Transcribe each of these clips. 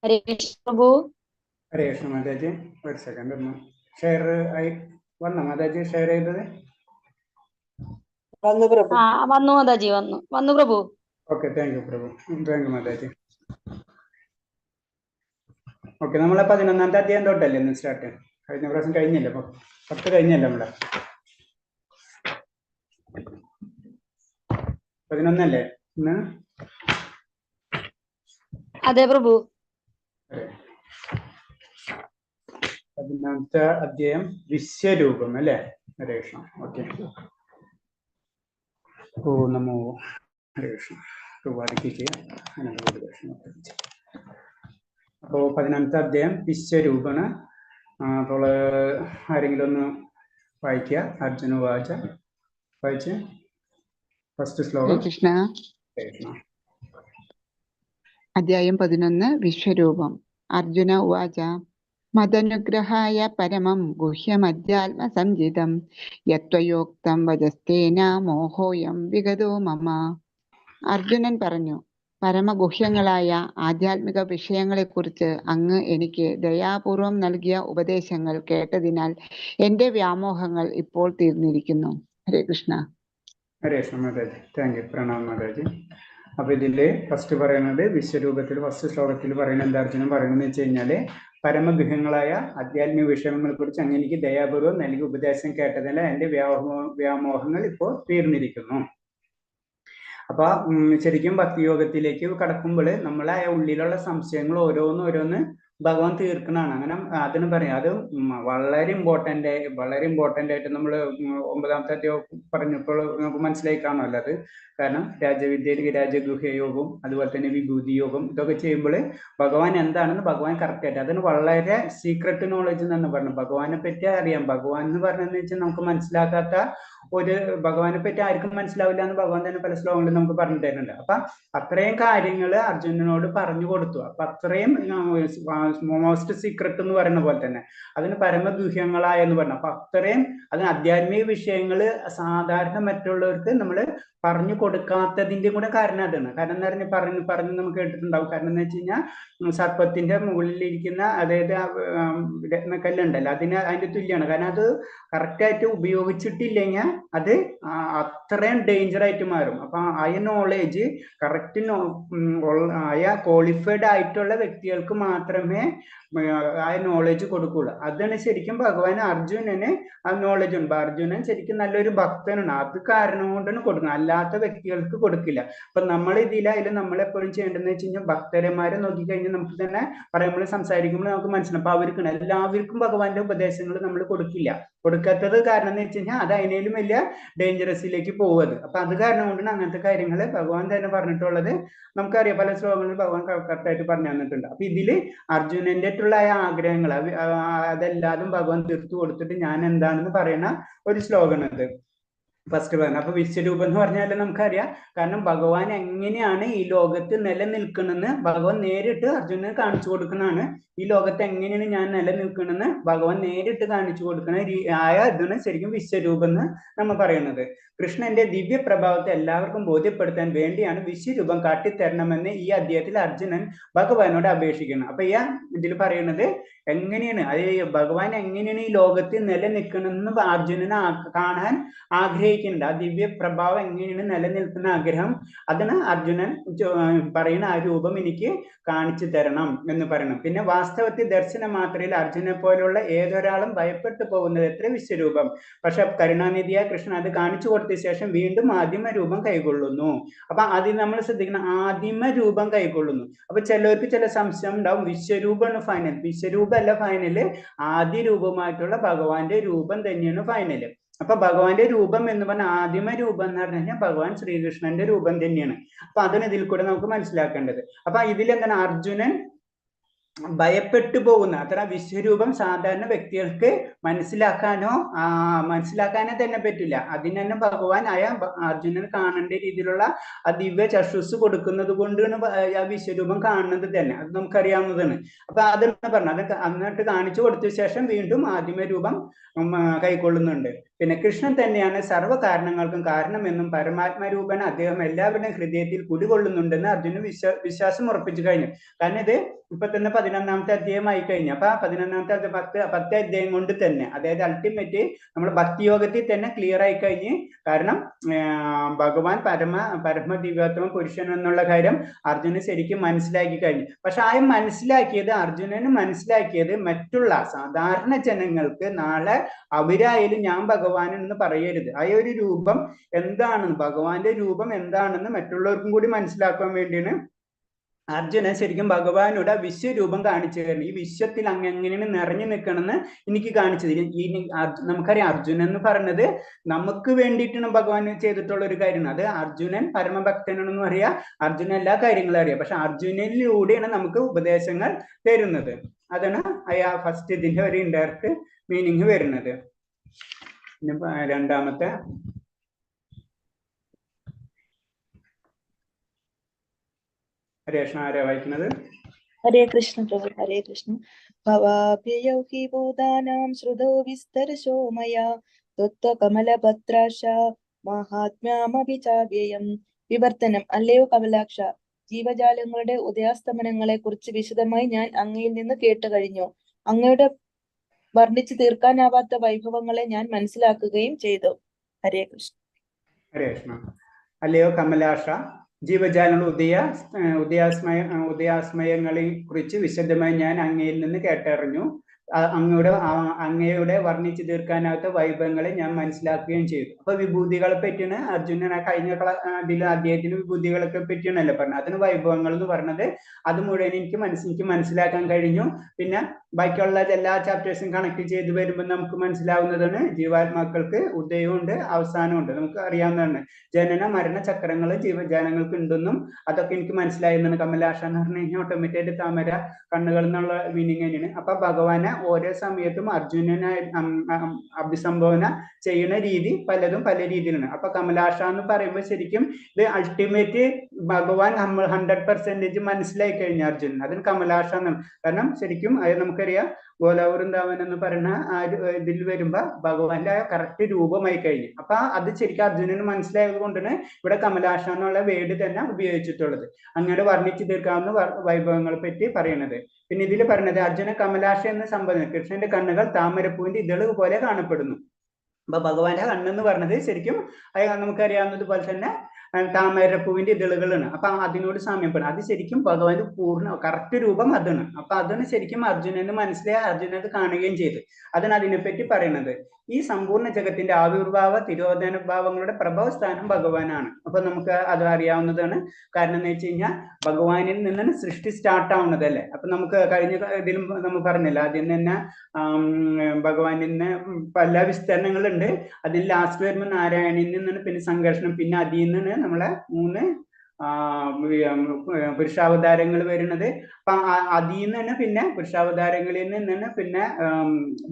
हरे कृष्ण प्रभु। ഹരേ കൃഷ്ണ മാതാജി. ഒരു സെക്കൻഡ് ഒന്ന് ഷെയർ ആയി വന്നോ മാതാജി? ഷെയർ ചെയ്തത് വന്നു പ്രഭു. വന്നു മാതാജി, വന്നു Prabhu. Okay, thank you Prabhu. Thank you Mataji. Okay, നമ്മളെ 11ാമത്തെ അധ്യായം തൊട്ടല്ലേ ഇന്ന് സ്റ്റാർട്ട്? കഴിഞ്ഞ പ്രാവശ്യം കഴിഞ്ഞില്ല, 10 കഴിഞ്ഞല്ല നമ്മളെ 11 ഇന്ന്? അതെ പ്രഭു. 11ാമത്തെ അധ്യായം വിശ്വരൂപം അല്ലേ? ഹരേ കൃഷ്ണ. ഓക്കെ. ഓ നമോ ഹരേ കൃഷ്ണ. അപ്പോൾ 11ാമത്തെ അധ്യായം വിശ്വരൂപമാണ്. അപ്പോൾ ആരെങ്കിലും ഒന്ന് വായിക്കുക. അർജുന വാച വായിച്ച് ഫസ്റ്റ് ശ്ലോകം. കൃഷ്ണ. അധ്യായം 11 വിശ്വരൂപം. അർജുന ഉവാച മദനുഗ്രഹായ പരമം ഗുഹ്യമധ്യാത്മസംജിതം യത്വയോക്തം വചസ്തേന മോഹോയം വിഗതോ മമ. അർജുനൻ പറഞ്ഞു, പരമഗുഹ്യങ്ങളായ ആധ്യാത്മിക വിഷയങ്ങളെക്കുറിച്ച് അങ്ങ് എനിക്ക് ദയാപൂർവം നൽകിയ ഉപദേശങ്ങൾ കേട്ടതിനാൽ എന്റെ വ്യാമോഹങ്ങൾ ഇപ്പോൾ തീർന്നിരിക്കുന്നു. ഹരേ കൃഷ്ണ. ഹരേ കൃഷ്ണ മാതാജി. Thank you. പ്രണാം മാതാജി. അപ്പൊ ഇതില് ഫസ്റ്റ് പറയുന്നത് വിശ്വരൂപത്തിൽ ഫസ്റ്റ് ശ്ലോകത്തിൽ പറയുന്നത് എന്താ അർജുനൻ പറയുന്നത് വെച്ച് കഴിഞ്ഞാല്, പരമഗൃഹങ്ങളായ ആധ്യാത്മിക വിഷയങ്ങളെ കുറിച്ച് അങ്ങ് എനിക്ക് ദയാപൂർവ്വം നൽകിയ ഉപദേശം കേട്ടതിനാൽ എന്റെ വ്യാമോഹങ്ങൾ ഇപ്പോൾ തീർന്നിരിക്കുന്നു. അപ്പൊ ശരിക്കും ഭക്തിയോഗത്തിലേക്ക് കടക്കുമ്പോൾ നമ്മളെ ഉള്ളിലുള്ള സംശയങ്ങൾ ഓരോന്ന് ഭഗവാൻ തീർക്കണാണ്. അങ്ങനെ അതിന് പറയാം, അത് വളരെ ഇമ്പോർട്ടൻ്റ് ആയിട്ട് നമ്മൾ 9ാമത്തെ അധ്യായം പറഞ്ഞപ്പോൾ നമുക്ക് മനസ്സിലായി കാണുമല്ലോ അത്. കാരണം രാജവിദ്യയിൽ രാജഗുഹയോഗവും അതുപോലെ തന്നെ വിഭൂതി യോഗം ഇതൊക്കെ ചെയ്യുമ്പോൾ ഭഗവാൻ എന്താണെന്ന് ഭഗവാൻ കറക്റ്റ് ആയിട്ട്, അതിന് വളരെ സീക്രട്ട് നോളജ് എന്നാണ് പറഞ്ഞത്. ഭഗവാനെ പറ്റി അറിയാം. ഭഗവാൻ എന്ന് പറഞ്ഞതെന്ന് വെച്ചാൽ നമുക്ക് മനസ്സിലാക്കാത്ത ഒരു, ഭഗവാനെ പറ്റി ആർക്കും മനസ്സിലാവില്ല എന്ന് ഭഗവാൻ തന്നെ പല ശ്ലോകങ്ങളിൽ നമുക്ക് പറഞ്ഞു തരുന്നുണ്ട്. അപ്പൊ അത്രയും കാര്യങ്ങൾ അർജുനനോട് പറഞ്ഞു കൊടുത്തു. അപ്പൊ അത്രയും മോസ്റ്റ് സീക്രട്ട് എന്ന് പറയുന്ന പോലെ തന്നെ അതിന് പരമഗുഹ്യങ്ങളായ എന്ന് പറഞ്ഞു. അപ്പൊ അത്രയും അതിന് ആധ്യാത്മിക വിഷയങ്ങള് സാധാരണ മറ്റുള്ളവർക്ക് നമ്മൾ പറഞ്ഞു കൊടുക്കാത്തതിന്റെ കൂടെ കാരണം അതാണ്. കാരണം എന്താ പറഞ്ഞു നമുക്ക് കേട്ടിട്ടുണ്ടാവും. കാരണം എന്ന് വെച്ച് കഴിഞ്ഞാൽ സർപ്പത്തിന്റെ മുകളിലിരിക്കുന്ന, അതായത് രത്നക്കല്ലുണ്ടല്ലോ, അതിന്റെ തുല്യമാണ്. കാരണം അത് കറക്റ്റായിട്ട് ഉപയോഗിച്ചിട്ടില്ലെങ്കിൽ അത് അത്രയും ഡേഞ്ചർ ആയിട്ട് മാറും. അപ്പൊ ആ നോളേജ് കറക്റ്റ് ആയ ക്വാളിഫൈഡ് ആയിട്ടുള്ള വ്യക്തികൾക്ക് മാത്രമേ ആ നോളേജ് കൊടുക്കുള്ളൂ. അതാണ് ശരിക്കും ഭഗവാൻ അർജുനന് ആ നോളേജ് ഉണ്ട്. അർജുനൻ ശരിക്കും നല്ലൊരു ഭക്തനാണ്. അത് കാരണം കൊണ്ടാണ് കൊടുക്കുന്നത്, അല്ലാത്ത വ്യക്തികൾക്ക് കൊടുക്കില്ല. അപ്പൊ നമ്മൾ ഇതിലായാലും നമ്മളെപ്പോഴും ചെയ്യേണ്ടതെന്ന് വെച്ച് കഴിഞ്ഞാൽ ഭക്തന്മാരെ നോക്കിക്കഴിഞ്ഞാൽ നമുക്ക് തന്നെ പറയുമ്പോൾ സംസാരിക്കുമ്പോൾ നമുക്ക് മനസ്സിലാവും. അപ്പൊ അവർക്കാണ് എല്ലാവർക്കും ഭഗവാന്റെ ഉപദേശങ്ങൾ നമ്മൾ കൊടുക്കാത്തത് കാരണം എന്ന് വെച്ച് കഴിഞ്ഞാൽ അത് അതിനേലും വലിയ ഡേഞ്ചറസിലേക്ക് പോകുന്നത്. അപ്പൊ അത് കാരണം കൊണ്ടാണ് അങ്ങനത്തെ കാര്യങ്ങൾ ഭഗവാൻ തന്നെ പറഞ്ഞിട്ടുള്ളത്. നമുക്കറിയാം, പല ശ്ലോകങ്ങളിൽ ഭഗവാൻ കറക്റ്റായിട്ട് പറഞ്ഞു തന്നിട്ടുണ്ട്. അപ്പൊ ഇതില് അർജുനന്റെ ആയിട്ടുള്ള ആഗ്രഹങ്ങൾ അതെല്ലാതും ഭഗവാൻ തീർത്തു കൊടുത്തിട്ട് ഞാൻ എന്താണെന്ന് പറയുന്ന ഒരു ശ്ലോകമാണത് ഫസ്റ്റ് പറഞ്ഞത്. അപ്പൊ വിശ്വരൂപം എന്ന് പറഞ്ഞാൽ നമുക്കറിയാം, കാരണം ഭഗവാൻ എങ്ങനെയാണ് ഈ ലോകത്ത് നിലനിൽക്കണമെന്ന് ഭഗവാൻ നേരിട്ട് അർജുനന് കാണിച്ചു കൊടുക്കുന്നതാണ്. ഈ ലോകത്ത് എങ്ങനെയാണ് ഞാൻ നിലനിൽക്കണമെന്ന് ഭഗവാൻ നേരിട്ട് കാണിച്ചു കൊടുക്കുന്ന ഇതാണ് ശരിക്കും വിശ്വരൂപം എന്ന് നമ്മൾ പറയുന്നത്. കൃഷ്ണന്റെ ദിവ്യ പ്രഭാവത്തെ എല്ലാവർക്കും ബോധ്യപ്പെടുത്താൻ വേണ്ടിയാണ് വിശ്വരൂപം കാട്ടിത്തരണമെന്ന് ഈ അധ്യായത്തിൽ അർജുനൻ ഭഗവാനോട് അപേക്ഷിക്കണം. അപ്പൊ ഈ ഇതിൽ പറയുന്നത് എങ്ങനെയാണ്, അത് ഭഗവാൻ എങ്ങനെയാണ് ഈ ലോകത്തിൽ നിലനിൽക്കണമെന്ന് അർജുനനെ കാണാൻ ആഗ്രഹിക്കുന്നുണ്ട്. ആ ദിവ്യ പ്രഭാവം എങ്ങനെയാണ് നിലനിൽക്കുന്ന ആഗ്രഹം, അതിന് അർജുനൻ പറയുന്ന ആ രൂപം എനിക്ക് കാണിച്ചു തരണം എന്ന് പറയണം. പിന്നെ വാസ്തവത്തിൽ ദർശന മാത്രയിൽ അർജുനെ പോലുള്ള ഏതൊരാളും ഭയപ്പെട്ടു പോകുന്നത് എത്ര വിശ്വരൂപം. പക്ഷെ കരുണാനിധിയായ കൃഷ്ണൻ അത് കാണിച്ചു കൊടുത്ത ശേഷം വീണ്ടും ആദിമ രൂപം കൈകൊള്ളുന്നു. അപ്പൊ ആദ്യം നമ്മൾ ശ്രദ്ധിക്കണം, ആദിമ രൂപം കൈകൊള്ളുന്നു. അപ്പൊ ചിലർക്ക് ചില സംശയം ഉണ്ടാവും, വിശ്വരൂപമാണ് ഫൈനൽ. വിശ്വരൂപമല്ല ഫൈനല്, ആദ്യ രൂപമായിട്ടുള്ള ഭഗവാന്റെ രൂപം തന്നെയാണ് ഫൈനല്. അപ്പൊ ഭഗവാന്റെ രൂപം എന്ന് പറഞ്ഞാൽ ആദിമ രൂപം എന്ന് പറഞ്ഞു കഴിഞ്ഞാൽ ഭഗവാൻ ശ്രീകൃഷ്ണന്റെ രൂപം തന്നെയാണ്. അപ്പൊ അതിന് ഇതിൽ കൂടെ നമുക്ക് മനസ്സിലാക്കേണ്ടത്. അപ്പൊ ഇതിലെന്താണ്, അർജുനൻ ഭയപ്പെട്ടു പോകുന്ന അത്ര വിശ്വരൂപം സാധാരണ വ്യക്തികൾക്ക് മനസ്സിലാക്കാനോ തന്നെ പറ്റില്ല. അതിന് തന്നെ ഭഗവാൻ അർജുനൻ കാണേണ്ട രീതിയിലുള്ള ആ ദിവ്യ ചക്ഷുസ് കൊടുക്കുന്നത് കൊണ്ടാണ് ആ വിശ്വരൂപം കാണുന്നത് തന്നെ. അത് നമുക്കറിയാവുന്നതാണ്. അപ്പൊ അതെന്ന് പറഞ്ഞാൽ അത് എന്നിട്ട് കാണിച്ചു കൊടുത്ത ശേഷം വീണ്ടും ആദിമ രൂപം കൈക്കൊള്ളുന്നുണ്ട്. പിന്നെ കൃഷ്ണൻ തന്നെയാണ് സർവ്വ കാരണങ്ങൾക്കും കാരണമെന്നും പരമാത്മരൂപൻ അദ്ദേഹം എല്ലാവരുടെയും ഹൃദയത്തിൽ കുടികൊള്ളുന്നുണ്ടെന്ന് അർജുനൻ വിശ്വാസം ഉറപ്പിച്ചു കഴിഞ്ഞു. കാരണം ഇത് ഇപ്പൊ തന്നെ 11ാമത്തെ അധ്യായമായി കഴിഞ്ഞു. അപ്പൊ ആ 11ാമത്തെ 10 അധ്യായം കൊണ്ട് തന്നെ, അതായത് അൾട്ടിമേറ്റ് നമ്മൾ ഭക്തിയോഗത്തിൽ തന്നെ ക്ലിയർ ആയി കഴിഞ്ഞ്. കാരണം ഭഗവാൻ പരമദിവ്യാത്മ പുരുഷൻ എന്നുള്ള കാര്യം അർജുനൻ ശരിക്കും മനസ്സിലാക്കി കഴിഞ്ഞു. പക്ഷെ ആ അർജുനന് മനസ്സിലാക്കിയത് മറ്റുള്ള സാധാരണ ജനങ്ങൾക്ക് നാളെ അവരായാലും ഞാൻ ഭഗവാൻ എന്ന് പറയരുത്. ആ ഒരു രൂപം എന്താണെന്ന്, ഭഗവാന്റെ രൂപം എന്താണെന്ന് മറ്റുള്ളവർക്കും കൂടി മനസ്സിലാക്കാൻ വേണ്ടിയാണ് അർജുനൻ ശരിക്കും ഭഗവാനോട് വിശ്വരൂപം കാണിച്ചു തരുന്നത്. ഈ വിശ്വത്തിൽ എങ്ങനെയാണ് നിറഞ്ഞു നിൽക്കണമെന്ന് എനിക്ക് കാണിച്ചു തരും. നമുക്കറിയാം അർജുനൻ എന്ന് പറയുന്നത് നമുക്ക് വേണ്ടിയിട്ടാണ് ഭഗവാൻ ചെയ്തിട്ടുള്ള ഒരു കാര്യമാണ്. അത് അർജുനൻ പരമഭക്തനാണെന്ന് അറിയാം, അർജുനൻ എല്ലാ കാര്യങ്ങളും അറിയാം. പക്ഷെ അർജുനനിലൂടെയാണ് നമുക്ക് ഉപദേശങ്ങൾ തരുന്നത്. അതാണ് ഫസ്റ്റ് ഇതിന്റെ ഒരു ഇൻഡയറക്റ്റ് മീനിങ് വരുന്നത്. പിന്നെ രണ്ടാമത്തെ ഹരേഷ്ണ ആരാ വായിക്കുന്നത്? ഹരേ കൃഷ്ണ പ്രഭു. ഹരേ കൃഷ്ണ. ഭവാഭ്യയൗ ഹി ഭൂതാനാം ശ്രുതോ വിസ്തരശോ മയാ ത്വത്വകമലപത്രാക്ഷ മഹാത്മ്യാമഭി ചാവ്യയം. വിവർത്തനം. അല്ലയോ കമലാക്ഷ, ജീവജാലങ്ങളുടെ ഉദയാസ്തമനങ്ങളെ കുറിച്ച് വിശദമായി ഞാൻ അങ്ങയിൽ നിന്ന് കേട്ടു കഴിഞ്ഞു. അങ്ങയുടെ വർണ്ണിച്ചു തീർക്കാനാവാത്ത വൈഭവങ്ങളെ ഞാൻ മനസ്സിലാക്കുകയും ചെയ്തു. ഹരേ കൃഷ്ണ. ഹരേ കൃഷ്ണ. അല്ലയോ കമലാക്ഷ, ജീവജാലങ്ങളുടെ ഉദയാസ്മയങ്ങളെ കുറിച്ച് വിശദമായി ഞാൻ അങ്ങയിൽ നിന്ന് കേട്ടറിഞ്ഞു. അങ്ങയുടെ വർണ്ണിച്ചു തീർക്കാനാവാത്ത വൈഭവങ്ങളെ ഞാൻ മനസ്സിലാക്കുകയും ചെയ്തു. അപ്പൊ വിഭൂതികളെ പറ്റിയാണ് അർജുനൻ കഴിഞ്ഞ അദ്ദേഹത്തിന് വിഭൂതികളൊക്കെ പറ്റിയാണല്ലോ പറഞ്ഞത്. അതിന് വൈഭവങ്ങൾ എന്ന് പറഞ്ഞത് അത് മുഴുവൻ എനിക്ക് മനസ്സിലാക്കാൻ കഴിഞ്ഞു. പിന്നെ ബാക്കിയുള്ള എല്ലാ ചാപ്റ്റേഴ്സും കണക്ട് ചെയ്ത് വരുമ്പോൾ നമുക്ക് മനസ്സിലാവുന്നതാണ് ജീവാത്മാക്കൾക്ക് ഉദയമുണ്ട്, അവസാനമുണ്ട്. നമുക്ക് അറിയാവുന്നതാണ്. ജനന മരണ ചക്രങ്ങൾ ജീവജാലങ്ങൾക്ക് ഉണ്ടെന്നും അതൊക്കെ എനിക്ക് മനസ്സിലായെന്നാണ്. കമലാക്ഷ എന്ന് പറഞ്ഞു കഴിഞ്ഞാൽ ഓട്ടോമാറ്റിക്കായിട്ട് താമര കണ്ണുകൾ എന്നുള്ള മീനിങ് തന്നെയാണ്. അപ്പൊ ഭഗവാനെ ഓരോ സമയത്തും അർജുനനെ അഭിസംബോധന ചെയ്യുന്ന രീതി പലതും പല രീതിയിലാണ്. അപ്പൊ കമലാക്ഷ എന്ന് പറയുമ്പോൾ ശരിക്കും ഇത് അൾട്ടിമേറ്റ് ഭഗവാൻ നമ്മൾ 100% മനസ്സിലായി കഴിഞ്ഞ അർജുനൻ, അതിന് കമലാക്ഷ എന്നാണ്. കാരണം ശരിക്കും അത് നമുക്കറിയാം ഗോലാവൃന്ദാവൻ എന്ന് പറയുന്ന ആ ഇതിൽ വരുമ്പോ ഭഗവാന്റെ കറക്റ്റ് രൂപമായി കഴിഞ്ഞു. അപ്പൊ അത് ശരിക്കും അർജുനന് മനസ്സിലായത് കൊണ്ടാണ് ഇവിടെ കമലാക്ഷ എന്നുള്ള വേർഡ് തന്നെ ഉപയോഗിച്ചിട്ടുള്ളത്. അങ്ങനെ വർണ്ണിച്ചു തീർക്കാവുന്ന വൈഭവങ്ങളെ പറ്റി പറയുന്നത്. പിന്നെ ഇതിൽ പറഞ്ഞത് അർജുന കമലാക്ഷ എന്ന സംബോധന, കൃഷ്ണന്റെ കണ്ണുകൾ താമരപ്പൂവിന്റെ ഇതള് പോലെ കാണപ്പെടുന്നു. അപ്പൊ ഭഗവാന്റെ കണ്ണെന്ന് പറഞ്ഞത് ശരിക്കും നമുക്കറിയാവുന്നത് പോലെ തന്നെ താമരപ്പൂവിന്റെ ഇതളുകളാണ്. അപ്പൊ അതിനോട് സാമ്യപ്പെടും. അത് ശരിക്കും ഭഗവാന്റെ പൂർണ്ണ കറക്റ്റ് രൂപം അതാണ്. അപ്പൊ അതാണ് ശരിക്കും അർജുനന് മനസ്സിലായ, അർജുനത് കാണുകയും ചെയ്തു. അതാണ് അതിനെപ്പറ്റി പറയുന്നത്. ഈ സമ്പൂർണ്ണ ജഗത്തിന്റെ ആവിർഭാവ തിരോധന ഭാവങ്ങളുടെ പ്രഭവസ്ഥാനം ഭഗവാനാണ്. അപ്പൊ നമുക്ക് അത് അറിയാവുന്നതാണ്. കാരണം എന്ന് വെച്ച് കഴിഞ്ഞാൽ ഭഗവാനിൽ നിന്നാണ് സൃഷ്ടി സ്റ്റാർട്ട് ആവുന്നതല്ലേ. അപ്പൊ നമുക്ക് കഴിഞ്ഞ ഇതിലും നമ്മൾ പറഞ്ഞില്ല, ആദ്യം തന്നെ ഭഗവാനിൽ നിന്ന് പല വിസ്തരണങ്ങളുണ്ട്. അതിൽ ലാസ്റ്റ് വരുമ്പോൾ നാരായണിൽ നിന്നാണ് പിന്നെ സംഘർഷണം, പിന്നെ അതിൽ നിന്നാണ് നമ്മളെ 3 പുരുഷാവതാരങ്ങൾ വരുന്നത്. അപ്പൊ അതിൽ നിന്ന് തന്നെ പിന്നെ പുരുഷാവതാരങ്ങളിൽ നിന്നാണ് പിന്നെ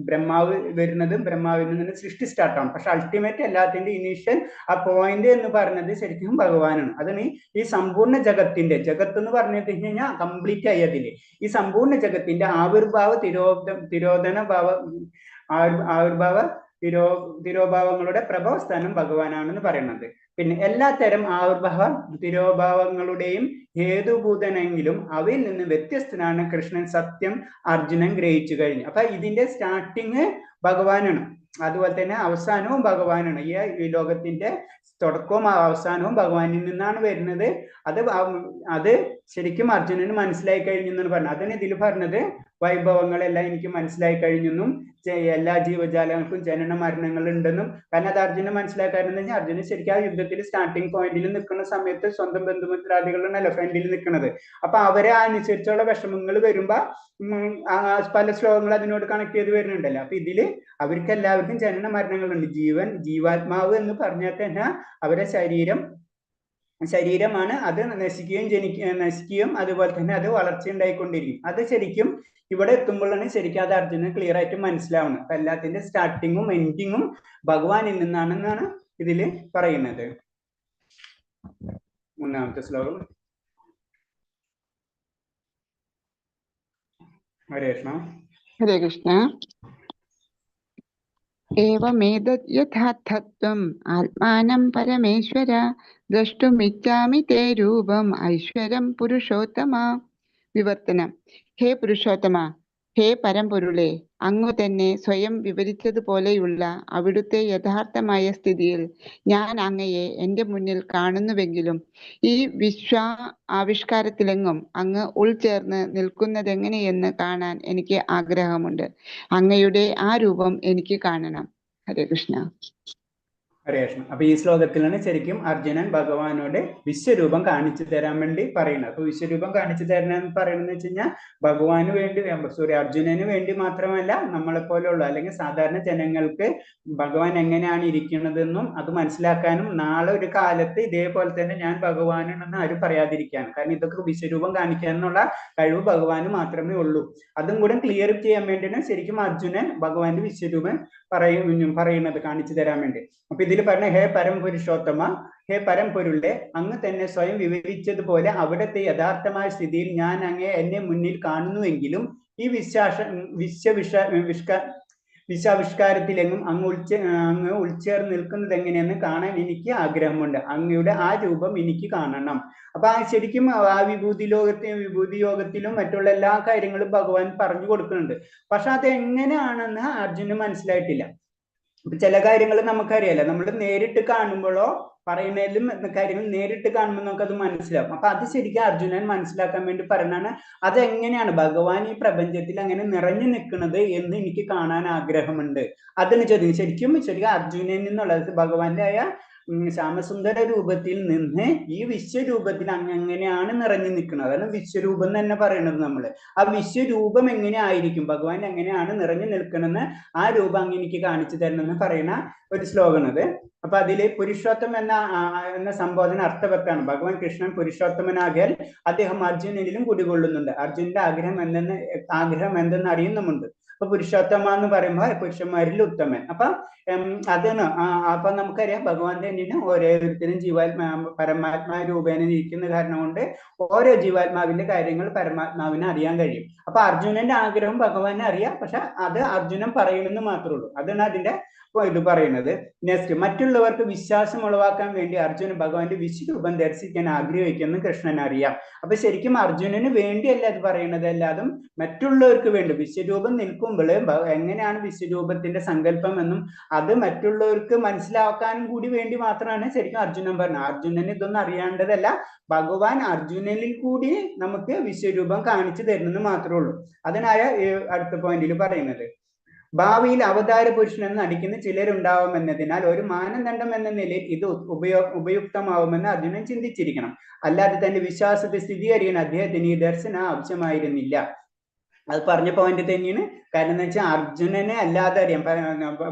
ബ്രഹ്മാവ് വരുന്നത്. ബ്രഹ്മാവിൽ നിന്ന് സൃഷ്ടി സ്റ്റാർട്ടാണ്. പക്ഷെ അൾട്ടിമേറ്റ് എല്ലാത്തിന്റെ ഇനീഷ്യൽ ആ പോയിന്റ് എന്ന് പറയുന്നത് ശരിക്കും ഭഗവാനാണ്. അതാണ് ഈ സമ്പൂർണ്ണ ജഗത്തിന്റെ, ജഗത്ത് എന്ന് പറഞ്ഞിട്ട് കഴിഞ്ഞാൽ കംപ്ലീറ്റ് ആയി അതില് ഈ സമ്പൂർണ്ണ ജഗത്തിന്റെ ആവിർഭാവ തിരോധന തിരോഭാവങ്ങളുടെ പ്രഭവസ്ഥാനം ഭഗവാനാണെന്ന് പറയുന്നത്. പിന്നെ എല്ലാത്തരം ആവിർഭാവ തിരോഭാവങ്ങളുടെയും ഹേതുഭൂതനെങ്കിലും അവയിൽ നിന്ന് വ്യത്യസ്തനാണ് കൃഷ്ണൻ. സത്യം അർജുനൻ ഗ്രഹിച്ചു കഴിഞ്ഞു. അപ്പൊ ഇതിന്റെ സ്റ്റാർട്ടിങ് ഭഗവാനാണ്, അതുപോലെ തന്നെ അവസാനവും ഭഗവാനാണ്. ഈ ലോകത്തിന്റെ തുടക്കവും അവസാനവും ഭഗവാനിൽ നിന്നാണ് വരുന്നത്. അത് ശരിക്കും അർജുനന് മനസ്സിലായി കഴിഞ്ഞു എന്നാണ് പറഞ്ഞത്. അതിന് ഇതിൽ പറഞ്ഞത് വൈഭവങ്ങളെല്ലാം എനിക്ക് മനസ്സിലായി കഴിഞ്ഞെന്നും എല്ലാ ജീവജാലങ്ങൾക്കും ജനന മരണങ്ങൾ ഉണ്ടെന്നും. കാരണം അത് അർജുനൻ മനസ്സിലാക്കാരെന്ന് വെച്ചാൽ അർജുനൻ ശരിക്കും ആ യുദ്ധത്തിൽ സ്റ്റാർട്ടിങ് പോയിന്റിൽ നിൽക്കുന്ന സമയത്ത് സ്വന്തം ബന്ധുമിത്രാദികളാണല്ലോ ഫ്രണ്ടിൽ നിൽക്കുന്നത്. അപ്പൊ അവരെ അനുസരിച്ചുള്ള വിഷമങ്ങൾ വരുമ്പോ പല ശ്ലോകങ്ങൾ അതിനോട് കണക്ട് ചെയ്ത് വരുന്നുണ്ടല്ലോ. അപ്പൊ ഇതില് അവർക്ക് എല്ലാവർക്കും ജനന മരണങ്ങളുണ്ട്. ജീവാത്മാവ് എന്ന് പറഞ്ഞാൽ തന്നെ അവരെ ശരീരമാണ്. അത് നശിക്കുകയും അതുപോലെ തന്നെ അത് വളർച്ച ഉണ്ടായിക്കൊണ്ടിരിക്കും. അത് ശരിക്കും ഇവിടെ എത്തുമ്പോഴാണ് ശരിക്കും അത് അർജുനന് ക്ലിയർ ആയിട്ട് മനസ്സിലാവുന്നത്. അപ്പൊ എല്ലാത്തിന്റെ സ്റ്റാർട്ടിങ്ങും എൻഡിങ്ങും ഭഗവാനിൽ നിന്നാണെന്നാണ് ഇതില് പറയുന്നത്. 3ാമത്തെ ശ്ലോകം. ഹരേ കൃഷ്ണ. ഹരേ കൃഷ്ണ. एवमेतद् यथार्थत्वम् आत्मानं परमेश्वर द्रष्टुमिच्छामि ते रूपम् ഐശ്വര്യം പുരുഷോത്തമ. വിവർത്തനം. ഹേ പുരുഷോത്തമ, ഹേ പരമ്പൊരുളെ, അങ്ങു തന്നെ സ്വയം വിവരിച്ചതുപോലെയുള്ള അവിടുത്തെ യഥാർത്ഥമായ സ്ഥിതിയിൽ ഞാൻ അങ്ങയെ എൻ്റെ മുന്നിൽ കാണുന്നുവെങ്കിലും ഈ ആവിഷ്കാരത്തിലെങ്ങും അങ്ങ് ഉൾച്ചേർന്ന് നിൽക്കുന്നതെങ്ങനെയെന്ന് കാണാൻ എനിക്ക് ആഗ്രഹമുണ്ട്. അങ്ങയുടെ ആ രൂപം എനിക്ക് കാണണം. ഹരേ കൃഷ്ണ. ഹരേ കൃഷ്ണ. അപ്പൊ ഈ ശ്ലോകത്തിലാണ് ശരിക്കും അർജുനൻ ഭഗവാനോട് വിശ്വരൂപം കാണിച്ചു തരാൻ വേണ്ടി പറയുന്നത്. അപ്പൊ വിശ്വരൂപം കാണിച്ചു തരണം പറയുന്നത് വെച്ച് കഴിഞ്ഞാൽ ഭഗവാന് വേണ്ടി, അർജുനന് വേണ്ടി മാത്രമല്ല, നമ്മളെ പോലെയുള്ള അല്ലെങ്കിൽ സാധാരണ ജനങ്ങൾക്ക് ഭഗവാൻ എങ്ങനെയാണ് ഇരിക്കുന്നതെന്നും അത് മനസ്സിലാക്കാനും നാളെ ഒരു കാലത്ത് ഇതേപോലെ തന്നെ ഞാൻ ഭഗവാനാണെന്ന് ആരും പറയാതിരിക്കാനും. കാരണം ഇതൊക്കെ വിശ്വരൂപം കാണിക്കാനുള്ള കഴിവ് ഭഗവാന് മാത്രമേ ഉള്ളൂ. അതും കൂടെ ക്ലിയർ ചെയ്യാൻ വേണ്ടിയാണ് ശരിക്കും അർജുനൻ ഭഗവാന്റെ വിശ്വരൂപം പറയുന്നത്, കാണിച്ചു തരാൻ വേണ്ടി. അപ്പൊ ഇതിൽ പറഞ്ഞ ഹേ പരംപുരുഷോത്തമ, ഹേ പരമ്പൊരുളെ, അങ്ങ് തന്നെ സ്വയം വിവരിച്ചതുപോലെ അവിടുത്തെ യഥാർത്ഥമായ സ്ഥിതിയിൽ ഞാൻ അങ്ങേ എന്നെ മുന്നിൽ കാണുന്നുവെങ്കിലും ഈ വിശ്വാവിഷ്കാരത്തിലെങ്ങും അങ്ങ് ഉൾച്ചേർന്ന് നിൽക്കുന്നത് എങ്ങനെയെന്ന് കാണാൻ എനിക്ക് ആഗ്രഹമുണ്ട്. അങ്ങയുടെ ആ രൂപം എനിക്ക് കാണണം. അപ്പൊ ശരിക്കും ആ വിഭൂതി യോഗത്തിലും മറ്റുള്ള എല്ലാ കാര്യങ്ങളും ഭഗവാൻ പറഞ്ഞു കൊടുക്കുന്നുണ്ട്. പക്ഷെ അത് എങ്ങനെയാണെന്ന് അർജുന് മനസ്സിലായിട്ടില്ല. ചില കാര്യങ്ങൾ നമുക്കറിയാലോ, നമ്മൾ നേരിട്ട് കാണുമ്പോഴോ പറയുന്നതിലും കാര്യങ്ങൾ നേരിട്ട് കാണുമ്പോൾ നമുക്കത് മനസ്സിലാവും. അപ്പൊ അത് ശരിക്കും അർജുനൻ മനസ്സിലാക്കാൻ വേണ്ടി പറയുന്നതാണ്. അതെങ്ങനെയാണ് ഭഗവാൻ ഈ പ്രപഞ്ചത്തിൽ അങ്ങനെ നിറഞ്ഞു നിൽക്കുന്നത് എന്ന് എനിക്ക് കാണാൻ ആഗ്രഹമുണ്ട്. അതിന് ശരിക്കും അർജുനൻ എന്നുള്ളത് ഭഗവാന്റെ ആയ ശ്യാമസുന്ദര രൂപത്തിൽ നിന്ന് ഈ വിശ്വരൂപത്തിൽ അങ്ങനെയാണ് നിറഞ്ഞു നിൽക്കുന്നത്. അതാണ് വിശ്വരൂപം തന്നെ പറയുന്നത്. നമ്മള് ആ വിശ്വരൂപം എങ്ങനെ ആയിരിക്കും, ഭഗവാൻ എങ്ങനെയാണ് നിറഞ്ഞു നിൽക്കണമെന്ന് ആ രൂപം അങ്ങ് എനിക്ക് കാണിച്ചു തരണമെന്ന് പറയുന്ന ഒരു ശ്ലോകമാണത്. അപ്പൊ അതില് പുരുഷോത്തം എന്ന സംബോധന അർത്ഥവത്താണ്. ഭഗവാൻ കൃഷ്ണൻ പുരുഷോത്തമനാകിയാൽ അദ്ദേഹം അർജുനനിലും കുടികൊള്ളുന്നുണ്ട്. അർജുനന്റെ ആഗ്രഹം എന്തെന്ന് അറിയുന്നുമുണ്ട്. അപ്പൊ പുരുഷോത്തമ എന്ന് പറയുമ്പോൾ പുരുഷന്മാരിൽ ഉത്തമൻ. അപ്പൊ അപ്പൊ നമുക്കറിയാം ഭഗവാൻ തന്നെയാണ് ഓരോരുത്തരും പരമാത്മാ രൂപേണ ഇരിക്കുന്ന കാരണം കൊണ്ട് ഓരോ ജീവാത്മാവിന്റെ കാര്യങ്ങൾ പരമാത്മാവിനെ അറിയാൻ കഴിയും. അപ്പൊ അർജുനന്റെ ആഗ്രഹം ഭഗവാനെ അറിയാം, പക്ഷെ അത് അർജുനൻ പറയുമെന്ന് മാത്രമേ ഉള്ളൂ. അതാണ് അതിന്റെ ഇത് പറയുന്നത്. നെക്സ്റ്റ്, മറ്റുള്ളവർക്ക് വിശ്വാസം ഉളവാക്കാൻ വേണ്ടി അർജുനൻ ഭഗവാന്റെ വിശ്വരൂപം ദർശിക്കാൻ ആഗ്രഹിക്കുമെന്ന് കൃഷ്ണൻ അറിയാം. അപ്പൊ ശരിക്കും അർജുനന് വേണ്ടിയല്ല അത് പറയുന്നത്, അല്ലാതും മറ്റുള്ളവർക്ക് വേണ്ടി വിശ്വരൂപം നിൽക്കുമ്പോൾ എങ്ങനെയാണ് വിശ്വരൂപത്തിന്റെ സങ്കല്പം എന്നും അത് മറ്റുള്ളവർക്ക് മനസ്സിലാക്കാനും കൂടി വേണ്ടി മാത്രമാണ് ശരിക്കും അർജുനൻ പറഞ്ഞത്. അർജുനന് ഇതൊന്നും അറിയേണ്ടതല്ല, ഭഗവാൻ അർജുനനിൽ കൂടി നമുക്ക് വിശ്വരൂപം കാണിച്ചു തരുന്നെന്ന് മാത്രമേ ഉള്ളൂ. അതിനായ അടുത്ത പോയിന്റിൽ പറയുന്നത്, ഭാവിയിൽ അവതാര പുരുഷനെന്ന് നടിക്കുന്ന ചിലരുണ്ടാവുമെന്നതിനാൽ ഒരു മാനദണ്ഡം എന്ന നിലയിൽ ഇത് ഉപയുക്തമാവുമെന്ന് അർജുനൻ ചിന്തിച്ചിരിക്കണം. അല്ലാതെ തന്റെ വിശ്വാസത്തെ സ്ഥിരീകരിക്കാൻ അദ്ദേഹത്തിന് ഈ ദർശനം ആവശ്യമായിരുന്നില്ല. അത് പറഞ്ഞ പോയിന്റ് തന്നെയാണ്. കാരണം എന്ന് വെച്ചാൽ അർജുനനെ അല്ലാതെ അറിയാം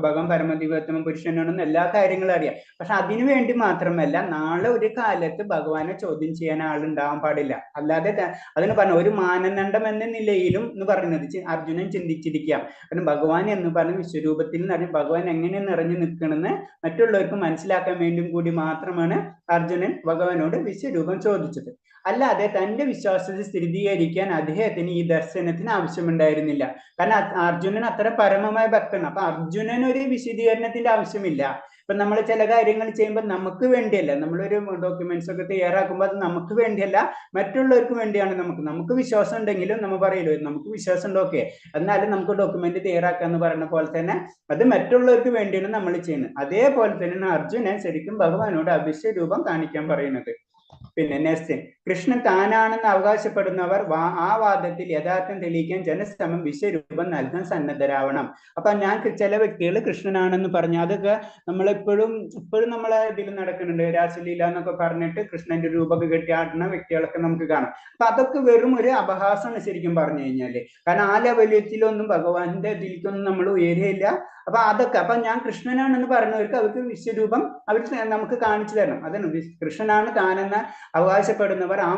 ഭഗവാൻ പരമദിവോത്തമ പുരുഷനാണെന്ന് എല്ലാ കാര്യങ്ങളും അറിയാം. പക്ഷെ അതിനു വേണ്ടി മാത്രമല്ല, നാളെ ഒരു കാലത്ത് ഭഗവാനെ ചോദ്യം ചെയ്യാൻ ആളുണ്ടാവാൻ പാടില്ല. അല്ലാതെ അതിന് പറഞ്ഞ ഒരു മാനദണ്ഡം എന്ന നിലയിലും എന്ന് പറയുന്നത് അർജുനൻ ചിന്തിച്ചിരിക്കാം. കാരണം ഭഗവാൻ എന്ന് പറഞ്ഞ വിശ്വരൂപത്തിൽ ഭഗവാൻ എങ്ങനെ നിറഞ്ഞു നിൽക്കണമെന്ന് മറ്റുള്ളവർക്ക് മനസ്സിലാക്കാൻ വേണ്ടിയും കൂടി മാത്രമാണ് അർജുനൻ ഭഗവാനോട് വിശ്വരൂപം ചോദിച്ചത്. അല്ലാതെ തന്റെ വിശ്വാസത്തെ സ്ഥിരീകരിക്കാൻ അദ്ദേഹത്തിന് ഈ ദർശനത്തിന് ആവശ്യമുണ്ടായിരുന്നില്ല. കാരണം അർജുനൻ അത്ര പരമമായ ഭക്തനാണ്. അപ്പൊ അർജുനൻ ഒരു വിശദീകരണത്തിന്റെ ആവശ്യമില്ല. ഇപ്പൊ നമ്മൾ ചില കാര്യങ്ങൾ ചെയ്യുമ്പോൾ നമുക്ക് വേണ്ടിയല്ല, നമ്മളൊരു ഡോക്യുമെന്റ്സ് ഒക്കെ തയ്യാറാക്കുമ്പോൾ അത് നമുക്ക് വേണ്ടിയല്ല, മറ്റുള്ളവർക്ക് വേണ്ടിയാണ്. നമുക്ക് വിശ്വാസം ഉണ്ടെങ്കിലും നമ്മൾ പറയല്ലോ നമുക്ക് വിശ്വാസം ഉണ്ടോ, ഓക്കെ, എന്നാലും നമുക്ക് ഡോക്യുമെന്റ് തയ്യാറാക്കാന്ന് പറയുന്ന പോലെ തന്നെ അത് മറ്റുള്ളവർക്ക് വേണ്ടിയാണ് നമ്മൾ ചെയ്യുന്നത്. അതേപോലെ തന്നെയാണ് അർജുനൻ ശരിക്കും ഭഗവാനോട് അവിശ്വരൂപം കാണിക്കാൻ പറയുന്നത്. പിന്നെ നെക്സ്റ്റ്, കൃഷ്ണൻ താനാണെന്ന് അവകാശപ്പെടുന്നവർ ആ വാദത്തിൽ യഥാർത്ഥം തെളിയിക്കാൻ ജനസമം വിശ്വരൂപം നൽകാൻ സന്നദ്ധരാവണം. അപ്പൊ ചില വ്യക്തികൾ കൃഷ്ണനാണെന്ന് പറഞ്ഞു, അതൊക്കെ ഇപ്പോഴും നമ്മളെ ഇതിൽ നടക്കുന്നുണ്ട്. രാസലീല എന്നൊക്കെ പറഞ്ഞിട്ട് കൃഷ്ണന്റെ രൂപമൊക്കെ കെട്ടിയാടുന്ന വ്യക്തികളൊക്കെ നമുക്ക് കാണാം. അപ്പൊ അതൊക്കെ വെറും ഒരു അപഹാസമാണ് ശരിക്കും പറഞ്ഞു കഴിഞ്ഞാല്. കാരണം ആ ലെവലത്തിലൊന്നും ഭഗവാന്റെ ഇതിലേക്കൊന്നും നമ്മൾ ഉയരുകയില്ല. അപ്പൊ ഞാൻ കൃഷ്ണനാണെന്ന് പറയുന്നവർക്ക് അവർക്ക് വിശ്വരൂപം നമുക്ക് കാണിച്ചു തരണം. അതാണ് കൃഷ്ണനാണ് താനെന്ന് അവകാശപ്പെടുന്നവർ ആ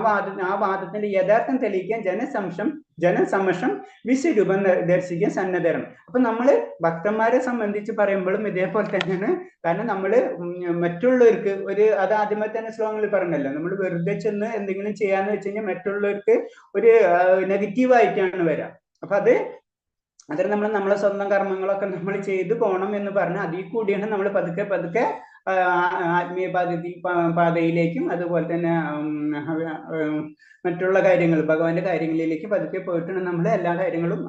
വാദത്തിന്റെ യഥാർത്ഥം തെളിയിക്കാൻ ജനസമക്ഷം വിശ്വരൂപം ദർശിക്കാൻ സന്നദ്ധരാണ്. അപ്പൊ നമ്മള് ഭക്തന്മാരെ സംബന്ധിച്ച് പറയുമ്പോഴും ഇതേപോലെ തന്നെയാണ്. കാരണം നമ്മള് മറ്റുള്ളവർക്ക് അത് ആദ്യമേ തന്നെ ശ്ലോകങ്ങളിൽ പറഞ്ഞല്ലോ, നമ്മൾ വെറുതെ ചെന്ന് എന്തെങ്കിലും ചെയ്യാന്ന് വെച്ച് കഴിഞ്ഞാൽ മറ്റുള്ളവർക്ക് ഒരു നെഗറ്റീവായിട്ടാണ് വരാം. അപ്പൊ അത് അതിൽ നമ്മൾ നമ്മളെ സ്വന്തം കർമ്മങ്ങളൊക്കെ നമ്മൾ ചെയ്തു പോകണം എന്ന് പറഞ്ഞ് അതിൽ കൂടിയാണ് നമ്മൾ പതുക്കെ പതുക്കെ ആത്മീയ പാതയിലേക്കും അതുപോലെ തന്നെ മറ്റുള്ള കാര്യങ്ങൾ ഭഗവാന്റെ കാര്യങ്ങളിലേക്ക് പതുക്കെ പോയിട്ടാണ് നമ്മൾ എല്ലാ കാര്യങ്ങളും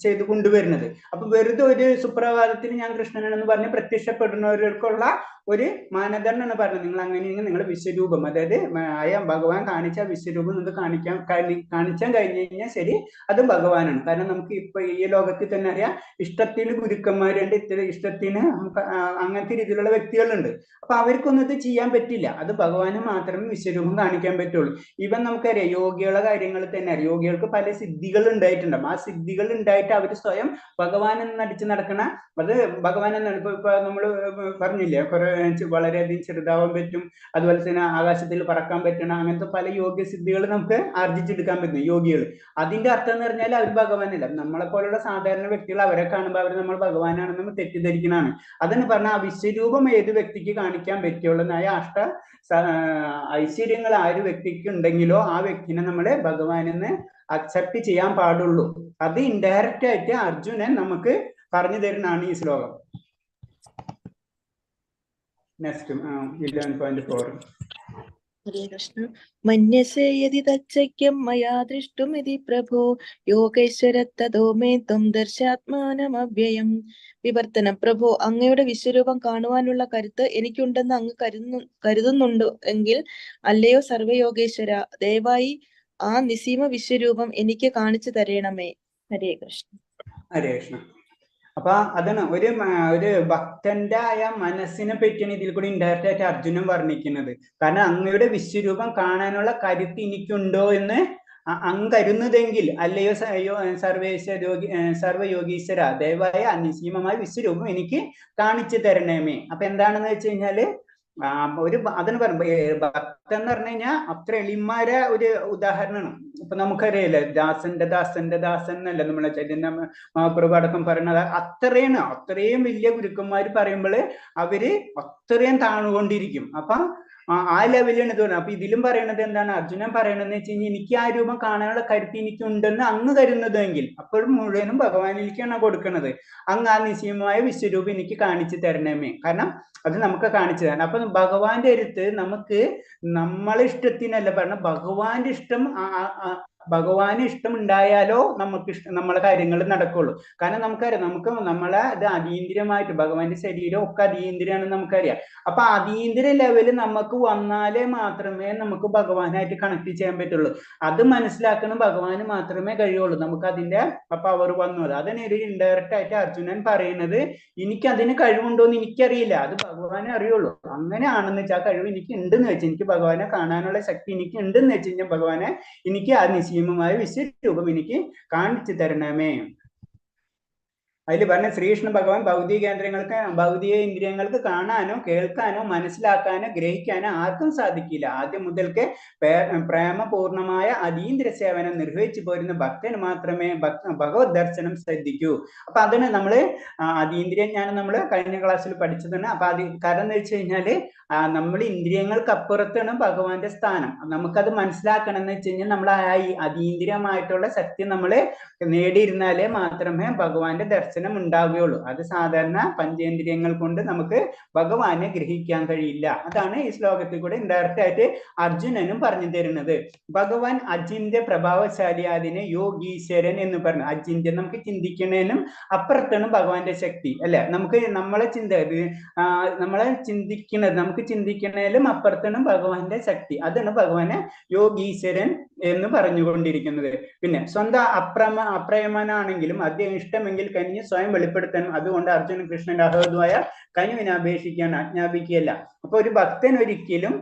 ചെയ്തു കൊണ്ടുവരുന്നത്. അപ്പൊ വെറുതെ ഒരു സുപ്രഭാതത്തിൽ ഞാൻ കൃഷ്ണനാണെന്ന് പറഞ്ഞ് പ്രത്യക്ഷപ്പെടുന്നവർക്കുള്ള ഒരു മാനദണ്ഡമാണ് പറഞ്ഞത്. നിങ്ങൾ അങ്ങനെയെങ്കിൽ നിങ്ങൾ വിശ്വരൂപം, അതായത് ഭഗവാൻ കാണിച്ച വിശ്വരൂപം നിങ്ങൾക്ക് കാണിച്ചാൻ കഴിഞ്ഞു കഴിഞ്ഞാൽ ശരി, അത് ഭഗവാനാണ്. കാരണം നമുക്ക് ഇപ്പൊ ഈ ലോകത്തിൽ തന്നെ അറിയാം, ഇഷ്ടത്തിന് ഗുരുക്കന്മാരുണ്ട്, ഇഷ്ടത്തിന് അങ്ങനത്തെ രീതിയിലുള്ള വ്യക്തികളുണ്ട്. അപ്പൊ അവർക്കൊന്നും ഇത് ചെയ്യാൻ പറ്റില്ല. അത് ഭഗവാന് മാത്രമേ വിശ്വരൂപം കാണിക്കാൻ പറ്റുള്ളൂ. ഇവൻ നമുക്കറിയാം യോഗികളുടെ കാര്യങ്ങൾ തന്നെ അറിയാം. യോഗികൾക്ക് പല സിദ്ധികൾ ഉണ്ടായിട്ടുണ്ടാവും. ആ സിദ്ധികൾ ഉണ്ടായിട്ട് അവർ സ്വയം ഭഗവാൻ എന്ന് നടിച്ച് നടക്കണ, അത് ഭഗവാൻ എന്നാണ്. ഇപ്പൊ നമ്മള് പറഞ്ഞില്ലേ, കുറെ വളരെയധികം ചെറുതാവാൻ പറ്റും, അതുപോലെ തന്നെ ആകാശത്തിൽ പറക്കാൻ പറ്റണം, അങ്ങനത്തെ പല യോഗ്യ സിദ്ധികൾ നമുക്ക് ആർജിച്ചെടുക്കാൻ പറ്റും യോഗികൾ. അതിന്റെ അർത്ഥം എന്ന് പറഞ്ഞാൽ അവർ ഭഗവാനല്ല. നമ്മളെ പോലുള്ള സാധാരണ വ്യക്തികൾ അവരെ കാണുമ്പോൾ അവർ നമ്മൾ ഭഗവാനാണെന്ന് നമ്മൾ തെറ്റിദ്ധരിക്കണമാണ്. അതെന്ന് പറഞ്ഞാൽ ആ വിശ്വരൂപം ഏത് വ്യക്തിക്ക് കാണിക്കാൻ പറ്റുള്ളൂന്നായ ഐശ്വര്യങ്ങൾ ആ ഒരു വ്യക്തിക്ക് ഉണ്ടെങ്കിലോ ആ വ്യക്തിനെ നമ്മളെ ഭഗവാനെന്ന് അക്സെപ്റ്റ് ചെയ്യാൻ പാടുള്ളൂ. അത് ഇൻഡയറക്റ്റ് ആയിട്ട് അർജുനൻ നമുക്ക് പറഞ്ഞു തരുന്നതാണ് ഈ ശ്ലോകം. നെക്സ്റ്റ് 11.4. ഹരേ കൃഷ്ണ. മന്യസേ യദി തച്ചക്യം മയാ ദൃഷ്ടുമിതി പ്രഭോ യോഗേശ്വര തതോ മേ ത്വം ദർശാത്മാനമവ്യയം. വിവർത്തനം. പ്രഭോ, അങ്ങയുടെ വിശ്വരൂപം കാണുവാനുള്ള കരുത്ത് എനിക്കുണ്ടെന്ന് അങ്ങ് കരുതുന്നുണ്ട് എങ്കിൽ അല്ലയോ സർവയോഗേശ്വര, ദയവായി ആ നിസീമ വിശ്വരൂപം എനിക്ക് കാണിച്ചു തരണമേ. ഹരേ കൃഷ്ണ. ഹരേ കൃഷ്ണ. അപ്പൊ അതാണ് ഒരു ഭക്തന്റെ ആയ മനസ്സിനെ പറ്റിയാണ് ഇതിൽ കൂടി ഇൻഡയറക്റ്റ് ആയിട്ട് അർജുനൻ വർണ്ണിക്കുന്നത്. കാരണം അങ്ങയുടെ വിശ്വരൂപം കാണാനുള്ള കരുത്ത് എനിക്കുണ്ടോ എന്ന് അങ്ങ് കരുതുന്നതെങ്കിൽ അല്ലയോ സർവയോഗീശ്വര, ദയവായ നിസീമമായ വിശ്വരൂപം എനിക്ക് കാണിച്ചു തരണമേ. അപ്പൊ എന്താണെന്ന് വെച്ച് കഴിഞ്ഞാല് അതിന് ഭക്തൻ എന്ന് പറഞ്ഞു കഴിഞ്ഞാൽ അത്ര എളിമാരെ ഒരു ഉദാഹരണമാണ്. ഇപ്പൊ നമുക്കറിയില്ല, ദാസന്റെ ദാസന്റെ ദാസൻ എന്നല്ല നമ്മളെ ചൈതന്യ മഹാപ്രഭു അടക്കം പറയുന്നത്. അത്രയും വലിയ ഗുരുക്കന്മാര് പറയുമ്പോൾ അവര് അത്രയും താണുകൊണ്ടിരിക്കും. അപ്പൊ ആ ലെവലിലാണ് തോന്നുന്നത്. അപ്പൊ ഇതിലും പറയണത് എന്താണ്, അർജുനൻ പറയണെന്ന് വെച്ച് കഴിഞ്ഞാൽ എനിക്ക് ആ രൂപം കാണാനുള്ള കരുത്ത് എനിക്കുണ്ടെന്ന് അങ്ങ് കരുതുന്നതെങ്കിൽ അപ്പോഴും മുഴുവനും ഭഗവാനിലേക്കാണ് കൊടുക്കുന്നത്. അങ്ങ് ആ നിശ്ചയമായ വിശ്വരൂപം എനിക്ക് കാണിച്ചു തരണമേ. കാരണം അത് നമുക്ക് കാണിച്ചു തരണം. അപ്പൊ ഭഗവാന്റെ അടുത്ത് നമുക്ക് നമ്മളെ ഇഷ്ടത്തിനല്ല പറഞ്ഞ, ഭഗവാന്റെ ഇഷ്ടം ഭഗവാന് ഇഷ്ടം ഉണ്ടായാലോ നമ്മളെ കാര്യങ്ങൾ നടക്കുള്ളൂ. കാരണം നമുക്കറിയാം, നമ്മളെ ഇത് അതീന്ദ്രിയമായിട്ട് ഭഗവാന്റെ ശരീരം ഒക്കെ അതീന്ദ്രിയാണെന്ന് നമുക്കറിയാം. അപ്പൊ അതീന്ദ്രിയ ലെവല് നമുക്ക് വന്നാലേ മാത്രമേ നമുക്ക് ഭഗവാനായിട്ട് കണക്ട് ചെയ്യാൻ പറ്റുള്ളൂ. അത് മനസ്സിലാക്കണം ഭഗവാന് മാത്രമേ കഴിയുള്ളൂ. നമുക്ക് അതിന്റെ പവർ വന്നത്. അതിന് ഒരു ഇൻഡയറക്റ്റ് ആയിട്ട് അർജുനൻ പറയുന്നത്, എനിക്ക് അതിന് കഴിവുണ്ടോ എന്ന് എനിക്കറിയില്ല, അത് ഭഗവാനെ അറിയുള്ളൂ. അങ്ങനെയാണെന്ന് വെച്ചാൽ ആ കഴിവ് എനിക്ക് ഉണ്ടെന്ന് വെച്ചാൽ, എനിക്ക് ഭഗവാനെ കാണാനുള്ള ശക്തി എനിക്ക് ഉണ്ടെന്ന് വെച്ച് കഴിഞ്ഞാൽ ഭഗവാനെ എനിക്ക് ആ നിശ്ചയമായ വിശ്വരൂപം എനിക്ക് കാണിച്ചു തരണമേ. അതിൽ പറഞ്ഞ ശ്രീകൃഷ്ണ ഭഗവാൻ ഭൗതിക ഇന്ദ്രിയങ്ങൾക്ക് കാണാനോ കേൾക്കാനോ മനസ്സിലാക്കാനോ ഗ്രഹിക്കാനോ ആർക്കും സാധിക്കില്ല. ആദ്യം മുതൽക്ക് പ്രേമപൂർണമായ അതീന്ദ്ര സേവനം നിർവഹിച്ചു പോരുന്ന ഭക്തന് മാത്രമേ ഭഗവത് ദർശനം ശ്രദ്ധിക്കൂ. അപ്പൊ അതിന് നമ്മള് അതീന്ദ്രിയ ജ്ഞാനം നമ്മൾ കഴിഞ്ഞ ക്ലാസ്സിൽ പഠിച്ചതാണ്. അപ്പൊ കാരണം എന്ന് വെച്ച് കഴിഞ്ഞാല് നമ്മൾ ഇന്ദ്രിയങ്ങൾക്ക് അപ്പുറത്താണ് ഭഗവാന്റെ സ്ഥാനം. നമുക്കത് മനസ്സിലാക്കണം എന്ന് വെച്ച് കഴിഞ്ഞാൽ നമ്മൾ ആ അതീന്ദ്രിയമായിട്ടുള്ള സത്യം നമ്മള് നേടിയിരുന്നാലേ മാത്രമേ ഭഗവാന്റെ ദർശനം ഉണ്ടാവുകയുള്ളൂ. അത് സാധാരണ പഞ്ചേന്ദ്രിയങ്ങൾ കൊണ്ട് നമുക്ക് ഭഗവാനെ ഗ്രഹിക്കാൻ കഴിയില്ല. അതാണ് ഈ ശ്ലോകത്തിൽ കൂടെ ഇൻഡയറക്റ്റ് ആയിട്ട് അർജുനനും പറഞ്ഞു തരുന്നത്. ഭഗവാൻ അജിന്ത്യ പ്രഭാവശാലിയാതിനെ യോഗീശ്വരൻ എന്ന് പറഞ്ഞു. അജിന്ത്യം നമുക്ക് ചിന്തിക്കുന്നതിനും അപ്പുറത്താണ് ഭഗവാന്റെ ശക്തി, അല്ലെ? നമുക്ക് നമ്മളെ ചിന്തിക്കുന്നത്, നമുക്ക് ചിന്തിക്കുന്നതിലും അപ്പുറത്താണ് ഭഗവാന്റെ ശക്തി. അതാണ് ഭഗവാനെ യോഗീശ്വരൻ എന്ന് പറഞ്ഞുകൊണ്ടിരിക്കുന്നത്. പിന്നെ സ്വന്തം അപ്രയമനാണെങ്കിലും അദ്ദേഹം ഇഷ്ടമെങ്കിൽ കനിഞ്ഞ് സ്വയം വെളിപ്പെടുത്താനും, അതുകൊണ്ട് അർജുനൻ കൃഷ്ണന്റെ അഹോദമായ കനിവിനെ അപേക്ഷിക്കാൻ ആജ്ഞാപിക്കുകയല്ല. അപ്പൊ ഒരു ഭക്തൻ ഒരിക്കലും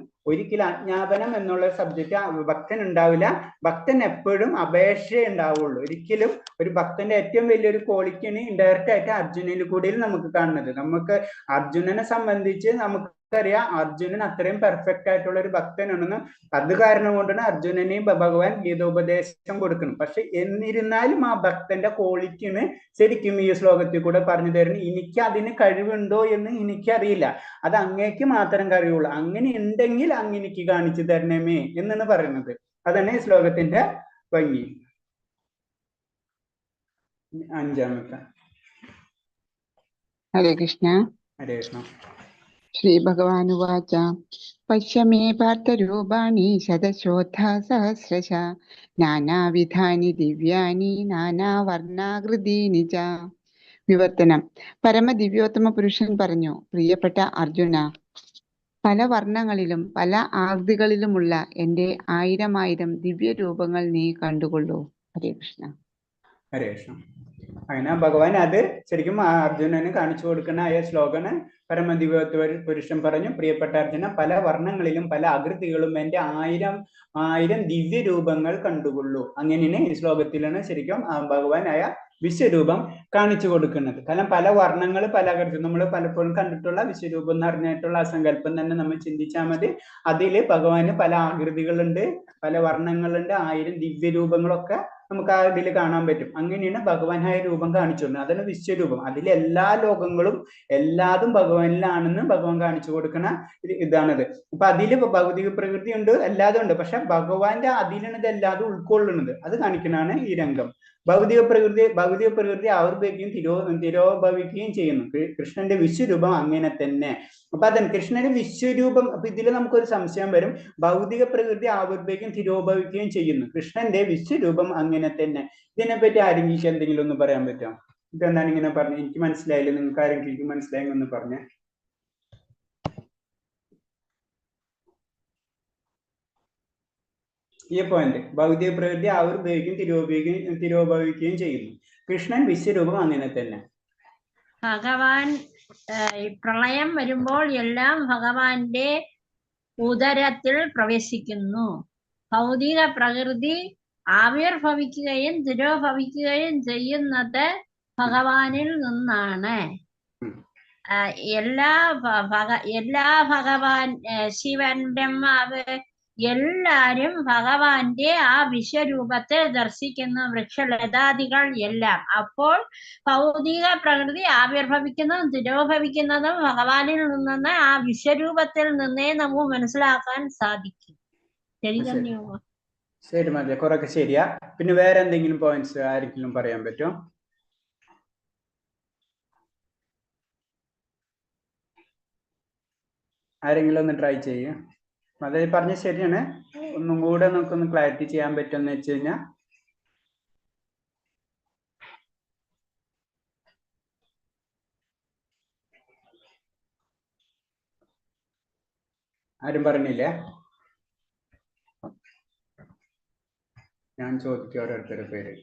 അജ്ഞാപനം എന്നുള്ള സബ്ജക്റ്റ് ഭക്തൻ ഉണ്ടാവില്ല. ഭക്തൻ എപ്പോഴും അപേക്ഷ ഉണ്ടാവുള്ളൂ. ഒരിക്കലും ഒരു ഭക്തന്റെ ഏറ്റവും വലിയൊരു ക്വാളിറ്റിയാണ് ഇൻഡയറക്റ്റ് ആയിട്ട് അർജുനനിൽ കൂടി നമുക്ക് കാണുന്നത്. നമുക്ക് അർജുനനെ സംബന്ധിച്ച് നമുക്കറിയാം, അർജുനൻ അത്രയും പെർഫെക്റ്റ് ആയിട്ടുള്ള ഒരു ഭക്തനാണെന്ന്. അത് കാരണം കൊണ്ടാണ് അർജുനനെയും ഭഗവാൻ ഗീതോപദേശം കൊടുക്കുന്നത്. പക്ഷെ എന്നിരുന്നാലും ആ ഭക്തന്റെ ക്വാളിറ്റിയാണ് ശരിക്കും ഈ ശ്ലോകത്തിൽ കൂടെ പറഞ്ഞു തരുന്നത്. എനിക്ക് അതിന് കഴിവുണ്ടോ എന്ന് എനിക്കറിയില്ല, അത് അങ്ങേക്ക് മാത്രം കഴിയുള്ളൂ. അങ്ങനെ ഉണ്ടെങ്കിൽ അങ്ങനെക്ക് കാണിച്ചു തരണമേ എന്നാണ് പറയുന്നത്. അതാണ് ഈ ശ്ലോകത്തിന്റെ ഭംഗി. അഞ്ചാമത്തെ. ഹരേ കൃഷ്ണ. ഹരേ കൃഷ്ണ. ശ്രീഭഗവാനുവാച പശ്യ മേ പാർത്ഥരൂപാണി ശതശോഥ സഹസ്രശ നാനാവിധാനി ദിവ്യാനി നാനാവർണാകൃതീനി ച. വിവർത്തനം. പരമദിവ്യോത്തമ പുരുഷൻ പറഞ്ഞു, പ്രിയപ്പെട്ട അർജുന, പല വർണ്ണങ്ങളിലും പല ആകൃതികളിലുമുള്ള എന്റെ 1000 ദിവ്യരൂപങ്ങൾ നീ കണ്ടുകൊള്ളൂ. ഹരേ കൃഷ്ണ. ഹരേ കൃഷ്ണ. അങ്ങനെ ഭഗവാൻ അത് ശരിക്കും അർജുനന് കാണിച്ചു കൊടുക്കുന്ന ആയ ശ്ലോകന് പരമദിവ്യോത്തമ പുരുഷൻ പറഞ്ഞു, പ്രിയപ്പെട്ട അർജുന, പല വർണ്ണങ്ങളിലും പല ആകൃതികളും എന്റെ 1000 ദിവ്യ രൂപങ്ങൾ കണ്ടുകൊള്ളൂ. അങ്ങനെയാണ് ഈ ശ്ലോകത്തിലാണ് ശരിക്കും ഭഗവാനായ വിശ്വരൂപം കാണിച്ചു കൊടുക്കുന്നത്. കാരണം പല വർണ്ണങ്ങൾ പല ആകൃതി, നമ്മൾ പലപ്പോഴും കണ്ടിട്ടുള്ള വിശ്വരൂപം എന്ന് പറഞ്ഞിട്ടുള്ള ആ സങ്കല്പം തന്നെ നമ്മൾ ചിന്തിച്ചാൽ മതി. അതില് ഭഗവാന് പല ആകൃതികളുണ്ട്, പല വർണ്ണങ്ങളുണ്ട്, 1000 ദിവ്യ രൂപങ്ങളൊക്കെ നമുക്ക് ആ ഇതിൽ കാണാൻ പറ്റും. അങ്ങനെയാണ് ഭഗവാനായ രൂപം കാണിച്ചു കൊടുക്കുന്നത്. അതാണ് വിശ്വരൂപം. അതിലെ എല്ലാ ലോകങ്ങളും എല്ലാതും ഭഗവാനിലാണെന്ന് ഭഗവാൻ കാണിച്ചു കൊടുക്കുന്ന ഇതാണത്. അപ്പൊ അതില് ഭൗതിക പ്രകൃതി ഉണ്ട്, എല്ലാതും ഉണ്ട്. പക്ഷെ ഭഗവാന്റെ അതിലാണ് ഇത് എല്ലാതും ഉൾക്കൊള്ളുന്നത്. അത് കാണിക്കുന്നതാണ് ഈ രംഗം. ഭൗതിക പ്രകൃതി ആവിർഭവിക്കുകയും തിരോഭവിക്കുകയും ചെയ്യുന്നു. കൃഷ്ണന്റെ വിശ്വരൂപം അങ്ങനെ തന്നെ. അപ്പൊ അതന്നെ കൃഷ്ണന്റെ വിശ്വരൂപം. അപ്പൊ ഇതിൽ നമുക്കൊരു സംശയം വരും, ഭൗതിക പ്രകൃതി ആവിർഭവിക്കുകയും തിരോഭവിക്കുകയും ചെയ്യുന്നു, കൃഷ്ണന്റെ വിശ്വരൂപം അങ്ങനെ തന്നെ. ഇതിനെപ്പറ്റി ആരെങ്കിലും എന്തെങ്കിലും ഒന്ന് പറയാൻ പറ്റുമോ? ഇതെന്താണ് ഇങ്ങനെ പറഞ്ഞു? എനിക്ക് മനസ്സിലായില്ല, നിങ്ങൾക്ക് ആരെങ്കിലും മനസ്സിലായെന്ന് പറഞ്ഞേ. ഈ പോയിന്റ്, ഭൗതിക പ്രകൃതി ആവിർഭവിക്കുകയും തിരോഭവിക്കുകയും ചെയ്യുന്നു, കൃഷ്ണൻ വിശ്വരൂപം അങ്ങനെ തന്നെ. ഭഗവാൻ പ്രളയം വരുമ്പോൾ എല്ലാം ഭഗവാന്റെ ഉദരത്തിൽ പ്രവേശിക്കുന്നു. ഭൗതിക പ്രകൃതി ആവിർഭവിക്കുകയും തിരോഭവിക്കുകയും ചെയ്യുന്നത് ഭഗവാനിൽ നിന്നാണ്. എല്ലാ ഭഗവാൻ, ശിവൻ, ബ്രഹ്മാവ് എല്ലാരും ഭഗവാന്റെ ആ വിശ്വരൂപത്തെ ദർശിക്കുന്ന വൃക്ഷലതാദികൾ എല്ലാം. അപ്പോൾ ഭൗതിക പ്രകൃതി ആവിർഭവിക്കുന്നതും തിരോഭവിക്കുന്നതും ഭഗവാനിൽ നിന്ന് ആ വിശ്വരൂപത്തിൽ നിന്നേ നമുക്ക് മനസ്സിലാക്കാൻ സാധിക്കും. ശരി തന്നെയോ? ശരി മതി, കുറെയൊക്കെ ശരിയാ. പിന്നെ വേറെ എന്തെങ്കിലും പോയിന്റ്സ് ആരെങ്കിലും പറയാൻ പറ്റുമോ? ആരെങ്കിലും ഒന്ന് ട്രൈ ചെയ്യും. അത് പറഞ്ഞ ശരിയാണ്. ഒന്നും കൂടെ നമുക്കൊന്ന് ക്ലാരിറ്റി ചെയ്യാൻ പറ്റുമെന്ന് വെച്ച് കഴിഞ്ഞാൽ, ആരും പറഞ്ഞില്ലേ? ഞാൻ ചോദിക്കും ഓരോരുത്തരുടെ പേര്.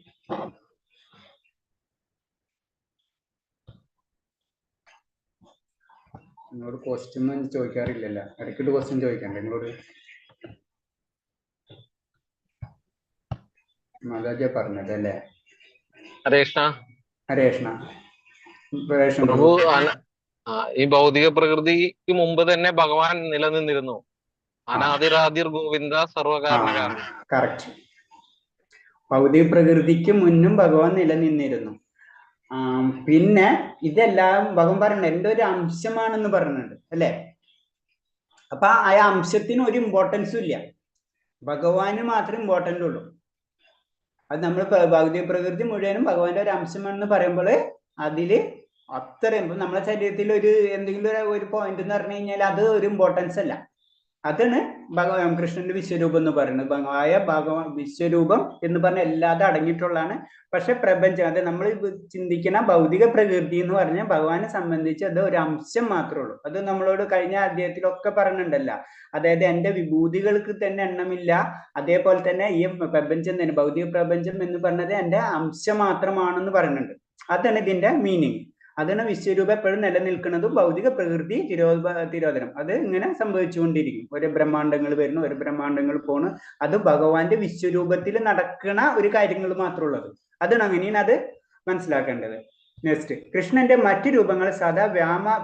നിങ്ങളോട് ക്വസ്റ്റ്യൻ ഒന്നും ചോദിക്കാറില്ലല്ലോ, ഇടയ്ക്കൊരു ക്വസ്റ്റ്യൻ ചോദിക്കണ്ടേ നിങ്ങളോട്? മാതാജിയ പറഞ്ഞത് അല്ലേ? ഹരേ കൃഷ്ണ. ഹരേ കൃഷ്ണ. പ്രഭു, ഈ ഭൗതിക പ്രകൃതിക്ക് മുമ്പ് തന്നെ ഭഗവാൻ നിലനിന്നിരുന്നു. അനാദിരാദിർ ഗോവിന്ദ സർവകാരണകാരൻ. കറക്റ്റ്. ഭൗതിക പ്രകൃതിക്ക് മുന്നും ഭഗവാൻ നിലനിന്നിരുന്നു. പിന്നെ ഇതെല്ലാം ഭഗവാൻ പറയുന്നത് എന്റെ ഒരു അംശമാണെന്ന് പറയുന്നുണ്ട് അല്ലെ? അപ്പൊ ആ അംശത്തിന് ഒരു ഇമ്പോർട്ടൻസും ഇല്ല, ഭഗവാന് മാത്രമേ ഇമ്പോർട്ടൻ്റ് ഉള്ളൂ. അത് നമ്മൾ ഭൗതിക പ്രകൃതി മുഴുവനും ഭഗവാന്റെ ഒരു അംശമാണെന്ന് പറയുമ്പോൾ അതില് അത്രയും നമ്മളെ ശരീരത്തിൽ ഒരു എന്തെങ്കിലും ഒരു പോയിന്റ് എന്ന് പറഞ്ഞു കഴിഞ്ഞാൽ അത് ഒരു ഇമ്പോർട്ടൻസ് അല്ല. അതാണ് കൃഷ്ണന്റെ വിശ്വരൂപം എന്ന് പറയുന്നത്. ഭഗവാൻ വിശ്വരൂപം എന്ന് പറഞ്ഞ എല്ലാതും അടങ്ങിയിട്ടുള്ളതാണ്. പക്ഷെ പ്രപഞ്ചം, അത് നമ്മൾ ചിന്തിക്കുന്ന ഭൗതിക പ്രകൃതി എന്ന് പറഞ്ഞാൽ ഭഗവാനെ സംബന്ധിച്ച് അത് ഒരു അംശം മാത്രമേ ഉള്ളൂ. അത് നമ്മളോട് കഴിഞ്ഞ അധ്യായത്തിലൊക്കെ പറഞ്ഞിട്ടുണ്ടല്ലോ. അതായത് എന്റെ വിഭൂതികൾക്ക് തന്നെ എണ്ണമില്ല, അതേപോലെ തന്നെ ഈ പ്രപഞ്ചം തന്നെ, ഭൗതിക പ്രപഞ്ചം എന്ന് പറഞ്ഞത് എന്റെ അംശം മാത്രമാണെന്ന് പറയുന്നുണ്ട്. അതാണ് ഇതിന്റെ മീനിങ്. അതാണ് വിശ്വരൂപം എപ്പോഴും നിലനിൽക്കുന്നതും ഭൗതിക പ്രകൃതി തിരോധനം. അത് ഇങ്ങനെ സംഭവിച്ചുകൊണ്ടിരിക്കും. ഒരു ബ്രഹ്മാണ്ടങ്ങൾ വരുന്നു, ഒരു ബ്രഹ്മാണ്ടങ്ങൾ പോണ്. അത് ഭഗവാന്റെ വിശ്വരൂപത്തിൽ നടക്കുന്ന ഒരു കാര്യങ്ങൾ മാത്രമുള്ളത്. അതാണ് അങ്ങനെയാണ് അത് മനസ്സിലാക്കേണ്ടത്. നെക്സ്റ്റ്, കൃഷ്ണന്റെ മറ്റു രൂപങ്ങൾ സദാ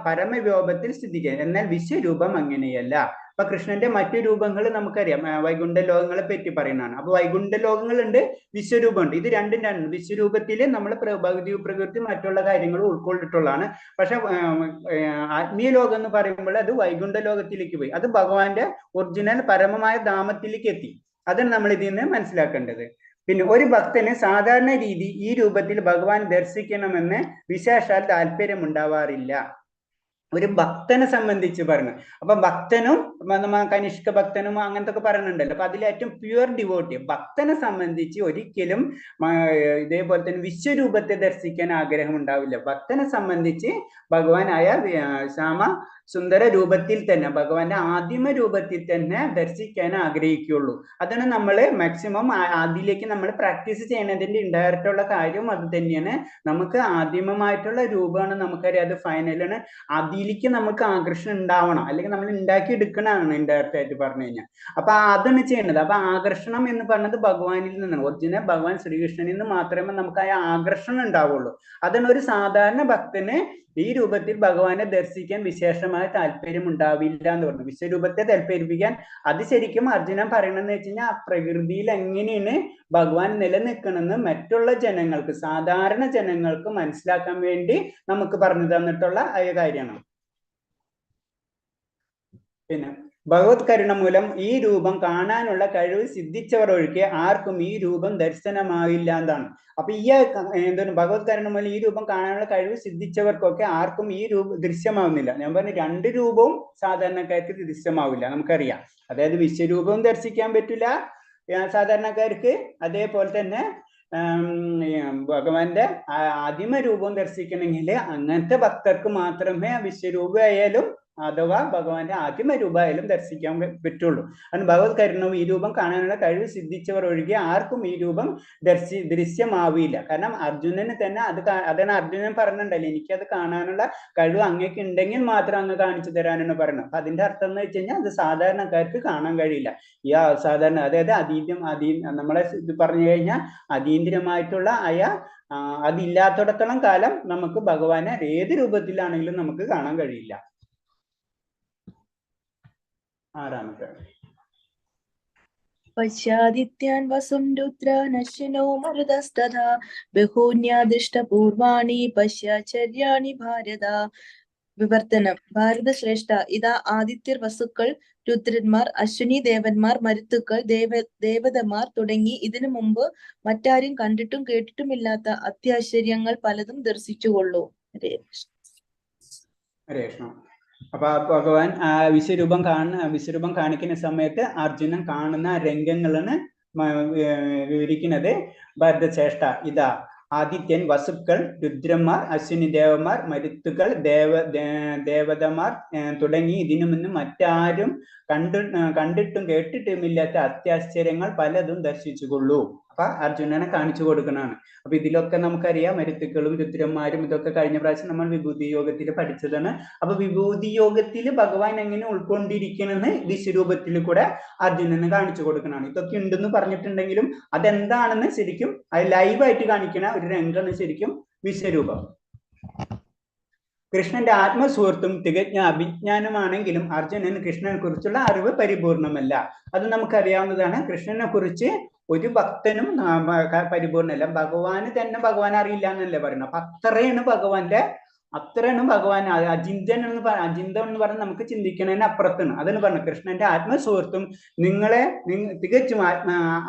പരമവ്യോമത്തിൽ സ്ഥിതിക്കുക, എന്നാൽ വിശ്വരൂപം അങ്ങനെയല്ല. അപ്പൊ കൃഷ്ണന്റെ മറ്റു രൂപങ്ങൾ നമുക്കറിയാം, വൈകുണ്ഠ ലോകങ്ങളെ പറ്റി പറയുന്നതാണ്. അപ്പൊ വൈകുണ്ഠ ലോകങ്ങളുണ്ട്, വിശ്വരൂപമുണ്ട്. ഇത് രണ്ടും വിശ്വരൂപത്തിൽ നമ്മൾ ഭൗതിക പ്രകൃതി മറ്റുള്ള കാര്യങ്ങൾ ഉൾക്കൊണ്ടിട്ടുള്ളതാണ്. പക്ഷെ ആത്മീയ ലോകം എന്ന് പറയുമ്പോൾ അത് വൈകുണ്ഠ ലോകത്തിലേക്ക് പോയി, അത് ഭഗവാന്റെ ഒറിജിനൽ പരമമായ ധാമത്തിലേക്ക് എത്തി. അതാണ് നമ്മൾ ഇതിൽ നിന്ന് മനസ്സിലാക്കേണ്ടത്. പിന്നെ ഒരു ഭക്തന് സാധാരണ രീതി ഈ രൂപത്തിൽ ഭഗവാൻ ദർശിക്കണമെന്ന് വിശേഷാൽ താല്പര്യമുണ്ടാവാറില്ല. ഒരു ഭക്തനെ സംബന്ധിച്ച് പറഞ്ഞു. അപ്പൊ ഭക്തനും കനിഷ്ക ഭക്തനും അങ്ങനത്തെ ഒക്കെ പറയുന്നുണ്ടല്ലോ. അപ്പൊ അതിൽ ഏറ്റവും പ്യുവർ ഡിവോട്ടി ഭക്തനെ സംബന്ധിച്ച് ഒരിക്കലും ഇതേപോലെ തന്നെ വിശ്വരൂപത്തെ ദർശിക്കാൻ ആഗ്രഹം ഉണ്ടാവില്ല. ഭക്തനെ സംബന്ധിച്ച് ഭഗവാനായ ശ്യാമ സുന്ദര രൂപത്തിൽ തന്നെ, ഭഗവാന്റെ ആദിമ രൂപത്തിൽ തന്നെ ദർശിക്കാൻ ആഗ്രഹിക്കുള്ളൂ. അതാണ് നമ്മൾ മാക്സിമം അതിലേക്ക് നമ്മൾ പ്രാക്ടീസ് ചെയ്യുന്നതിന്റെ ഇൻഡയറക്റ്റ് ഉള്ള കാര്യം അത് തന്നെയാണ്. നമുക്ക് ആദിമമായിട്ടുള്ള രൂപമാണ്, നമുക്കറിയാം അത് ഫൈനലാണ്. അതിലേക്ക് നമുക്ക് ആകർഷണം ഉണ്ടാവണം, അല്ലെങ്കിൽ നമ്മൾ ഉണ്ടാക്കി എടുക്കണമാണ് ഇൻഡയറക്റ്റ് ആയിട്ട് പറഞ്ഞു കഴിഞ്ഞാൽ. അപ്പൊ അതാണ് ചെയ്യേണ്ടത്. അപ്പൊ ആകർഷണം എന്ന് പറഞ്ഞത് ഭഗവാനിൽ നിന്നാണ്. ഒറിജിനൽ ഭഗവാൻ ശ്രീകൃഷ്ണനിൽ നിന്ന് മാത്രമേ നമുക്ക് ആ ആകർഷണം ഉണ്ടാവുള്ളൂ. അതാണ് ഒരു സാധാരണ ഭക്തന് ഈ രൂപത്തിൽ ഭഗവാനെ ദർശിക്കാൻ വിശേഷമായ താല്പര്യം ഉണ്ടാവില്ല എന്ന് പറഞ്ഞു. വിശ്വരൂപത്തെ താല്പര്യപ്പിക്കാൻ അത് ശരിക്കും അർജുനൻ പറയണെന്ന് വെച്ച് കഴിഞ്ഞാൽ ആ പ്രകൃതിയിൽ എങ്ങനെയാണ് ഭഗവാൻ നിലനിൽക്കണമെന്ന് മറ്റുള്ള ജനങ്ങൾക്ക്, സാധാരണ ജനങ്ങൾക്ക് മനസ്സിലാക്കാൻ വേണ്ടി നമുക്ക് പറഞ്ഞു തന്നിട്ടുള്ള കാര്യമാണ്. പിന്നെ ഭഗവത് കരുണ മൂലം ഈ രൂപം കാണാനുള്ള കഴിവ് സിദ്ധിച്ചവർ ഒഴികെ ആർക്കും ഈ രൂപം ദർശനമാവില്ല എന്നാണ്. അപ്പൊ ഈ എന്താണ് ഭഗവത് കരുണ മൂലം ഈ രൂപം കാണാനുള്ള കഴിവ് സിദ്ധിച്ചവർക്കൊക്കെ ആർക്കും ഈ രൂപം ദൃശ്യമാവുന്നില്ല. ഞാൻ പറഞ്ഞു രണ്ട് രൂപവും സാധാരണക്കാർക്ക് ദൃശ്യമാവില്ല, നമുക്കറിയാം. അതായത് വിശ്വരൂപവും ദർശിക്കാൻ പറ്റില്ല സാധാരണക്കാർക്ക്, അതേപോലെ തന്നെ ഭഗവാന്റെ ആദിമ രൂപവും ദർശിക്കണമെങ്കിൽ അങ്ങനത്തെ ഭക്തർക്ക് മാത്രമേ വിശ്വരൂപമായാലും അഥവാ ഭഗവാന്റെ ആദിമ രൂപമായാലും ദർശിക്കാൻ പറ്റുള്ളൂ. അതിന് ഭഗവത് കരുണവും ഈ രൂപം കാണാനുള്ള കഴിവ് സിദ്ധിച്ചവർ ഒഴികെ ആർക്കും ഈ രൂപം ദൃശ്യമാവില്ല. കാരണം അർജുനന് തന്നെ അതാണ് അർജുനൻ പറഞ്ഞിട്ടുണ്ടല്ലോ, എനിക്കത് കാണാനുള്ള കഴിവ് അങ്ങേക്ക് ഉണ്ടെങ്കിൽ മാത്രം അങ്ങ് കാണിച്ചു തരാനാണ് പറയുന്നത്. അപ്പൊ അതിന്റെ അർത്ഥം എന്ന് വെച്ച് കഴിഞ്ഞാൽ അത് സാധാരണക്കാർക്ക് കാണാൻ കഴിയില്ല. ഈ സാധാരണ അതായത് നമ്മളെ ഇത് പറഞ്ഞു കഴിഞ്ഞാൽ അതീന്ദ്രിയമായിട്ടുള്ള അതില്ലാത്തിടത്തോളം കാലം നമുക്ക് ഭഗവാനെ ഏത് രൂപത്തിലാണെങ്കിലും നമുക്ക് കാണാൻ കഴിയില്ല. ആറാമത്തെ പശ്യാദിത്യാൻ വസും രുദ്രാനശ്വിനോ മരുതസ്തഥാ ബഹൂന്യാദിഷ്ടപൂർവാണി പശ്യാചര്യാണി ഭാരത. വിവർത്തനം. ഭാരതശ്രേഷ്ഠ, ഇതാ ആദിത്യർ, വസുക്കൾ, രുദ്രന്മാർ, അശ്വിനി ദേവന്മാർ, മരുത്തുക്കൾ, ദേവതമാർ തുടങ്ങി ഇതിനു മുമ്പ് മറ്റാരും കണ്ടിട്ടും കേട്ടിട്ടുമില്ലാത്ത അത്യാശ്ചര്യങ്ങൾ പലതും ദർശിച്ചുകൊള്ളൂ. ഹരേ കൃഷ്ണ. അപ്പൊ ഭഗവാൻ വിശ്വരൂപം കാണിക്കുന്ന സമയത്ത് അർജുനൻ കാണുന്ന രംഗങ്ങളാണ് വിവരിക്കുന്നത്. ഭരതശ്രേഷ്ഠ, ഇതാ ആദിത്യൻ, വസുക്കൾ, രുദ്രന്മാർ, അശ്വിനി ദേവന്മാർ, മരുത്തുക്കൾ, ദേവതമാർ തുടങ്ങി ഇതിനു മുന്നും മറ്റാരും കണ്ടിട്ടും കേട്ടിട്ടുമില്ലാത്ത അത്യാശ്ചര്യങ്ങൾ പലതും ദർശിച്ചുകൊള്ളൂ. അപ്പൊ അർജുനനെ കാണിച്ചു കൊടുക്കണതാണ്. അപ്പൊ ഇതിലൊക്കെ നമുക്കറിയാം മരുത്തുക്കളും രുദ്രന്മാരും ഇതൊക്കെ കഴിഞ്ഞ പ്രാവശ്യം നമ്മൾ വിഭൂതി യോഗത്തിൽ പഠിച്ചതാണ്. അപ്പൊ വിഭൂതി യോഗത്തിൽ ഭഗവാൻ എങ്ങനെ ഉൾക്കൊണ്ടിരിക്കണമെന്ന് വിശ്വരൂപത്തിൽ കൂടെ അർജുനന് കാണിച്ചു കൊടുക്കണതാണ്. ഇതൊക്കെ ഉണ്ടെന്ന് പറഞ്ഞിട്ടുണ്ടെങ്കിലും അതെന്താണെന്ന് ശരിക്കും അത് ലൈവായിട്ട് കാണിക്കണ ഒരു രംഗമാണ് ശരിക്കും വിശ്വരൂപം. കൃഷ്ണന്റെ ആത്മസുഹൃത്തും തികഞ്ഞ അഭിജ്ഞാനമാണെങ്കിലും അർജുനന് കൃഷ്ണനെ കുറിച്ചുള്ള അറിവ് പരിപൂർണമല്ല. അത് നമുക്കറിയാവുന്നതാണ്. കൃഷ്ണനെ കുറിച്ച് ഒരു ഭക്തനും പരിപൂർണമല്ല. ഭഗവാന് തന്നെ ഭഗവാൻ അറിയില്ല എന്നല്ലേ പറയുന്നത്. അപ്പൊ അത്രയാണ് ഭഗവാൻ അചിന്തൻ എന്ന് പറഞ്ഞാൽ നമുക്ക് ചിന്തിക്കുന്നതിന് അപ്പുറത്താണ്. അതെന്ന് പറഞ്ഞു കൃഷ്ണന്റെ ആത്മസുഹൃത്തും തികച്ചും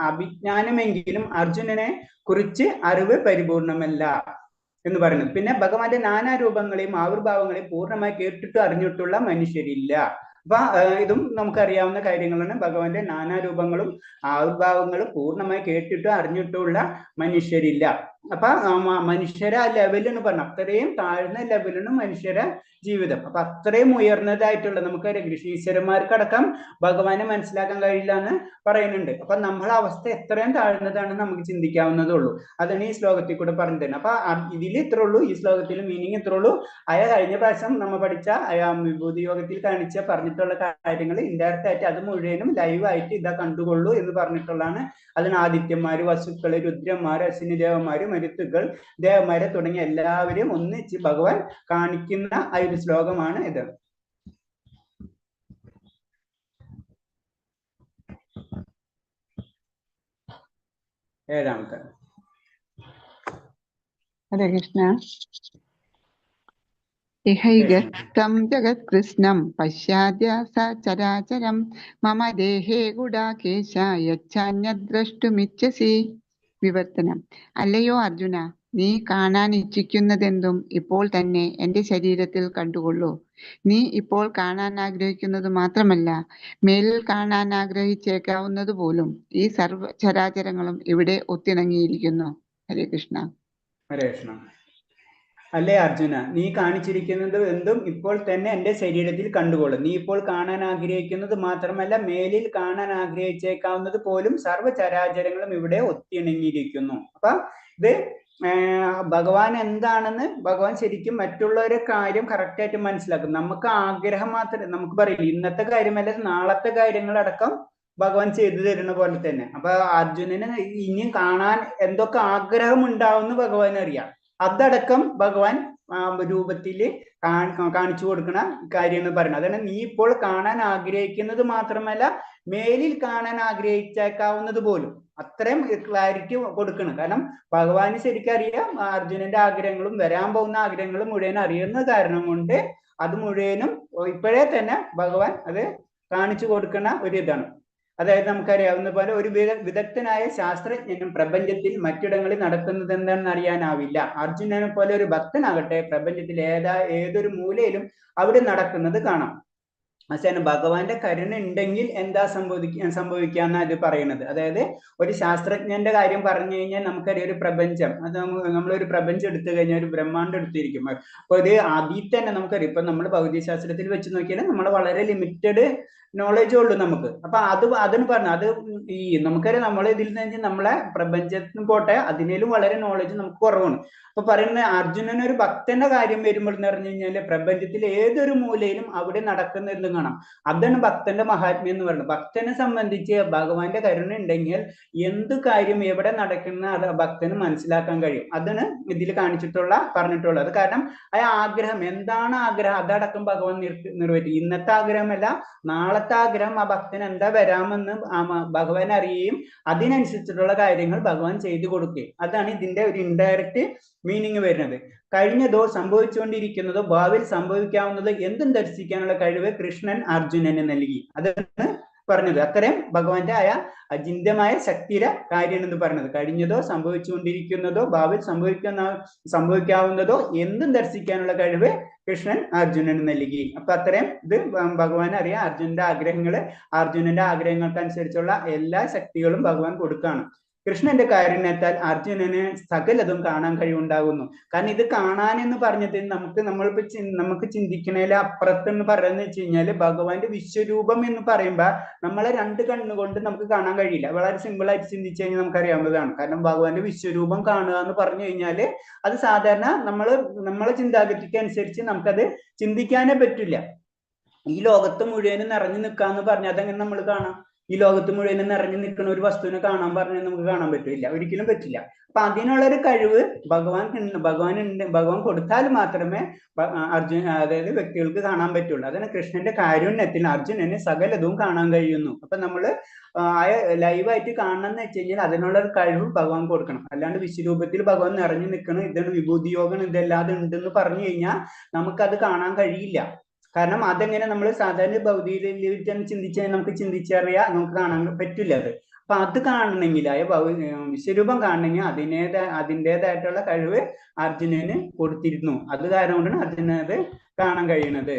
അഭിജ്ഞാനമെങ്കിലും അർജുനനെ കുറിച്ച് അറിവ് പരിപൂർണമല്ല എന്ന് പറയുന്നത്. പിന്നെ ഭഗവാന്റെ നാനാരൂപങ്ങളെയും ആവിർഭാവങ്ങളെയും പൂർണ്ണമായി കേട്ടിട്ട് അറിഞ്ഞിട്ടുള്ള മനുഷ്യരില്ല. അപ്പൊ ഇതും നമുക്കറിയാവുന്ന കാര്യങ്ങളാണ്. ഭഗവാന്റെ നാനാരൂപങ്ങളും ആവിർഭാവങ്ങളും പൂർണ്ണമായി കേട്ടിട്ട് അറിഞ്ഞിട്ടുള്ള മനുഷ്യരില്ല. അപ്പൊ മനുഷ്യരെ ആ ലെവലെന്ന് പറഞ്ഞ അത്രയും താഴ്ന്ന ലെവലിന് മനുഷ്യരെ ജീവിതം. അപ്പൊ അത്രയും ഉയർന്നതായിട്ടുള്ള നമുക്കറിയാം ഈശ്വരന്മാർക്കടക്കം ഭഗവാനെ മനസ്സിലാക്കാൻ കഴിയില്ല എന്ന് പറയുന്നുണ്ട്. അപ്പൊ നമ്മളെ അവസ്ഥ എത്രയും താഴ്ന്നതാണ് നമുക്ക് ചിന്തിക്കാവുന്നതേ ഉള്ളൂ. അതാണ് ഈ ശ്ലോകത്തിൽ കൂടെ പറഞ്ഞു തരുന്നത്. അപ്പൊ ഇതിൽ ഇത്രേ ഉള്ളൂ, ഈ ശ്ലോകത്തിൽ മീനിങ് ഇത്രേ ഉള്ളൂ. കഴിഞ്ഞ പ്രാവശ്യം നമ്മൾ പഠിച്ച വിഭൂതി യോഗത്തിൽ പറഞ്ഞിട്ടുള്ള കാര്യങ്ങൾ ഇൻഡയറക്റ്റ് ആയിട്ട് അത് മുഴുവനും ലൈവായിട്ട് ഇതാ കണ്ടുകൊള്ളൂ എന്ന് പറഞ്ഞിട്ടുള്ളതാണ്. അതിന് ആദിത്യന്മാര്, വസുക്കള്, രുദ്രന്മാര്, അശ്വിനി ദേവന്മാര്, മരുത്തുക്കൾ, ദേവന്മാരെ തുടങ്ങിയ എല്ലാവരെയും ഒന്നിച്ച് ഭഗവാൻ കാണിക്കുന്ന ആ ഒരു ശ്ലോകമാണ് ഇത്. ഏഴാമത്തെ. ഹരേ കൃഷ്ണ. ഇഹൈകസ്ഥം ജഗത്കൃഷ്ണം പശ്യാദ്യ സചരാചരം മമ ദേഹേ ഗുഡാകേശ യച്ഛാന്യദ്രഷ്ടുമിച്ഛസി. വിവർത്തനം. അല്ലയോ അർജുന, നീ കാണാൻ ഇച്ഛിക്കുന്നതെന്തും ഇപ്പോൾ തന്നെ എന്റെ ശരീരത്തിൽ കണ്ടുകൊള്ളൂ. നീ ഇപ്പോൾ കാണാൻ ആഗ്രഹിക്കുന്നത് മാത്രമല്ല, മേലിൽ കാണാൻ ആഗ്രഹിച്ചേക്കാവുന്നത് പോലും ഈ സർവ ചരാചരങ്ങളും ഇവിടെ ഒത്തിണങ്ങിയിരിക്കുന്നു. ഹരേ കൃഷ്ണ. ഹരേ കൃഷ്ണ. അല്ലേ അർജുന, നീ കാണിച്ചിരിക്കുന്നത് എന്തും ഇപ്പോൾ തന്നെ എന്റെ ശരീരത്തിൽ കണ്ടുകൊള്ളും. നീ ഇപ്പോൾ കാണാൻ ആഗ്രഹിക്കുന്നത് മാത്രമല്ല, മേലിൽ കാണാൻ ആഗ്രഹിച്ചേക്കാവുന്നത് പോലും സർവ്വചരാചരങ്ങളും ഇവിടെ ഒത്തിണങ്ങിയിരിക്കുന്നു. അപ്പൊ ഇത് ഭഗവാൻ എന്താണെന്ന് ഭഗവാൻ ശരിക്കും മറ്റുള്ളവരെ കാര്യം കറക്റ്റായിട്ട് മനസ്സിലാക്കും. നമുക്ക് ആഗ്രഹം മാത്രം നമുക്ക് പറയില്ല, ഇന്നത്തെ കാര്യമല്ല നാളത്തെ കാര്യങ്ങളടക്കം ഭഗവാൻ ചെയ്തു തരുന്ന പോലെ തന്നെ. അപ്പൊ അർജുനന് ഇനിയും കാണാൻ എന്തൊക്കെ ആഗ്രഹം ഉണ്ടാവുമെന്ന് ഭഗവാൻ അറിയാം. അതടക്കം ഭഗവാൻ രൂപത്തിൽ കാണിച്ചു കൊടുക്കുന്ന കാര്യമാണ് പറയുന്നത്. അതാണ് നീ ഇപ്പോൾ കാണാൻ ആഗ്രഹിക്കുന്നത് മാത്രമല്ല, മേലിൽ കാണാൻ ആഗ്രഹിച്ചേക്കാവുന്നത് പോലും. അത്രയും ക്ലാരിറ്റി കൊടുക്കണം. കാരണം ഭഗവാന് ശരിക്കും അറിയാം അർജുനന്റെ ആഗ്രഹങ്ങളും വരാൻ പോകുന്ന ആഗ്രഹങ്ങളും മുഴുവൻ അറിയുന്ന കാരണം കൊണ്ട് അത് മുഴുവനും ഇപ്പോഴേ തന്നെ ഭഗവാൻ അത് കാണിച്ചു കൊടുക്കുന്ന ഒരു ഇതാണ്. അതായത് നമുക്കറിയാവുന്ന പോലെ ഒരു വിദഗ്ധനായ ശാസ്ത്രജ്ഞനും പ്രപഞ്ചത്തിൽ മറ്റിടങ്ങളിൽ നടക്കുന്നത് എന്താണെന്ന് അറിയാനാവില്ല. അർജുനനെ പോലെ ഒരു ഭക്തനാകട്ടെ പ്രപഞ്ചത്തിൽ ഏതൊരു മൂലയിലും അവിടെ നടക്കുന്നത് കാണാം. അവസാനം ഭഗവാന്റെ കരുണ ഉണ്ടെങ്കിൽ എന്താ സംഭവിക്കാന്നാ ഇത് പറയുന്നത്. അതായത് ഒരു ശാസ്ത്രജ്ഞന്റെ കാര്യം പറഞ്ഞു കഴിഞ്ഞാൽ നമുക്കറിയാം ഒരു പ്രപഞ്ചം, അത് നമ്മളൊരു പ്രപഞ്ചം എടുത്തു കഴിഞ്ഞാൽ ഒരു ബ്രഹ്മാണ്ടം എടുത്തിരിക്കും. അപ്പൊ ഇത് അതിൽ തന്നെ നമുക്കറിയാം, ഇപ്പൊ നമ്മൾ ഭൗതികശാസ്ത്രത്തിൽ വെച്ച് നോക്കിയാൽ നമ്മൾ വളരെ ലിമിറ്റഡ് നോളജേ ഉള്ളൂ നമുക്ക്. അപ്പൊ അതിന് പറഞ്ഞു അത് ഈ നമുക്കറിയാം നമ്മളെ ഇതിൽ നിന്ന് നമ്മളെ പ്രപഞ്ചത്തിന് പോട്ടെ അതിനേലും വളരെ നോളജ് നമുക്ക് കുറവാണ്. അപ്പൊ പറയുന്നത് അർജുനൻ ഒരു ഭക്തന്റെ കാര്യം വരുമ്പോൾ എന്ന് പറഞ്ഞു കഴിഞ്ഞാല് പ്രപഞ്ചത്തിലെ ഏതൊരു മൂലയിലും അവിടെ നടക്കുന്നതെന്ന് കാണാം. അതാണ് ഭക്തന്റെ മഹാത്മ്യം എന്ന് പറയുന്നത്. ഭക്തനെ സംബന്ധിച്ച് ഭഗവാന്റെ കരുണ ഉണ്ടെങ്കിൽ എന്ത് കാര്യം എവിടെ നടക്കുന്ന അത് ഭക്തന് മനസ്സിലാക്കാൻ കഴിയും. അതാണ് ഇതിൽ പറഞ്ഞിട്ടുള്ളത്. കാരണം ആ ആഗ്രഹം എന്താണ് ആഗ്രഹം അതടക്കം ഭഗവാൻ നിറവേറ്റി. ഇന്നത്തെ ആഗ്രഹമല്ല നാളത്തെ ആഗ്രഹം ആ ഭക്തന് എന്താ വരാമെന്ന് ഭഗവാൻ അറിയുകയും അതിനനുസരിച്ചിട്ടുള്ള കാര്യങ്ങൾ ഭഗവാൻ ചെയ്തു കൊടുക്കുകയും. അതാണ് ഇതിന്റെ ഒരു ഇൻഡയറക്റ്റ് മീനിങ് വരുന്നത്. കഴിഞ്ഞതോ സംഭവിച്ചുകൊണ്ടിരിക്കുന്നതോ ഭാവിയിൽ സംഭവിക്കാവുന്നതോ എന്തും ദർശിക്കാനുള്ള കഴിവ് കൃഷ്ണൻ അർജുനന് നൽകി. അതാണ് പറഞ്ഞത്. അത്രയും ഭഗവാന്റെ ആയ അചിന്ത്യമായ ശക്തിയുടെ കാര്യമെന്ന് പറഞ്ഞത്. കഴിഞ്ഞതോ സംഭവിച്ചുകൊണ്ടിരിക്കുന്നതോ ഭാവിയിൽ സംഭവിക്കാവുന്നതോ എന്തും ദർശിക്കാനുള്ള കഴിവ് കൃഷ്ണൻ അർജുനന് നൽകി. അപ്പൊ അത്രയും ഇത് ഭഗവാൻ അറിയാം. അർജുനന്റെ ആഗ്രഹങ്ങൾക്കനുസരിച്ചുള്ള എല്ലാ ശക്തികളും ഭഗവാൻ കൊടുക്കുകയാണ്. കൃഷ്ണന്റെ കാരുണ്യത്താൽ അർജുനന് സകലതും കാണാൻ കഴിവുണ്ടാകുന്നു. കാരണം ഇത് കാണാൻ എന്ന് പറഞ്ഞത് നമുക്ക് ചിന്തിക്കണേല അപ്പുറത്തെന്ന് പറയുന്നത് വെച്ച് കഴിഞ്ഞാല് ഭഗവാന്റെ വിശ്വരൂപം എന്ന് പറയുമ്പോ നമ്മളെ രണ്ട് കണ്ണുകൊണ്ട് നമുക്ക് കാണാൻ കഴിയില്ല. വളരെ സിമ്പിൾ ആയിട്ട് ചിന്തിച്ചു കഴിഞ്ഞാൽ നമുക്കറിയാവുന്നതാണ്. കാരണം ഭഗവാന്റെ വിശ്വരൂപം കാണുക എന്ന് പറഞ്ഞു കഴിഞ്ഞാല് അത് സാധാരണ നമ്മളെ ചിന്താഗതിക്ക് അനുസരിച്ച് നമുക്കത് ചിന്തിക്കാനേ പറ്റില്ല. ഈ ലോകത്ത് മുഴുവനും നിറഞ്ഞു നിൽക്കാന്ന് പറഞ്ഞാൽ അതെങ്ങനെ നമ്മൾ കാണാം? ഈ ലോകത്ത് മുഴുവനും നിറഞ്ഞു നിൽക്കുന്ന ഒരു വസ്തുവിനെ കാണാൻ പറഞ്ഞാൽ നമുക്ക് കാണാൻ പറ്റില്ല, ഒരിക്കലും പറ്റില്ല. അപ്പൊ അതിനുള്ളൊരു കഴിവ് ഭഗവാൻ കൊടുത്താൽ മാത്രമേ അതായത് വ്യക്തികൾക്ക് കാണാൻ പറ്റുള്ളൂ. അതാണ് കൃഷ്ണന്റെ കാരുണ്യത്തിൽ അർജുനന് സകലതും കാണാൻ കഴിയുന്നു. അപ്പൊ നമ്മള് ലൈവായിട്ട് കാണണം എന്ന് വെച്ച് കഴിഞ്ഞാൽ അതിനുള്ള ഒരു കഴിവ് ഭഗവാൻ കൊടുക്കണം. അല്ലാണ്ട് വിശ്വരൂപത്തിൽ ഭഗവാൻ നിറഞ്ഞു നിൽക്കണം, ഇതാണ് വിഭൂതി യോഗം, ഇതെല്ലാതെ ഉണ്ടെന്ന് പറഞ്ഞു കഴിഞ്ഞാൽ നമുക്കത് കാണാൻ കഴിയില്ല. കാരണം അതെങ്ങനെ നമ്മൾ സാധാരണ ഭൗതിക ചിന്തിച്ചാൽ നമുക്ക് ചിന്തിച്ചറിയാൻ നമുക്ക് കാണാൻ പറ്റില്ല അത്. അപ്പൊ അത് കാണണമെങ്കിൽ വിശ്വരൂപം കാണണമെങ്കിൽ അതിൻ്റെതായിട്ടുള്ള കഴിവ് അർജുനന് കൊടുത്തിരുന്നു. അത് കാരണം കൊണ്ടാണ് അർജുനത് കാണാൻ കഴിയുന്നത്.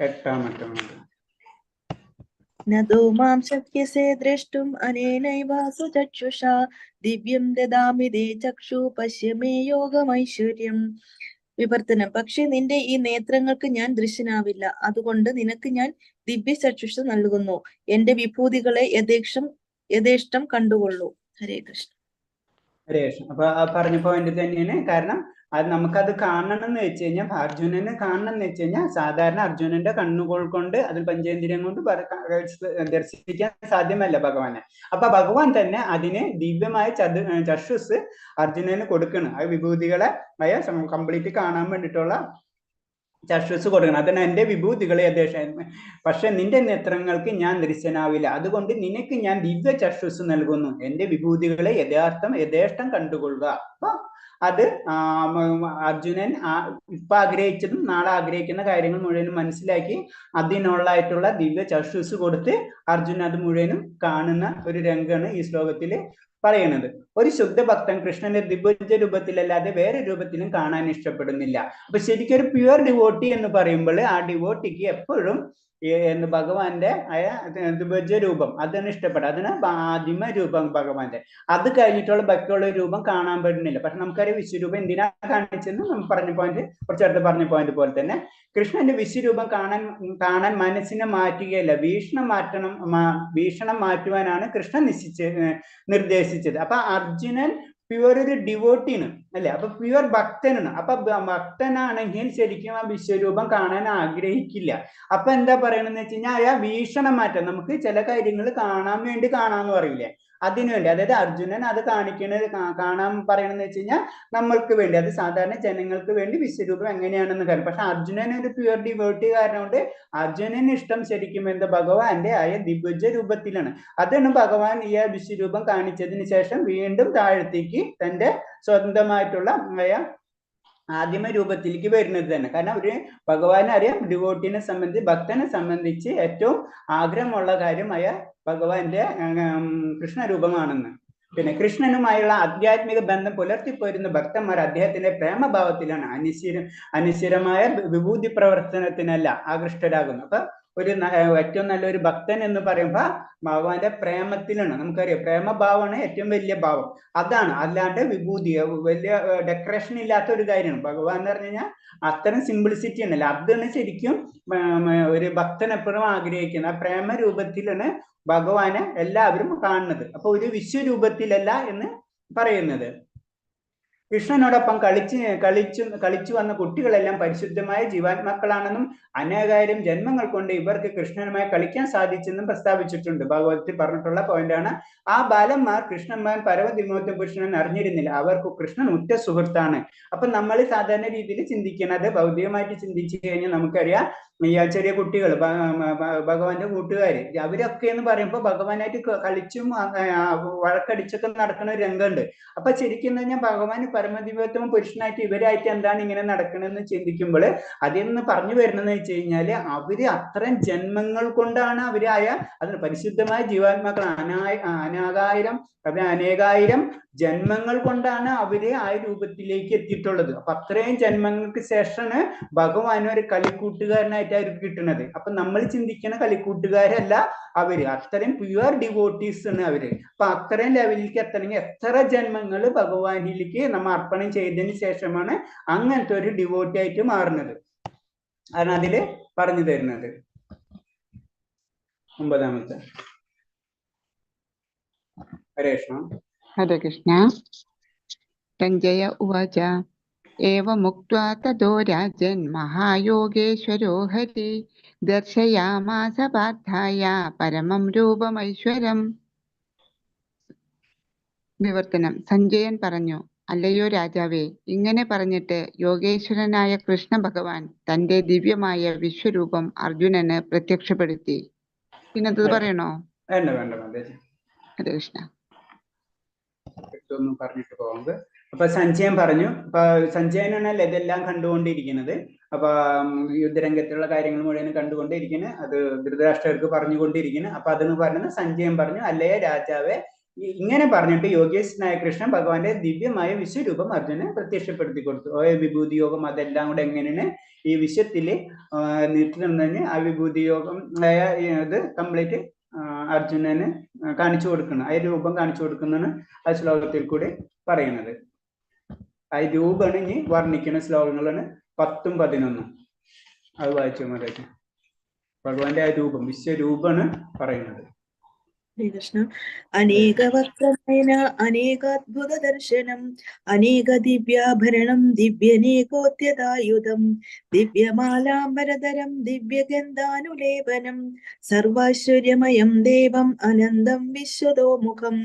8ാമത്തെ നദോ മാം ശക്യസേ ദ്രഷ്ടും അനേനൈവാസു ചക്ഷുഷാ ദിവ്യം ദദാമി ദേ ചക്ഷു പശ്യ മേ യോഗമൈശ്വര്യം. വിവർത്തനം. പക്ഷെ നിന്റെ ഈ നേത്രങ്ങൾക്ക് ഞാൻ ദൃശ്യനാവില്ല, അതുകൊണ്ട് നിനക്ക് ഞാൻ ദിവ്യ ചക്ഷുഷ നൽകുന്നു. എന്റെ വിഭൂതികളെ യഥേഷ്ടം കണ്ടുകൊള്ളൂ. ഹരേ കൃഷ്ണ. ഹരേ കൃഷ്ണ. അപ്പൊ ആ പറഞ്ഞ പോയിന്റ് തന്നെയാണ്. കാരണം അത് നമുക്കത് കാണണം എന്ന് വെച്ച് കഴിഞ്ഞാൽ അർജുനനെ കാണണം എന്ന് വെച്ച് കഴിഞ്ഞാൽ സാധാരണ അർജുനന്റെ കണ്ണുകൾ കൊണ്ട് അതിൽ പഞ്ചേന്ദ്രിയം കൊണ്ട് ദർശിക്കാൻ സാധ്യമല്ല ഭഗവാനെ. അപ്പൊ ഭഗവാൻ തന്നെ അതിന് ദിവ്യമായ ചക്ഷുസ് അർജുനന് കൊടുക്കണം. ആ വിഭൂതികളെ കംപ്ലീറ്റ് കാണാൻ വേണ്ടിയിട്ടുള്ള ചക്ഷുസ് കൊടുക്കണം. അതാണ് എൻ്റെ വിഭൂതികളെ യഥേഷ്ടം, പക്ഷെ നിന്റെ നേത്രങ്ങൾക്ക് ഞാൻ ദൃശ്യനാവില്ല, അതുകൊണ്ട് നിനക്ക് ഞാൻ ദിവ്യ ചക്ഷുസ് നൽകുന്നു, എൻ്റെ വിഭൂതികളെ യഥേഷ്ടം കണ്ടുകൊള്ളുക. അപ്പൊ അത് അർജുനൻ ഇപ്പൊ ആഗ്രഹിച്ചതും നാളെ ആഗ്രഹിക്കുന്ന കാര്യങ്ങൾ മുഴുവനും മനസ്സിലാക്കി അതിനുള്ളതായിട്ടുള്ള ദിവ്യ ചക്ഷുസ് കൊടുത്ത് അർജുനൻ അത് മുഴുവനും കാണുന്ന ഒരു രംഗമാണ് ഈ ശ്ലോകത്തിൽ പറയുന്നത്. ഒരു ശുദ്ധ ഭക്തൻ കൃഷ്ണന്റെ ദ്വിഭുജ രൂപത്തിലല്ലാതെ വേറെ രൂപത്തിലും കാണാൻ ഇഷ്ടപ്പെടുന്നില്ല. അപ്പൊ ശരിക്കും ഒരു പ്യുവർ ഡിവോട്ടി എന്ന് പറയുമ്പോൾ ആ ഡിവോട്ടിക്ക് എപ്പോഴും ഭഗവാന്റെ ദ്വിഭുജ രൂപം അതാണ് ഇഷ്ടപ്പെടുക, അതിന് ആദിമ രൂപം ഭഗവാന്റെ. അത് കഴിഞ്ഞിട്ടുള്ള ബാക്കിയുള്ള രൂപം കാണാൻ പറ്റുന്നില്ല. പക്ഷെ നമുക്കറിയാം വിശ്വരൂപം എന്തിനാ കാണിച്ചെന്ന് നമ്മൾ പറഞ്ഞ പോയിന്റ്, കുറച്ചടുത്ത് പറഞ്ഞ പോയിന്റ് പോലെ തന്നെ കൃഷ്ണന്റെ വിശ്വരൂപം കാണാൻ മനസ്സിനെ മാറ്റുകയല്ല, വീക്ഷണം മാറ്റുവാനാണ് കൃഷ്ണൻ നിർദ്ദേശിച്ചത്. അപ്പൊ അർജുനൻ പ്യുവർ ഒരു ഡിവോട്ടിയാണ് അല്ലെ, അപ്പൊ പ്യുവർ ഭക്തനാണ്. അപ്പൊ ഭക്തനാണെങ്കിൽ ശരിക്കും ആ വിശ്വരൂപം കാണാൻ ആഗ്രഹിക്കില്ല. അപ്പൊ എന്താ പറയണെന്ന് വെച്ച് കഴിഞ്ഞാൽ ആ വീക്ഷണം മാറ്റം, നമുക്ക് ചില കാര്യങ്ങൾ കാണാൻ വേണ്ടി കാണാന്ന് പറയില്ലേ, അതിനുവേണ്ടി, അതായത് അർജുനൻ അത് കാണാൻ പറയണെന്ന് വെച്ച് കഴിഞ്ഞാൽ നമ്മൾക്ക് വേണ്ടി, അത് സാധാരണ ജനങ്ങൾക്ക് വേണ്ടി വിശ്വരൂപം എങ്ങനെയാണെന്ന് കാര്യം. പക്ഷെ അർജുനൻ ഒരു പ്യുവർ ഡിവോട്ടി കാരണം കൊണ്ട് അർജുനന് ഇഷ്ടം ശരിക്കും എന്താ ഭഗവാന്റെ ആയ ദ്വിഭുജ രൂപത്തിലാണ്. അതാണ് ഭഗവാൻ ഈ വിശ്വരൂപം കാണിച്ചതിന് ശേഷം വീണ്ടും താഴത്തേക്ക് തന്റെ സ്വന്തമായിട്ടുള്ള ആദിമ രൂപത്തിലേക്ക് വരുന്നത് തന്നെ. കാരണം ഒരു ഭഗവാനെ അറിയാം, ഡിവോട്ടിനെ സംബന്ധിച്ച് ഭക്തനെ സംബന്ധിച്ച് ഏറ്റവും ആഗ്രഹമുള്ള കാര്യമായ ഭഗവാന്റെ കൃഷ്ണരൂപമാണെന്ന്. പിന്നെ കൃഷ്ണനുമായുള്ള ആധ്യാത്മിക ബന്ധം പുലർത്തിപ്പോരുന്ന ഭക്തന്മാർ അദ്ദേഹത്തിന്റെ പ്രേമഭാവത്തിലാണ്, അനിശ്ചിതമായ വിഭൂതി പ്രവർത്തനത്തിനല്ല ആകൃഷ്ടരാകുന്നു. അപ്പൊ ഒരു ഏറ്റവും നല്ലൊരു ഭക്തൻ എന്ന് പറയുമ്പോ ഭഗവാന്റെ പ്രേമത്തിലാണ്. നമുക്കറിയാം പ്രേമഭാവമാണ് ഏറ്റവും വലിയ ഭാവം, അതാണ്. അല്ലാണ്ട് വിഭൂതി വലിയ ഡെക്കറേഷൻ ഇല്ലാത്ത ഒരു കാര്യമാണ്. ഭഗവാൻ എന്ന് പറഞ്ഞു കഴിഞ്ഞാൽ അത്തരം സിംപ്ലിസിറ്റി ഉണ്ടല്ലോ, അതാണ് ശരിക്കും ഒരു ഭക്തൻ എപ്പോഴും ആഗ്രഹിക്കുന്നത്. ആ പ്രേമ രൂപത്തിലാണ് ഭഗവാനെ എല്ലാവരും കാണുന്നത്. അപ്പൊ ഒരു വിശ്വരൂപത്തിലല്ല എന്ന് പറയുന്നത്. കൃഷ്ണനോടൊപ്പം കളിച്ചു വന്ന കുട്ടികളെല്ലാം പരിശുദ്ധമായ ജീവാത്മാക്കളാണെന്നും അനേകായിരം ജന്മങ്ങൾ കൊണ്ട് ഇവർക്ക് കൃഷ്ണനുമായി കളിക്കാൻ സാധിച്ചെന്നും പ്രസ്താവിച്ചിട്ടുണ്ട്. ഭഗവത്തിൽ പറഞ്ഞിട്ടുള്ള പോയിന്റാണ്. ആ ബാലന്മാർ കൃഷ്ണന്മാൻ പരമദിമോത്ത പുരുഷനെന്ന് അറിഞ്ഞിരുന്നില്ല, അവർക്ക് കൃഷ്ണൻ ഉറ്റ സുഹൃത്താണ്. അപ്പൊ നമ്മൾ സാധാരണ രീതിയിൽ ചിന്തിക്കുന്നത്, ഭൗതികമായിട്ട് ചിന്തിച്ചു കഴിഞ്ഞാൽ നമുക്കറിയാം ഈ ചെറിയ കുട്ടികൾ ഭഗവാന്റെ കൂട്ടുകാര് അവരൊക്കെ എന്ന് പറയുമ്പോൾ ഭഗവാനായിട്ട് കളിച്ചും വഴക്കടിച്ചൊക്കെ നടക്കുന്ന ഒരു രംഗമുണ്ട്. അപ്പൊ ശരിക്കും കഴിഞ്ഞാൽ ഭഗവാൻ പരമദിവ്യോത്തമ പുരുഷനായിട്ട് ഇവരായിട്ട് എന്താണ് ഇങ്ങനെ നടക്കണമെന്ന് ചിന്തിക്കുമ്പോൾ അതെന്ന് പറഞ്ഞു വരുന്നതെന്ന് വെച്ച് കഴിഞ്ഞാല് അവര് അത്തരം ജന്മങ്ങൾ കൊണ്ടാണ് അവരായ അതിന് പരിശുദ്ധമായ ജീവാത്മാക്കൾ അനേകായിരം ജന്മങ്ങൾ കൊണ്ടാണ് അവര് ആ രൂപത്തിലേക്ക് എത്തിയിട്ടുള്ളത്. അപ്പൊ അത്രയും ജന്മങ്ങൾക്ക് ശേഷമാണ് ഭഗവാൻ ഒരു കളിക്കൂട്ടുകാരനായിട്ട് അവർക്ക് കിട്ടുന്നത്. അപ്പൊ നമ്മൾ ചിന്തിക്കുന്ന കളിക്കൂട്ടുകാരല്ല അവര്, അത്രയും പ്യുവർ ഡിവോട്ടീസ് ആണ് അവര്. അപ്പൊ അത്രയും ലെവലിലേക്ക് എത്തണമെങ്കിൽ എത്ര ജന്മങ്ങൾ ഭഗവാനിലേക്ക് നമ്മൾ അർപ്പണം ചെയ്തതിന് ശേഷമാണ് അങ്ങനത്തെ ഒരു ഡിവോട്ടി ആയിട്ട് മാറുന്നത്. ആണ് അതില് പറഞ്ഞു തരുന്നത്. 9ാമത്തെ. ഹരേ കൃഷ്ണ. ഹരേ കൃഷ്ണ. സഞ്ജയ ഉവാച ഏവമുക്ത്വാ തതോ രാജൻ മഹായോഗേശ്വരോ ഹരി ദർശയാമാസ പാർത്ഥായ പരമം രൂപമൈശ്വരം. വിവർത്തനം. സഞ്ജയൻ പറഞ്ഞു, അല്ലയോ രാജാവേ, ഇങ്ങനെ പറഞ്ഞിട്ട് യോഗേശ്വരനായ കൃഷ്ണ ഭഗവാൻ തന്റെ ദിവ്യമായ വിശ്വരൂപം അർജുനന് പ്രത്യക്ഷപ്പെടുത്തി. പിന്നത് പറയണോ? ഹരേ കൃഷ്ണ. പറഞ്ഞിട്ട് പോകുന്നത്. അപ്പൊ സഞ്ജയൻ പറഞ്ഞു, അപ്പൊ സഞ്ജയനാണല്ലോ ഇതെല്ലാം കണ്ടുകൊണ്ടിരിക്കുന്നത്. അപ്പൊ യുദ്ധരംഗത്തുള്ള കാര്യങ്ങൾ മുഴുവൻ കണ്ടുകൊണ്ടിരിക്കുന്നത്, അത് ധൃതരാഷ്ട്രർക്ക് പറഞ്ഞുകൊണ്ടിരിക്കുന്നത്. അപ്പൊ അതെന്ന് പറയുന്നത് സഞ്ജയൻ പറഞ്ഞു, അല്ലയോ രാജാവേ, ഇങ്ങനെ പറഞ്ഞിട്ട് യോഗേശ്വരനായ കൃഷ്ണൻ ഭഗവാന്റെ ദിവ്യമായ വിശ്വരൂപം അർജുനന് പ്രത്യക്ഷപ്പെടുത്തി കൊടുത്തു. വിഭൂതി യോഗം അതെല്ലാം കൂടെ എങ്ങനെയാണ് ഈ വിശ്വത്തില് നിൽക്കുന്നതിന് ആ വിഭൂതി യോഗം ഇത് കംപ്ലീറ്റ് അർജുനന് കാണിച്ചു കൊടുക്കണം. ആ രൂപം കാണിച്ചു കൊടുക്കുന്നതാണ് ആ ശ്ലോകത്തിൽ കൂടി പറയുന്നത്. ആ രൂപമാണ് ഇനി വർണ്ണിക്കുന്ന ശ്ലോകങ്ങളാണ് 10ഉം 11ഉം. അത് വായിച്ചു മതി. ഭഗവാന്റെ ആ രൂപം വിശ്വരൂപമാണ് പറയുന്നത്. കൃഷ്ണ അനേകവക്രനയന അനേകാത്ഭുത ദർശനം അനേക ദിവ്യാഭരണം ദിവ്യനേകോദ്യതായുധം ദിവ്യമാലാംബരധരം ദിവ്യഗന്ധാനുലേപനം സർവൈശ്വര്യമയം ദേവം അനന്തം വിശ്വതോമുഖം.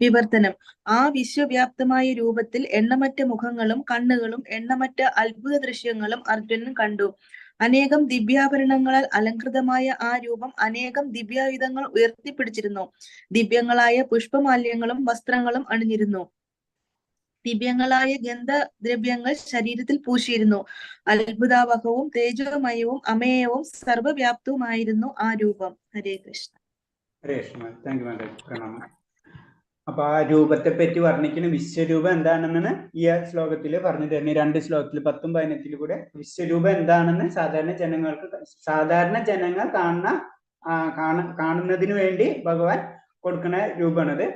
വിവർത്തനം. ആ വിശ്വവ്യാപ്തമായ രൂപത്തിൽ എണ്ണമറ്റ മുഖങ്ങളും കണ്ണുകളും എണ്ണമറ്റ അത്ഭുത ദൃശ്യങ്ങളും അർജുനൻ കണ്ടു. അനേകം ദിവ്യാഭരണങ്ങളാൽ അലങ്കൃതമായ ആ രൂപം അനേകം ദിവ്യായുധങ്ങൾ ഉയർത്തിപ്പിടിച്ചിരുന്നു. ദിവ്യങ്ങളായ പുഷ്പമാല്യങ്ങളും വസ്ത്രങ്ങളും അണിഞ്ഞിരുന്നു. ദിവ്യങ്ങളായ ഗന്ധദ്രവ്യങ്ങൾ ശരീരത്തിൽ പൂശിയിരുന്നു. അത്ഭുതാവഹവും തേജോമയവും അമേയവും സർവവ്യാപ്തവുമായിരുന്നു ആ രൂപം. ഹരേ കൃഷ്ണ. ഹരേ കൃഷ്ണ. Thank you Mataji. പ്രണാമം. അപ്പൊ ആ രൂപത്തെ പറ്റി വർണ്ണിക്കുന്ന വിശ്വരൂപം എന്താണെന്നാണ് ഈ ശ്ലോകത്തിൽ പറഞ്ഞു തരുന്നത്. 2 ശ്ലോകത്തിൽ 10ഉം 15 കൂടെ വിശ്വരൂപം എന്താണെന്ന് സാധാരണ ജനങ്ങൾ കാണുന്നതിന് വേണ്ടി ഭഗവാൻ കൊടുക്കുന്ന രൂപമാണത്.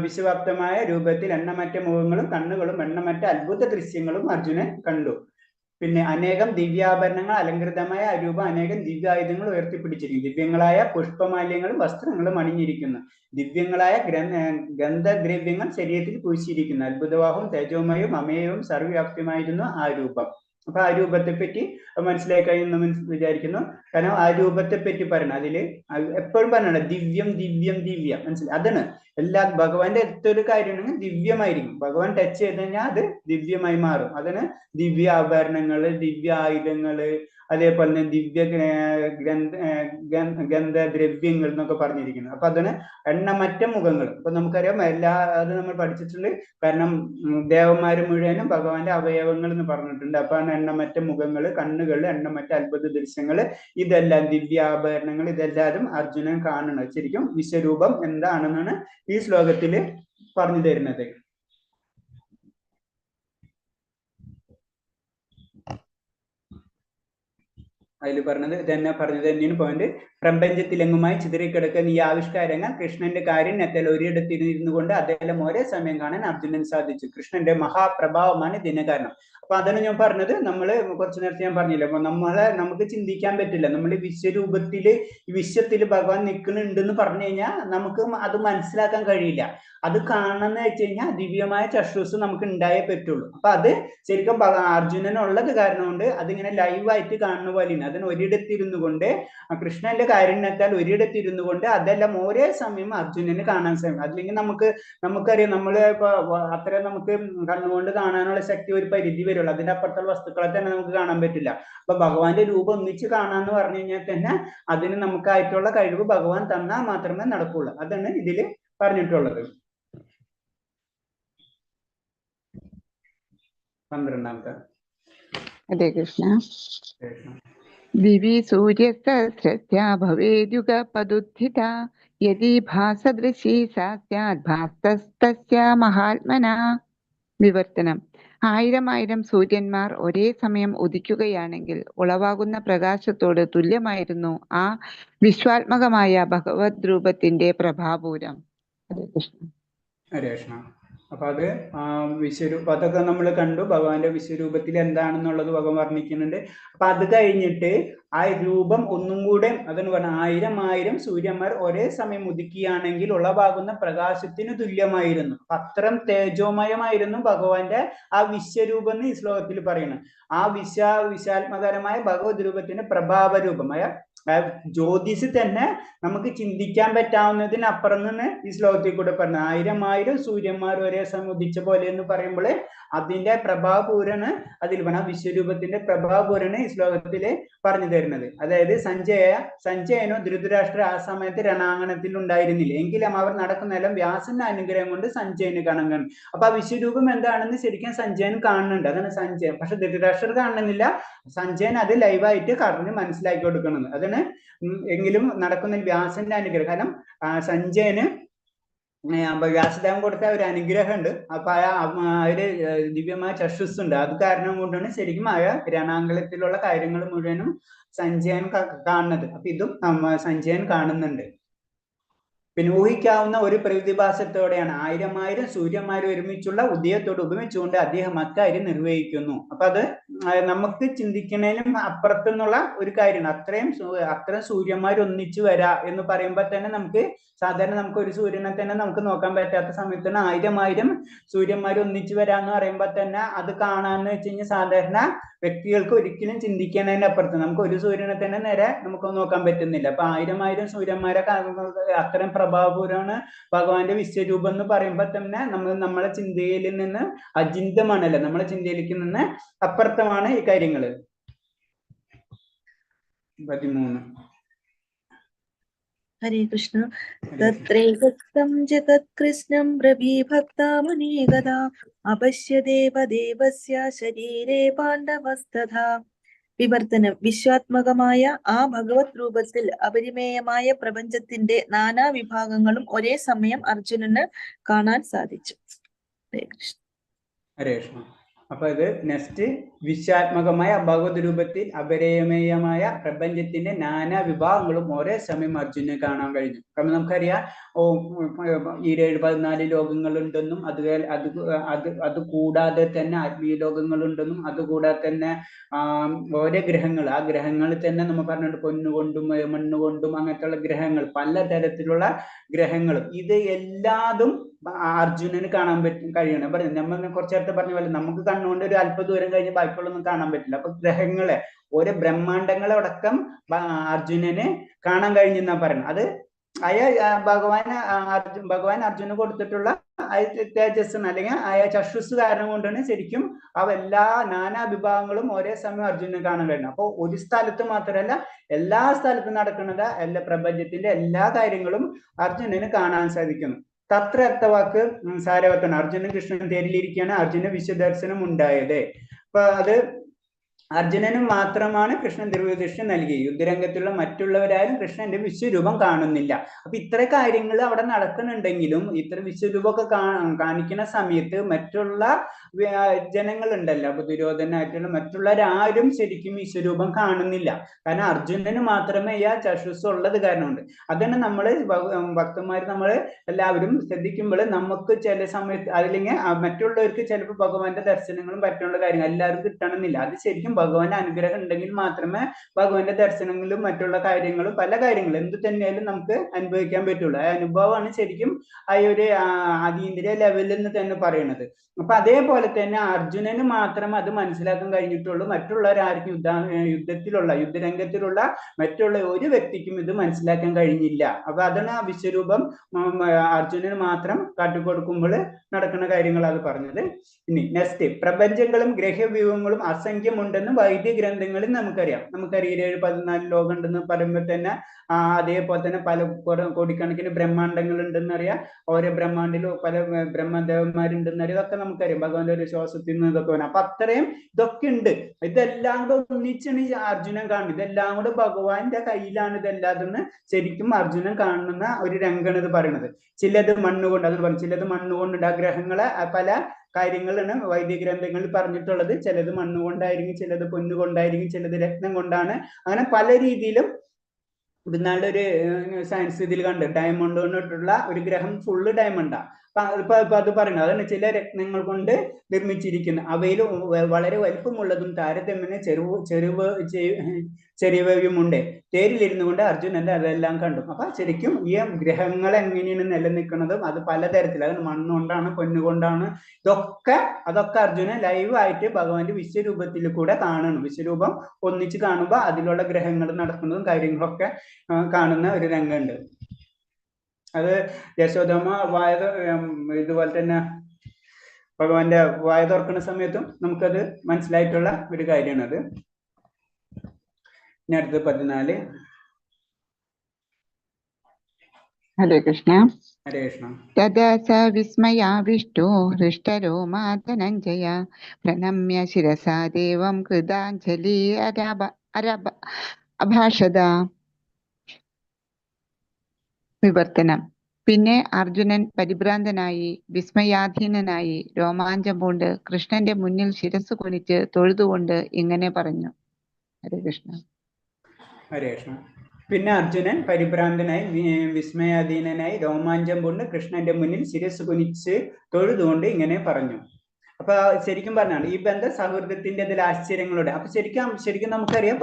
വിശ്വവ്യാപ്തമായ രൂപത്തിൽ എണ്ണമറ്റ മുഖങ്ങളും കണ്ണുകളും എണ്ണമറ്റ അത്ഭുത ദൃശ്യങ്ങളും അർജുനൻ കണ്ടു. പിന്നെ അനേകം ദിവ്യാഭരണങ്ങൾ അലങ്കൃതമായ ആ രൂപം അനേകം ദിവ്യായുധങ്ങൾ ഉയർത്തിപ്പിടിച്ചിരിക്കുന്നു. ദിവ്യങ്ങളായ പുഷ്പമാല്യങ്ങളും വസ്ത്രങ്ങളും അണിഞ്ഞിരിക്കുന്നു. ദിവ്യങ്ങളായ ഗന്ധദ്രവ്യങ്ങൾ ശരീരത്തിൽ പൂശിയിരിക്കുന്നു. അത്ഭുതവാഹവും തേജോമയവും അമേയവും സർവ്വവ്യാപ്തിയുമായിരുന്നു ആ രൂപം. അപ്പൊ ആ രൂപത്തെ പറ്റി മനസ്സിലായി കഴിയുന്നു വിചാരിക്കുന്നു. കാരണം ആ രൂപത്തെ പറ്റി പറയണം. അതില് എപ്പോഴും പറയണം ദിവ്യം ദിവ്യം ദിവ്യം. മനസ്സിലായി? അതാണ് ഭഗവാന്റെ അടുത്തൊരു കാര്യമാണെങ്കിൽ ദിവ്യമായിരിക്കും. ഭഗവാൻ ടച്ച് ചെയ്ത് കഴിഞ്ഞാൽ അത് ദിവ്യമായി മാറും. അതിന് ദിവ്യ ആഭരണങ്ങള്, ദിവ്യ ആയുധങ്ങള്, അതേപോലെ തന്നെ ദിവ്യ ഗന്ധദ്രവ്യങ്ങൾ എന്നൊക്കെ പറഞ്ഞിരിക്കുന്നു. അപ്പൊ അതിന് എണ്ണമറ്റ മുഖങ്ങൾ. അപ്പൊ നമുക്കറിയാം അത് നമ്മൾ പഠിച്ചിട്ടുണ്ട്. കാരണം ദേവന്മാര് മുഴുവനും ഭഗവാന്റെ അവയവങ്ങൾ എന്ന് പറഞ്ഞിട്ടുണ്ട്. അപ്പൊ എണ്ണമറ്റ മുഖങ്ങള്, കണ്ണുകൾ, എണ്ണമറ്റ അത്ഭുത ദൃശ്യങ്ങള്, ഇതെല്ലാം ദിവ്യാഭരണങ്ങൾ, ഇതെല്ലാവരും അർജുനൻ കാണണം. ശരിക്കും വിശ്വരൂപം എന്താണെന്നാണ് ഈ ശ്ലോകത്തില് പറഞ്ഞു തരുന്നത്. അതിൽ പറഞ്ഞത് തന്നെയാണ് പോയിന്റ്. പ്രപഞ്ചത്തിലെങ്ങുമായി ചിതറിക്കിടക്കുന്ന ഈ ആവിഷ്കാരങ്ങൾ കൃഷ്ണന്റെ കാരുണ്യത്തിൽ ഒരിടത്തിരുന്നു കൊണ്ട് അതെല്ലാം ഒരേ സമയം കാണാൻ അർജുനൻ സാധിച്ചു. കൃഷ്ണന്റെ മഹാപ്രഭാവമാണ് ഇതിന് കാരണം. അപ്പൊ അതാണ് ഞാൻ പറഞ്ഞത്. കുറച്ചു നേരത്തെ ഞാൻ പറഞ്ഞില്ല, അപ്പൊ നമുക്ക് ചിന്തിക്കാൻ പറ്റില്ല. നമ്മൾ വിശ്വത്തില് ഭഗവാൻ നിൽക്കുന്നുണ്ടെന്ന് പറഞ്ഞു കഴിഞ്ഞാൽ നമുക്ക് അത് മനസ്സിലാക്കാൻ കഴിയില്ല. അത് കാണണമെന്ന് വെച്ച് കഴിഞ്ഞാൽ ദിവ്യമായ ചക്ഷുസ് നമുക്ക് ഉണ്ടായേ പറ്റുള്ളൂ. അപ്പൊ അത് ശരിക്കും അർജുനനുള്ളത് കാരണം കൊണ്ട് അതിങ്ങനെ ലൈവായിട്ട് കാണുന്ന പോലെയാണ്. അതിന് ഒരിടത്തിരുന്നു കൊണ്ട് കൃഷ്ണന്റെ കാരുണ്യത്താൽ ഒരിടത്തിരുന്നു കൊണ്ട് അതെല്ലാം ഒരേ സമയം അർജുനന് കാണാൻ സാധിക്കും. അല്ലെങ്കിൽ നമുക്കറിയാം, നമ്മള് ഇപ്പൊ അത്രയും നമുക്ക് കണ്ണുകൊണ്ട് കാണാനുള്ള ശക്തി ഒരു പരിധി വരുള്ളൂ. അതിന്റെ അപ്പുറത്തുള്ള വസ്തുക്കളെ തന്നെ നമുക്ക് കാണാൻ പറ്റില്ല. അപ്പൊ ഭഗവാന്റെ രൂപം ഒന്നിച്ച് കാണാന്ന് പറഞ്ഞു കഴിഞ്ഞാൽ തന്നെ അതിന് നമുക്കായിട്ടുള്ള കഴിവ് ഭഗവാൻ തന്നാൽ മാത്രമേ നടക്കുള്ളൂ. അതാണ് ഇതില് പറഞ്ഞിട്ടുള്ളത്. 12ാമത്തെ. ഹരേ കൃഷ്ണ. ദിവി സൂര്യസഹസ്രസ്യ ഭവേദ്യുഗപദുത്ഥിത യദി ഭാസദൃശീ സാ സ്യാത് ഭാസസ്തസ്യ മഹാത്മനാ. വിവർത്തനം. 1000 സൂര്യന്മാർ ഒരേ സമയം ഉദിക്കുകയാണെങ്കിൽ ഉളവാകുന്ന പ്രകാശത്തോട് തുല്യമായിരുന്നു ആ വിശ്വാത്മകമായ ഭഗവത് രൂപത്തിന്റെ പ്രഭാപൂരം. ഹരേ കൃഷ്ണ. ഹരേ കൃഷ്ണ. അപ്പൊ അത് അതൊക്കെ നമ്മൾ കണ്ടു. ഭഗവാന്റെ വിശ്വരൂപത്തിൽ എന്താണെന്നുള്ളത് ഭഗവാൻ വർണ്ണിക്കുന്നുണ്ട്. അപ്പൊ അത് കഴിഞ്ഞിട്ട് ആ രൂപം ഒന്നും കൂടെ അതെന്ന് പറഞ്ഞാൽ 1000 സൂര്യന്മാർ ഒരേ സമയം ഉദിക്കുകയാണെങ്കിൽ ഉളവാകുന്ന പ്രകാശത്തിന് തുല്യമായിരുന്നു. അത്രയും തേജോമയമായിരുന്നു ഭഗവാന്റെ ആ വിശ്വരൂപം എന്ന് ഈ ശ്ലോകത്തിൽ പറയുന്നത്. ആ വിശാത്മകരമായ ഭഗവത് രൂപത്തിന്റെ പ്രഭാവ രൂപമായ ജ്യോതിസ് തന്നെ നമുക്ക് ചിന്തിക്കാൻ പറ്റാവുന്നതിനപ്പുറം നിന്ന് ഈ ശ്ലോകത്തിൽ കൂടെ പറഞ്ഞു. 1000 സൂര്യന്മാർ ഒരേ സമയം ഉദിച്ച പോലെ എന്ന് പറയുമ്പോൾ അതിന്റെ പ്രഭാപൂരാണ് അതിൽ പറഞ്ഞ വിശ്വരൂപത്തിന്റെ പ്രഭാപൂരാണ് ഈ ശ്ലോകത്തില് പറഞ്ഞു തരുന്നത്. അതായത് സഞ്ജയനോ ധൃതരാഷ്ട്ര ആ സമയത്ത് രണാങ്കണത്തിൽ ഉണ്ടായിരുന്നില്ല. എങ്കിലും അവർ നടക്കുന്നതെല്ലാം വ്യാസന്റെ അനുഗ്രഹം കൊണ്ട് സഞ്ജയന് കാണുന്നു. അപ്പൊ ആ വിശ്വരൂപം എന്താണെന്ന് ശരിക്കും സഞ്ജയൻ കാണുന്നുണ്ട്. അതാണ് സഞ്ജയൻ. പക്ഷെ ധൃതരാഷ്ട്രർ കാണുന്നില്ല. സഞ്ജയൻ അത് ലൈവായിട്ട് പറഞ്ഞ് മനസ്സിലാക്കി കൊടുക്കുന്നത്. അതാണ് എങ്കിലും നടക്കുന്ന വ്യാസന്റെ അനുഗ്രഹം. കാരണം സഞ്ജയന് വ്യാസദേവൻ കൊടുത്ത ഒരു അനുഗ്രഹം ഉണ്ട്. അപ്പൊ ഒരു ദിവ്യമായ ചക്ഷുസ് ഉണ്ട്. അത് കാരണം കൊണ്ടാണ് ശരിക്കും രണാങ്കണത്തിലുള്ള കാര്യങ്ങൾ മുഴുവനും സഞ്ജയൻ കാണുന്നത്. അപ്പൊ ഇതും സഞ്ജയൻ കാണുന്നുണ്ട്. പിന്നെ ഊഹിക്കാവുന്ന ഒരു പ്രതിഭാസത്തോടെയാണ് 1000 സൂര്യന്മാർ ഒരുമിച്ചുള്ള ഉദയത്തോട് ഉപമിച്ചുകൊണ്ട് അദ്ദേഹം അക്കാര്യം നിർവഹിക്കുന്നു. അപ്പൊ അത് നമുക്ക് ചിന്തിക്കുന്നതിനും അപ്പുറത്തുനിന്നുള്ള ഒരു കാര്യമാണ്. അത്രയും സൂര്യന്മാർ ഒന്നിച്ചു വരാ എന്ന് പറയുമ്പോൾ തന്നെ നമുക്ക് സാധാരണ നമുക്ക് ഒരു സൂര്യനെ തന്നെ നമുക്ക് നോക്കാൻ പറ്റാത്ത സമയത്താണ് 1000 സൂര്യന്മാർ ഒന്നിച്ചു വരാന്ന് പറയുമ്പോൾ തന്നെ അത് കാണാന്ന് വെച്ച് കഴിഞ്ഞാൽ സാധാരണ വ്യക്തികൾക്ക് ഒരിക്കലും ചിന്തിക്കുന്നതിന്റെ അപ്പുറത്ത് നമുക്ക് ഒരു സൂര്യനെ തന്നെ നേരെ നമുക്ക് നോക്കാൻ പറ്റുന്നില്ല. അപ്പൊ 1000 സൂര്യന്മാരെ അത്രയും പ്രഭാവപൂരമാണ് ഭഗവാന്റെ വിശ്വരൂപം എന്ന് പറയുമ്പോൾ തന്നെ നമ്മളെ ചിന്തയിൽ നിന്ന് അചിന്തമാണല്ലോ, നമ്മളെ ചിന്തയിലേക്ക് നിന്ന് അപ്പുറത്തമാണ് ഈ കാര്യങ്ങള്. 13. ഹരേ കൃഷ്ണ. തത്രൈകസ്തം ജഗത്കൃഷ്ണം ബ്രവീഭക്താമനേകദാ അപശ്യദേവ ദേവസ്യ ശരീരേ പാണ്ഡവസ്തഥാ. വിവർത്തനം. വിശ്വാത്മകമായ ആ ഭഗവത് രൂപത്തിൽ അപരിമേയമായ പ്രപഞ്ചത്തിന്റെ നാനാ വിഭാഗങ്ങളും ഒരേ സമയം അർജുനന് കാണാൻ സാധിച്ചു. ഹരേ കൃഷ്ണ. ഹരേ കൃഷ്ണ. അപ്പൊ ഇത് നെക്സ്റ്റ്, വിശ്വാത്മകമായ ഭഗവത് രൂപത്തിൽ അപരിമേയമായ പ്രപഞ്ചത്തിന്റെ നാനാ വിഭാഗങ്ങളും ഒരേ സമയം അർജുനെ കാണാൻ കഴിഞ്ഞു. കാരണം നമുക്കറിയാം 14 ലോകങ്ങളുണ്ടെന്നും അത് കൂടാതെ തന്നെ ആത്മീയ ലോകങ്ങളുണ്ടെന്നും അതുകൂടാതെ തന്നെ ഓരോ ഗ്രഹങ്ങൾ, ആ ഗ്രഹങ്ങളിൽ തന്നെ നമ്മൾ പറഞ്ഞിട്ട് പൊന്നുകൊണ്ടും മണ്ണുകൊണ്ടും അങ്ങനത്തെ ഗ്രഹങ്ങൾ, പലതരത്തിലുള്ള ഗ്രഹങ്ങളും, ഇത് എല്ലാതും അർജുനന് കാണാൻ കഴിയണം. പറഞ്ഞു നമ്മൾ കുറച്ചു നേരത്തെ പറഞ്ഞ പോലെ നമുക്ക് കണ്ണുകൊണ്ട് ഒരു അല്പ ദൂരം കഴിഞ്ഞ് ബാക്കിയുള്ളൊന്നും കാണാൻ പറ്റില്ല. അപ്പൊ ഗ്രഹങ്ങളെ, ഓരോ ബ്രഹ്മാണ്ടങ്ങളെ അടക്കം അർജുനന് കാണാൻ കഴിഞ്ഞെന്നാ പറയുന്നത്. അത് ഭഗവാൻ അർജുന് കൊടുത്തിട്ടുള്ള തേജസ് അല്ലെങ്കിൽ ചക്ഷുസ് കാരണം കൊണ്ടാണ് ശരിക്കും എല്ലാ നാനാ വിഭാഗങ്ങളും ഒരേ സമയം അർജുനന് കാണാൻ കഴിയുന്നത്. അപ്പോൾ ഒരു സ്ഥലത്ത് മാത്രമല്ല, എല്ലാ സ്ഥലത്തും നടക്കുന്നത് എല്ലാ പ്രപഞ്ചത്തിന്റെ എല്ലാ കാര്യങ്ങളും അർജുനന് കാണാൻ സാധിക്കുന്നു. തത്ര അർത്ഥവാക്ക് സാരവത്താണ്. അർജുനൻ കൃഷ്ണൻ തേരിലിരിക്കുകയാണ്, അർജുന വിശ്വദർശനം ഉണ്ടായത്. അപ്പൊ അത് അർജുനന് മാത്രമാണ് കൃഷ്ണൻ ദിവ്യദൃഷ്ടി നൽകി. യുദ്ധരംഗത്തുള്ള മറ്റുള്ളവരാരും കൃഷ്ണന്റെ വിശ്വരൂപം കാണുന്നില്ല. അപ്പൊ ഇത്ര കാര്യങ്ങൾ അവിടെ നടക്കുന്നുണ്ടെങ്കിലും ഇത്ര വിശ്വരൂപമൊക്കെ കാണിക്കുന്ന സമയത്ത് മറ്റുള്ള ജനങ്ങളുണ്ടല്ലോ, അപ്പൊ ദുര്യോധനായിട്ടുള്ള മറ്റുള്ളവരാരും ശരിക്കും വിശ്വരൂപം കാണുന്നില്ല. കാരണം അർജുനന് മാത്രമേ ഈ ചക്ഷുസ് ഉള്ളത് കാരണമുണ്ട്. അതാണ് നമ്മള് ഭക്തന്മാർ നമ്മൾ എല്ലാവരും ശ്രദ്ധിക്കുമ്പോൾ നമുക്ക് ചില സമയത്ത് അതില്ലെങ്കിൽ മറ്റുള്ളവർക്ക് ചിലപ്പോൾ ഭഗവാന്റെ ദർശനങ്ങളും മറ്റുള്ള കാര്യങ്ങൾ എല്ലാവരും കിട്ടണമെന്നില്ല. അത് ശരിക്കും ഭഗവാന്റെ അനുഗ്രഹം ഉണ്ടെങ്കിൽ മാത്രമേ ഭഗവാന്റെ ദർശനങ്ങളും മറ്റുള്ള കാര്യങ്ങളും പല കാര്യങ്ങളും എന്ത് തന്നെയാലും നമുക്ക് അനുഭവിക്കാൻ പറ്റുള്ളൂ. ആ അനുഭവമാണ് ശരിക്കും ആ ഒരു അതീന്ദ്രിയ ലെവലിൽ നിന്ന് തന്നെ പറയുന്നത്. അപ്പൊ അതേപോലെ തന്നെ അർജുനന് മാത്രം അത് മനസ്സിലാക്കാൻ കഴിഞ്ഞിട്ടുള്ളൂ. മറ്റുള്ളവരാർക്കും യുദ്ധരംഗത്തിലുള്ള മറ്റുള്ള ഒരു വ്യക്തിക്കും ഇത് മനസ്സിലാക്കാൻ കഴിഞ്ഞില്ല. അപ്പൊ അതാണ് ആ വിശ്വരൂപം അർജുനന് മാത്രം കാട്ടിക്കൊടുക്കുമ്പോൾ നടക്കുന്ന കാര്യങ്ങളാണ് പറഞ്ഞത്. ഇനി നെക്സ്റ്റ്, പ്രപഞ്ചങ്ങളും ഗ്രഹവ്യൂഹങ്ങളും അസംഖ്യമുണ്ടെന്ന് വൈദ്യ ഗ്രന്ഥങ്ങളിൽ നമുക്കറിയാം. 14 ലോകം ഉണ്ടെന്ന് പറയുമ്പോൾ തന്നെ അതേപോലെ തന്നെ പല കോടിക്കണക്കിന് ബ്രഹ്മാണ്ടങ്ങൾ ഉണ്ടെന്ന് അറിയാം. ഓരോ ബ്രഹ്മാണ്ടിലും പല ബ്രഹ്മദേവന്മാരുണ്ടെന്ന് അറിയാം. ഇതൊക്കെ നമുക്കറിയാം, ഭഗവാന്റെ ഒരു ശ്വാസത്തിൽ നിന്ന് ഇതൊക്കെ വേണം. അപ്പൊ അത്രയും ഇതൊക്കെ ഉണ്ട്. ഇതെല്ലാം കൂടെ ഒന്നിച്ചാണ് അർജുനൻ കാണുന്നത്. ഇതെല്ലാം കൂടെ ഭഗവാന്റെ കയ്യിലാണ് ഇതെല്ലാതെന്ന് ശരിക്കും അർജുനൻ കാണുന്ന ഒരു രംഗമാണ് ഇത് പറയുന്നത്. ചിലത് മണ്ണുകൊണ്ട്, അത് പറഞ്ഞു, ചിലത് മണ്ണുകൊണ്ടുണ്ട്. ആ ഗ്രഹങ്ങളെ പല കാര്യങ്ങളാണ് വൈദ്യ ഗ്രന്ഥങ്ങളിൽ പറഞ്ഞിട്ടുള്ളത്. ചിലത് മണ്ണുകൊണ്ടായിരിക്കും, ചിലത് പൊന്നുകൊണ്ടായിരിക്കും, ചിലത് രത്നം കൊണ്ടാണ്. അങ്ങനെ പല രീതിയിലും ഇന്നാളുടെ ഒരു സയൻസ് ഇതിൽ കണ്ട് ഡയമണ്ട് കൊണ്ടിട്ടുള്ള ഒരു ഗ്രഹം ഫുള്ള് ഡയമണ്ടാ. അപ്പൊ അത് പറയുന്നത് അതാണ് ചില രത്നങ്ങൾ കൊണ്ട് നിർമ്മിച്ചിരിക്കുന്നത്. അവയിൽ വളരെ വലുപ്പമുള്ളതും താരതമ്യേന ചെറിയവയുമുണ്ട്. തേരിലിരുന്നു കൊണ്ട് അർജുനന്റെ അതെല്ലാം കണ്ടു. അപ്പൊ ശരിക്കും ഈ ഗ്രഹങ്ങൾ എങ്ങനെയാണ് നിലനിൽക്കുന്നതും അത് പലതരത്തിൽ, അത് മണ്ണുകൊണ്ടാണ്, പൊന്നുകൊണ്ടാണ്, അതൊക്കെ അർജുനൻ ലൈവായിട്ട് ഭഗവാന്റെ വിശ്വരൂപത്തിൽ കൂടെ കാണണം. വിശ്വരൂപം ഒന്നിച്ച് കാണുമ്പോൾ അതിലുള്ള ഗ്രഹങ്ങൾ നടക്കുന്നതും കാര്യങ്ങളൊക്കെ കാണുന്ന ഒരു രംഗമുണ്ട്. അത് യശോദാമ്മ ഇതുപോലെ തന്നെ ഭഗവാന്റെ വായ തുറക്കുന്ന സമയത്തും നമുക്കത് മനസ്സിലായിട്ടുള്ള ഒരു കാര്യമാണ് അത്. ഇനി അടുത്ത് 14. ഹരേ കൃഷ്ണ. ഹരേ കൃഷ്ണ. തഥാ സ വിസ്മയാവിഷ്ടോ ഹൃഷ്ടരോമാ ധനഞ്ജയ പ്രണമ്യ ശിരസാ ദേവം കൃതാഞ്ജലി അഭാഷത. വിവർത്തനം. പിന്നെ അർജുനൻ പരിഭ്രാന്തനായി, വിസ്മയാധീനനായി, രോമാഞ്ചം പൂണ്ട് കൃഷ്ണന്റെ മുന്നിൽ ശിരസ് കുനിച്ച് തൊഴുതുകൊണ്ട് ഇങ്ങനെ പറഞ്ഞു. ഹരേ കൃഷ്ണ. ഹരേ കൃഷ്ണ. പിന്നെ അർജുനൻ പരിഭ്രാന്തനായി വിസ്മയാധീനനായി രോമാഞ്ചം കൊണ്ട് കൃഷ്ണന്റെ മുന്നിൽ ശിരസ് കുനിച്ച് തൊഴുതുകൊണ്ട് ഇങ്ങനെ പറഞ്ഞു. അപ്പൊ ശരിക്കും പറഞ്ഞാണ് ഈ ബന്ധം സൗഹൃദത്തിന്റെ ഇതിൽ ആശ്ചര്യങ്ങളുടെ. അപ്പൊ ശരിക്കും നമുക്കറിയാം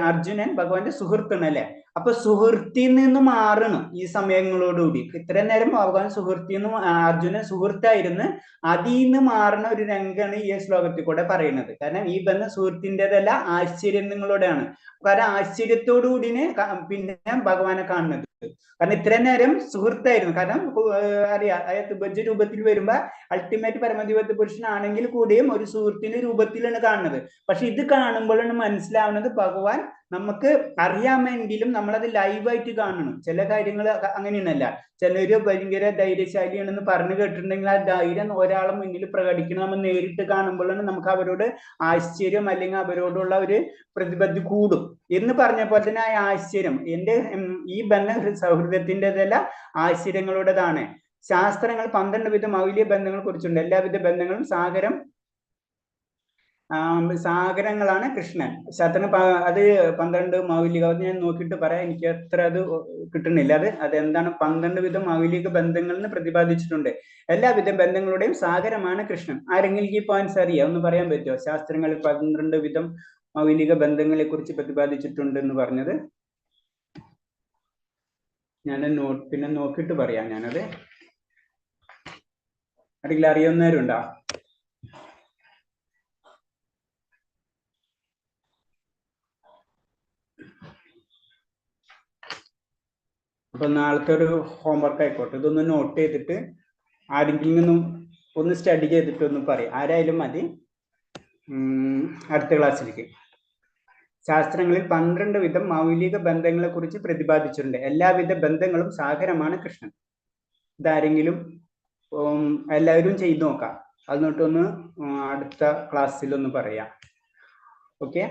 അർജുനൻ ഭഗവാന്റെ സുഹൃത്താണ് അല്ലെ. അപ്പൊ സുഹൃത്തിൽ നിന്ന് മാറണം ഈ സമയങ്ങളോടുകൂടി. ഇത്രയും നേരം ഭഗവാൻ സുഹൃത്തിൽ നിന്ന് അർജുനൻ സുഹൃത്തായിരുന്നു, അതിൽ നിന്ന് മാറുന്ന ഒരു രംഗമാണ് ഈ ശ്ലോകത്തിൽ കൂടെ പറയുന്നത്. കാരണം ഈ ബന്ധം സുഹൃത്തിൻ്റെതല്ല, ആശ്ചര്യങ്ങളോടെയാണ്. കാരണം ആശ്ചര്യത്തോടു കൂടിന് പിന്നെ ഭഗവാനെ കാണുന്നത്. കാരണം ഇത്രയും നേരം സുഹൃത്തായിരുന്നു. കാരണം അറിയാം, ത്രിഭുജ രൂപത്തിൽ വരുമ്പോ അൾട്ടിമേറ്റ് പരമദിവ്യ പുരുഷനാണെങ്കിൽ കൂടിയും ഒരു സുഹൃത്തിന്റെ രൂപത്തിലാണ് കാണുന്നത്. പക്ഷെ ഇത് കാണുമ്പോഴാണ് മനസ്സിലാവുന്നത് ഭഗവാൻ നമുക്ക് അറിയാമെങ്കിലും നമ്മളത് ലൈവായിട്ട് കാണണം. ചില കാര്യങ്ങൾ അങ്ങനെയൊന്നല്ല. ചിലര് ഭയങ്കര ധൈര്യശാലിയാണെന്ന് പറഞ്ഞു കേട്ടിട്ടുണ്ടെങ്കിൽ ആ ധൈര്യം ഒരാളെ മുന്നിൽ പ്രകടിക്കണം. നമ്മൾ നേരിട്ട് കാണുമ്പോഴാണ് നമുക്ക് അവരോട് ആശ്ചര്യം അല്ലെങ്കിൽ അവരോടുള്ള ഒരു പ്രതിബദ്ധി കൂടും. എന്ന് പറഞ്ഞ പോലെ തന്നെ ആ ആശ്ചര്യം ഈ ബന്ധം സൗഹൃദത്തിൻ്റെതല്ല, ആശ്ചര്യങ്ങളുടേതാണ്. ശാസ്ത്രങ്ങൾ 12 വിധ മൗലിക ബന്ധങ്ങളെ കുറിച്ചുണ്ട്. എല്ലാവിധ ബന്ധങ്ങളും സാഗരങ്ങളാണ് കൃഷ്ണൻ. ശാസ്ത്രം അത് 12 മൗലിക, അത് ഞാൻ നോക്കിയിട്ട് പറയാം, എനിക്ക് അത്ര അത് കിട്ടുന്നില്ല. അതെന്താണ് 12 വിധ മൗലിക ബന്ധങ്ങൾ എന്ന് പ്രതിപാദിച്ചിട്ടുണ്ട്. എല്ലാവിധ ബന്ധങ്ങളുടെയും സാഗരമാണ് കൃഷ്ണൻ. ആരെങ്കിലും ഈ പോയിന്റ്സ് അറിയാം, ഒന്ന് പറയാൻ പറ്റുമോ? ശാസ്ത്രങ്ങളിൽ 12 വിധം മൗലിക ബന്ധങ്ങളെ കുറിച്ച് പ്രതിപാദിച്ചിട്ടുണ്ട് എന്ന് പറഞ്ഞത് ഞാൻ പിന്നെ നോക്കിയിട്ട് പറയാം. ഞാനത് ആരെങ്കിലും അറിയുന്നവരുണ്ടോ? അപ്പൊ നാളത്തെ ഒരു ഹോംവർക്ക് ആയിക്കോട്ടെ. ഇതൊന്ന് നോട്ട് ചെയ്തിട്ട് ആരെങ്കിലും ഒന്ന് സ്റ്റഡി ചെയ്തിട്ട് ഒന്ന് പറയാം. ആരായാലും മതി. അടുത്ത ക്ലാസ്സിലേക്ക്. ശാസ്ത്രങ്ങളിൽ 12 വിധം മൗലിക ബന്ധങ്ങളെ കുറിച്ച് പ്രതിപാദിച്ചിട്ടുണ്ട്. എല്ലാവിധ ബന്ധങ്ങളും സാഗരമാണ് കൃഷ്ണൻ. ഇതാരെങ്കിലും എല്ലാവരും ചെയ്തു നോക്കാം. അതിനോട്ടൊന്ന് അടുത്ത ക്ലാസ്സിൽ ഒന്ന് പറയാം. ഓക്കെ.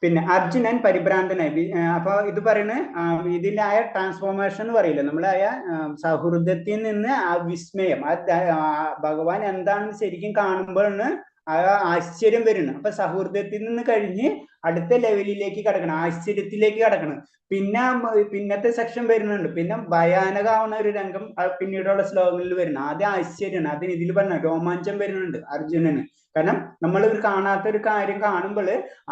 പിന്നെ അർജുനൻ പരിഭ്രാന്തനായി. അപ്പൊ ഇത് പറയുന്നത് ഇതിലായ ട്രാൻസ്ഫോർമേഷൻ എന്ന് പറയില്ല, നമ്മളായ സൗഹൃദത്തിൽ നിന്ന് ആ വിസ്മയം, ഭഗവാൻ എന്താണെന്ന് ശരിക്കും കാണുമ്പോഴാണ് ആ ആശ്ചര്യം വരുന്നത്. അപ്പൊ സൗഹൃദത്തിൽ നിന്ന് കഴിഞ്ഞ് അടുത്ത ലെവലിലേക്ക് കടക്കണം, ആശ്ചര്യത്തിലേക്ക് കടക്കണം. പിന്നത്തെ സെക്ഷൻ വരുന്നുണ്ട്. പിന്നെ ഭയാനകമാവുന്ന ഒരു രംഗം പിന്നീടുള്ള ശ്ലോകങ്ങളിൽ വരുന്നത്. ആദ്യം ആശ്ചര്യമാണ്, അതിന് ഇതിൽ പറഞ്ഞ രോമാഞ്ചം വരുന്നുണ്ട് അർജുനന്. കാരണം നമ്മൾ ഒരു കാണാത്ത ഒരു കാര്യം കാണുമ്പോൾ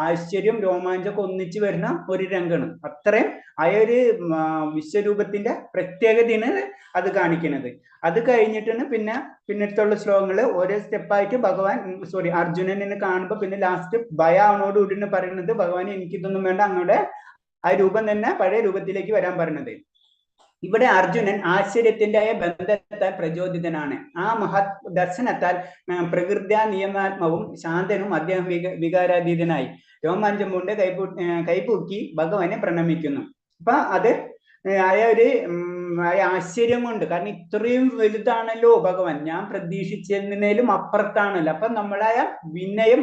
ആശ്ചര്യം രോമാഞ്ചം ഒന്നിച്ച് വരുന്ന ഒരു രംഗമാണ്. അത്രയും ആ ഒരു വിശ്വരൂപത്തിന്റെ പ്രത്യേകതയാണ് അത് കാണിക്കുന്നത്. അത് കഴിഞ്ഞിട്ടാണ് പിന്നീടുള്ള ശ്ലോകങ്ങൾ ഓരോ സ്റ്റെപ്പായിട്ട് ഭഗവാൻ അർജുനനെ കാണുമ്പോൾ പിന്നെ ലാസ്റ്റ് ഭയാവനോടുകൂടി പറയുന്നത്, ഭഗവാൻ എനിക്കിതൊന്നും വേണ്ട, അങ്ങോട്ട് ആ രൂപം തന്നെ പഴയ രൂപത്തിലേക്ക് വരാൻ പറയുന്നത്. ഇവിടെ അർജുനൻ ആശ്ചര്യത്തിന്റെ ബന്ധത്താൽ പ്രചോദിതനാണ്. ആ മഹത് ദർശനത്താൽ പ്രകൃത്യാ നിയമാത്മവും ശാന്തനും അദ്ദേഹം വികാരാതീതനായി രോമാഞ്ചം കൊണ്ട് കൈപൂക്കി ഭഗവാനെ പ്രണമിക്കുന്നു. അപ്പൊ അത് ഒരു ആശ്ചര്യം കൊണ്ട്, കാരണം ഇത്രയും വലുതാണല്ലോ ഭഗവാൻ, ഞാൻ പ്രതീക്ഷിച്ചതിനേലും അപ്പുറത്താണല്ലോ. അപ്പൊ നമ്മളായ വിനയം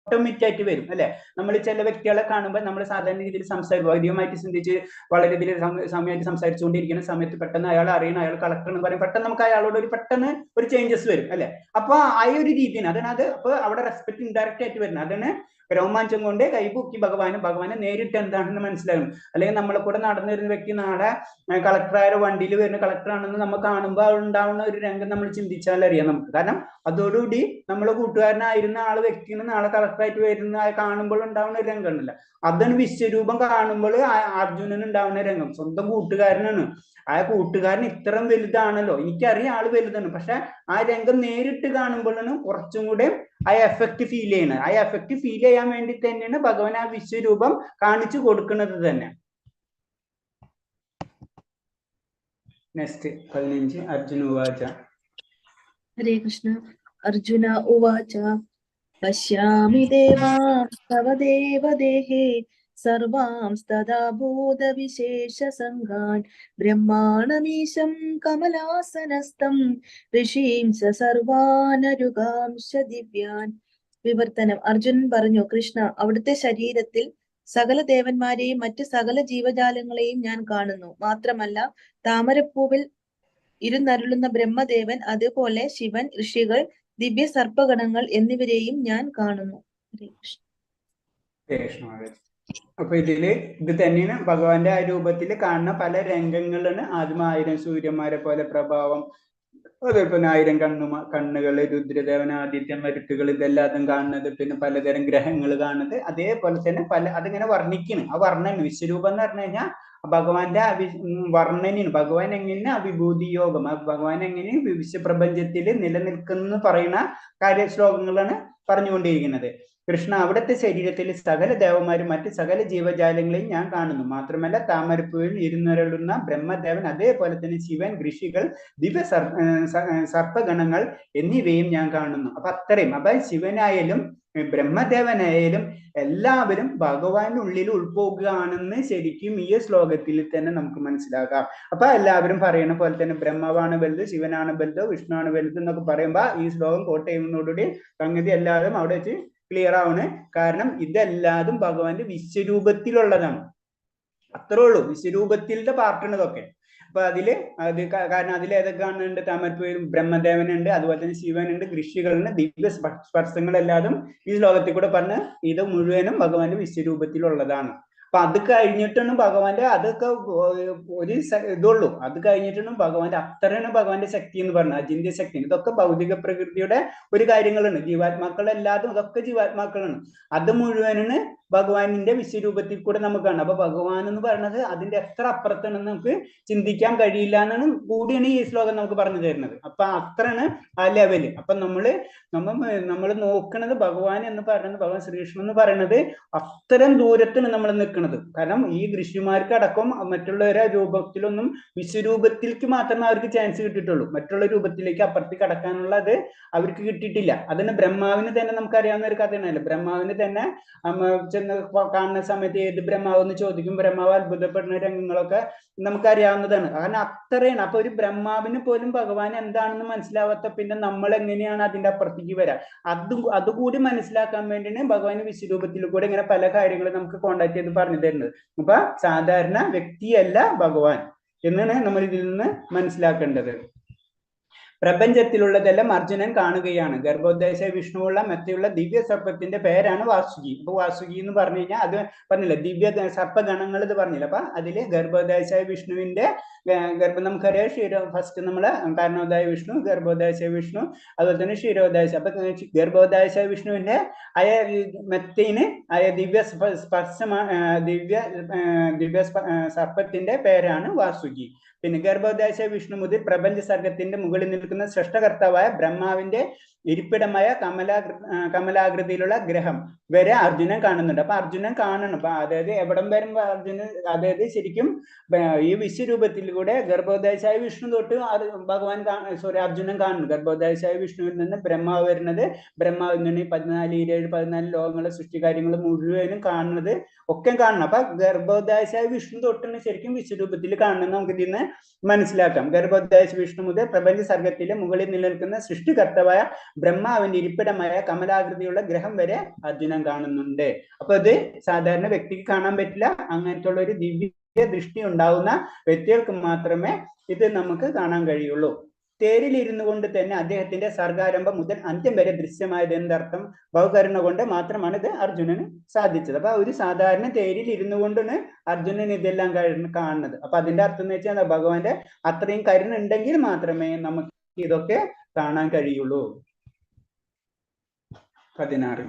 ഓട്ടോമാറ്റിക് ആയിട്ട് വരും അല്ലെ. നമ്മൾ ചില വ്യക്തികളെ കാണുമ്പോൾ നമ്മൾ സാധാരണ രീതിയിൽ സംസാരിക്കും, അധികമായിട്ട് ചിന്തിച്ച് വളരെ ഇതിൽ സമയമായിട്ട് സംസാരിച്ചുകൊണ്ടിരിക്കുന്ന സമയത്ത് പെട്ടെന്ന് അയാൾ അറിയണം, അയാൾ കളക്ടർ എന്ന് പറയും, പെട്ടെന്ന് നമുക്ക് അയാളോട് പെട്ടെന്ന് ഒരു ചേഞ്ചസ് വരും അല്ലെ. അപ്പൊ ആ ഒരു രീതിയാണ് അതിനകത്ത്. അപ്പൊ അവിടെ റെസ്പെക്ട് ഇൻഡയറക്റ്റ് ആയിട്ട് വരുന്നത്. അതാണ് രോമാഞ്ചം കൊണ്ട് കൈപൂക്കി ഭഗവാനെ നേരിട്ട് എന്താണെന്ന് മനസ്സിലാകും. അല്ലെങ്കിൽ നമ്മളെ കൂടെ നടന്നു വരുന്ന വ്യക്തി നാളെ കളക്ടറായ വണ്ടിയിൽ വരുന്ന കളക്ടറാണെന്ന് നമ്മൾ കാണുമ്പോൾ ഉണ്ടാവുന്ന ഒരു രംഗം നമ്മൾ ചിന്തിച്ചാൽ അറിയാം നമുക്ക്. കാരണം അതോടുകൂടി നമ്മളെ കൂട്ടുകാരനായിരുന്ന വ്യക്തിന് നാളെ കളക്ടറായിട്ട് വരുന്ന കാണുമ്പോൾ ഉണ്ടാവുന്ന ഒരു രംഗം ഉണ്ടല്ലോ, അതാണ് വിശ്വരൂപം കാണുമ്പോൾ അർജുനന് ഉണ്ടാവുന്ന രംഗം. സ്വന്തം കൂട്ടുകാരനാണ്, ആ കൂട്ടുകാരൻ ഇത്രയും വലുതാണല്ലോ, എനിക്കറിയാം ആള് വലുതാണ്, പക്ഷെ ആ രംഗം നേരിട്ട് കാണുമ്പോഴാണ് കുറച്ചും കൂടെ ആ എഫക്റ്റ് ഫീൽ ചെയ്യുന്നത്. ആ എഫക്റ്റ് ഫീൽ ചെയ്യാൻ വേണ്ടി തന്നെയാണ് ഭഗവാൻ ആ വിശ്വരൂപം കാണിച്ചു കൊടുക്കുന്നത് തന്നെ. നെക്സ്റ്റ് 15 അർജുന ഉവാച. ഹരേ കൃഷ്ണ. അർജുന ഉവാച പശ്യാമി ദേവാംസ്തവ ദേവദേഹേ സർവാംസ്തഥാ ഭൂതവിശേഷസംഘാൻ ബ്രഹ്മാണമീശം കമലാസനസ്ഥം ഋഷീംസ സർവാനരുഗാംശ ദിവ്യാൻ. വിവർത്തനം. അർജുനൻ പറഞ്ഞു, കൃഷ്ണ, അവിടുത്തെ ശരീരത്തിൽ സകല ദേവന്മാരെയും മറ്റ് സകല ജീവജാലങ്ങളെയും ഞാൻ കാണുന്നു. മാത്രമല്ല താമരപ്പൂവിൽ ഇരുന്നരുളുന്ന ബ്രഹ്മദേവൻ, അതുപോലെ ശിവൻ, ഋഷികൾ, ദിവ്യ സർപ്പഗണങ്ങൾ എന്നിവരെയും ഞാൻ കാണുന്നു. ഹരേ കൃഷ്ണ. കൃഷ്ണ. അപ്പൊ ഇത് തന്നെയാണ് ഭഗവാന്റെ ആ രൂപത്തിൽ കാണുന്ന പല രംഗങ്ങളാണ്. ആദ്യം 1000 സൂര്യന്മാരെ പോലെ പ്രഭാവം, അതേപോലെ 1000 കണ്ണുകള്, രുദ്രദേവൻ, ആദിത്യൻ, മരുത്തുകൾ, ഇതെല്ലാതും കാണുന്നത്, പിന്നെ പലതരം ഗ്രഹങ്ങൾ കാണുന്നത്. അതേപോലെ തന്നെ അതിങ്ങനെ വർണ്ണിക്കണം. ആ വർണ്ണന വിശ്വരൂപം എന്ന് പറഞ്ഞു കഴിഞ്ഞാൽ ഭഗവാന്റെ വർണ്ണനയാണ്. ഭഗവാൻ എങ്ങനെ അഭിഭൂതി യോഗം, ഭഗവാൻ എങ്ങനെ വിശ്വപ്രപഞ്ചത്തിൽ നിലനിൽക്കുന്നു പറയുന്ന കാര്യശ്ലോകങ്ങളാണ് പറഞ്ഞുകൊണ്ടിരിക്കുന്നത്. കൃഷ്ണ, അവിടുത്തെ ശരീരത്തിൽ സകല ദേവന്മാരും മറ്റ് സകല ജീവജാലങ്ങളെയും ഞാൻ കാണുന്നു. മാത്രമല്ല താമരപ്പൂവിൽ ഇരുന്നരുളുന്ന ബ്രഹ്മദേവൻ, അതേപോലെ തന്നെ ശിവൻ, ഋഷികൾ, ദിവ്യ സർപ്പഗണങ്ങൾ എന്നിവയും ഞാൻ കാണുന്നു. അപ്പൊ അത്രയും, അപ്പൊ ശിവനായാലും ബ്രഹ്മദേവനായാലും എല്ലാവരും ഭഗവാന്റെ ഉള്ളിൽ ഉൾപ്പോകുകയാണെന്ന് ശരിക്കും ഈ ശ്ലോകത്തിൽ തന്നെ നമുക്ക് മനസ്സിലാക്കാം. അപ്പൊ എല്ലാവരും പറയുന്ന പോലെ തന്നെ ബ്രഹ്മാവാണ് വലുത്, ശിവനാണ് വലുത്, വിഷ്ണുവാണ് വലുത് എന്നൊക്കെ പറയുമ്പോ ഈ ശ്ലോകം കോട്ട് ചെയ്യുന്നതോടുകൂടി സംഗതി എല്ലാവരും അവിടെ വെച്ച് ക്ലിയർ ആവുന്നു. കാരണം ഇതെല്ലാതും ഭഗവാന്റെ വിശ്വരൂപത്തിലുള്ളതാണ്. അത്രേ ഉള്ളൂ, വിശ്വരൂപത്തിലുള്ള പാർട്ടാണ് ഇതൊക്കെ. അപ്പൊ കാരണം അതിൽ ഏതൊക്കെ കാണുന്നുണ്ട്? താമരപ്പൂവിൽ ബ്രഹ്മദേവനുണ്ട്, അതുപോലെ തന്നെ ശിവനുണ്ട്, ഋഷികളുണ്ട്, ദിവ്യ സ്പർശങ്ങളെല്ലാതും ഈ ശ്ലോകത്തിൽ കൂടെ പറഞ്ഞ് ഇത് മുഴുവനും ഭഗവാന്റെ വിശ്വരൂപത്തിലുള്ളതാണ്. അപ്പൊ അത് കഴിഞ്ഞിട്ടാണ് ഭഗവാന്റെ അതൊക്കെ ഒരു ഇതുള്ളൂ. അത് കഴിഞ്ഞിട്ടാണ് ഭഗവാന്റെ അത്രയാണ് ഭഗവാന്റെ ശക്തി എന്ന് പറഞ്ഞത്, അചിന്ത്യ ശക്തി. ഇതൊക്കെ ഭൗതിക പ്രകൃതിയുടെ ഒരു കാര്യങ്ങളാണ്. ജീവാത്മാക്കളെല്ലാതും ഇതൊക്കെ ജീവാത്മാക്കളാണ്. അത് മുഴുവനാണ് ഭഗവാനിന്റെ വിശ്വരൂപത്തിൽ കൂടെ നമുക്ക് കാണാം. അപ്പൊ ഭഗവാൻ എന്ന് പറയുന്നത് അതിന്റെ എത്ര അപ്പുറത്താണെന്ന് നമുക്ക് ചിന്തിക്കാൻ കഴിയില്ല എന്നാണ് കൂടിയാണ് ഈ ശ്ലോകം നമുക്ക് പറഞ്ഞു തരുന്നത്. അപ്പൊ അത്രയാണ് ആ ലെവല്. അപ്പൊ നമ്മൾ നോക്കുന്നത് ഭഗവാൻ എന്ന് പറയുന്നത്, ഭഗവാൻ ശ്രീകൃഷ്ണൻ എന്ന് പറയുന്നത് അത്തരം ദൂരത്താണ് നമ്മൾ നിൽക്കുന്നത്. കാരണം ഈ ഋഷിമാർക്ക് അടക്കം മറ്റുള്ളവരെ രൂപത്തിലൊന്നും വിശ്വരൂപത്തിലേക്ക് മാത്രമേ അവർക്ക് ചാൻസ് കിട്ടിയിട്ടുള്ളൂ. മറ്റുള്ള രൂപത്തിലേക്ക് അപ്പുറത്തേക്ക് കടക്കാനുള്ള അത് അവർക്ക് കിട്ടിയിട്ടില്ല. അതിന് ബ്രഹ്മാവിന് തന്നെ നമുക്കറിയാവുന്ന ഒരു കഥയാണല്ലോ. ബ്രഹ്മാവിന് തന്നെ ചെന്ന് കാണുന്ന സമയത്ത് ഏത് ബ്രഹ്മാവ് എന്ന് ചോദിക്കും. ബ്രഹ്മാവ് അത്ഭുതപ്പെടുന്ന രംഗങ്ങളൊക്കെ നമുക്കറിയാവുന്നതാണ്. കാരണം അത്രയാണ്. അപ്പൊ ഒരു ബ്രഹ്മാവിന് പോലും ഭഗവാൻ എന്താണെന്ന് മനസ്സിലാവാത്ത പിന്നെ നമ്മൾ എങ്ങനെയാണ് അതിന്റെ അപ്പുറത്തേക്ക് വരാം? അതുകൂടി മനസ്സിലാക്കാൻ വേണ്ടിയാണ് ഭഗവാൻ വിശ്വരൂപത്തിൽ കൂടെ ഇങ്ങനെ പല കാര്യങ്ങളും നമുക്ക് കോണ്ടാക്ട് ചെയ്ത് പറഞ്ഞു തരുന്നത്. അപ്പൊ സാധാരണ വ്യക്തിയല്ല ഭഗവാൻ എന്നാണ് നമ്മൾ ഇതിൽ നിന്ന് മനസ്സിലാക്കേണ്ടത്. പ്രപഞ്ചത്തിലുള്ളതെല്ലാം അർജുനൻ കാണുകയാണ്. ഗർഭോദ്ദേശ വിഷ്ണുവുള്ള മെത്തയുള്ള ദിവ്യ സർപ്പത്തിന്റെ പേരാണ് വാസുകി. അപ്പൊ വാസുകി എന്ന് പറഞ്ഞു കഴിഞ്ഞാൽ അത് പറഞ്ഞില്ല, ദിവ്യ സർപ്പഗണങ്ങൾ ഇത് പറഞ്ഞില്ല. അപ്പൊ അതില് ഗർഭോദ്ദേശ വിഷ്ണുവിന്റെ ഗർഭം നമുക്കറിയാം. ഫസ്റ്റ് നമ്മള് കാരണോദായ വിഷ്ണു, ഗർഭോദ്ദേശ വിഷ്ണു, അതുപോലെ തന്നെ ക്ഷീരോദാശ. അപ്പൊ ഗർഭോദ്ദേശ വിഷ്ണുവിന്റെ മെത്തയിന് ദിവ്യ സർപ്പത്തിന്റെ പേരാണ് വാസുകി. പിന്നെ ഗർഭോദ്ദേശ വിഷ്ണു മുതൽ പ്രപഞ്ച സർഗത്തിന്റെ മുകളിൽ നിൽക്കുന്ന സൃഷ്ടകർത്താവായ ബ്രഹ്മാവിന്റെ ഇരിപ്പിടമായ കമലാകൃതിയിലുള്ള ഗ്രഹം വരെ അർജുനൻ കാണുന്നുണ്ട്. അപ്പൊ അർജുനൻ കാണണം. അപ്പൊ അതായത് എവിടം വരുമ്പോ അർജുനൻ, അതായത് ശരിക്കും ഈ വിശ്വരൂപത്തിലൂടെ ഗർഭോദ്ദേശായ വിഷ്ണു തൊട്ട് അർജുനൻ കാണുന്നു. ഗർഭോദ്ദേശായ വിഷ്ണുവിൽ നിന്ന് ബ്രഹ്മാവ് വരുന്നത്, ബ്രഹ്മാവിൽ നിന്ന് 14 ലോകങ്ങളുടെ സൃഷ്ടികാര്യങ്ങൾ മുഴുവനും കാണുന്നത് ഒക്കെ കാണണം. അപ്പൊ ഗർഭോദ്ദേശായ വിഷ്ണു തൊട്ടാണ് ശരിക്കും വിശ്വരൂപത്തിൽ കാണുന്നത്. നമുക്ക് ഇതിന്ന് മനസ്സിലാക്കാം. ഗർഭോദ്ദേശ വിഷ്ണു മുതൽ പ്രപഞ്ച സർഗത്തിലെ മുകളിൽ നിലനിൽക്കുന്ന സൃഷ്ടികർത്താവായ ബ്രഹ്മാവിന്റെ ഇരിപ്പിടമായ കമലാകൃതിയുള്ള ഗ്രഹം വരെ അർജുനൻ കാണുന്നുണ്ട്. അപ്പൊ ഇത് സാധാരണ വ്യക്തിക്ക് കാണാൻ പറ്റില്ല. അങ്ങനത്തെ ഉള്ള ഒരു ദിവ്യ ദൃഷ്ടി ഉണ്ടാവുന്ന വ്യക്തികൾക്ക് മാത്രമേ ഇത് നമുക്ക് കാണാൻ കഴിയുള്ളൂ. തേരിൽ ഇരുന്നു കൊണ്ട് തന്നെ അദ്ദേഹത്തിന്റെ സർഗാരംഭം മുതൽ അന്ത്യം വരെ ദൃശ്യമായത് എന്തർത്ഥം? ബഹുകരുണ കൊണ്ട് മാത്രമാണ് ഇത് അർജുനന് സാധിച്ചത്. അപ്പൊ ഒരു സാധാരണ തേരിൽ ഇരുന്നു കൊണ്ടാണ് അർജുനൻ ഇതെല്ലാം കാണുന്നത്. അപ്പൊ അതിന്റെ അർത്ഥം എന്ന് വെച്ചാൽ ഭഗവാന്റെ അത്രയും കരുണ ഉണ്ടെങ്കിൽ മാത്രമേ നമുക്ക് ഇതൊക്കെ കാണാൻ കഴിയുള്ളൂ. 16.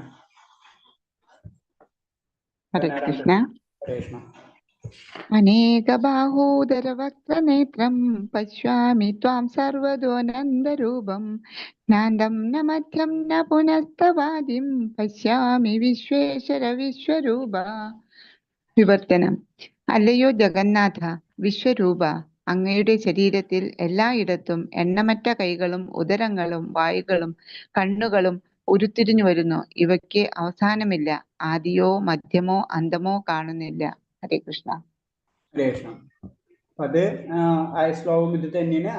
ഹരേ കൃഷ്ണ. കൃഷ്ണ. അനേകബാഹൂദരവക്ത്രനേത്രം പശ്യാമി ത്വാം സർവതോനന്ദരൂപം നാന്തം ന മധ്യം ന പുനസ്തവാദിം പശ്യാമി വിശ്വേശ്വര വിശ്വരൂപ. വിവർത്തനം. അല്ലയോ ജഗന്നാഥ വിശ്വരൂപ, അങ്ങയുടെ ശരീരത്തിൽ എല്ലായിടത്തും എണ്ണമറ്റ കൈകളും ഉദരങ്ങളും വായുകളും കണ്ണുകളും ഉരുത്തിരിഞ്ഞു വരുന്നു. ഇവയ്ക്ക് അവസാനമില്ല. ആദിയോ മധ്യമോ അന്തമോ കാണുന്നില്ല. ഹരേ കൃഷ്ണ. കൃഷ്ണ. അത് ആ ശ്ലോകം ഇത് തന്നെയാണ്.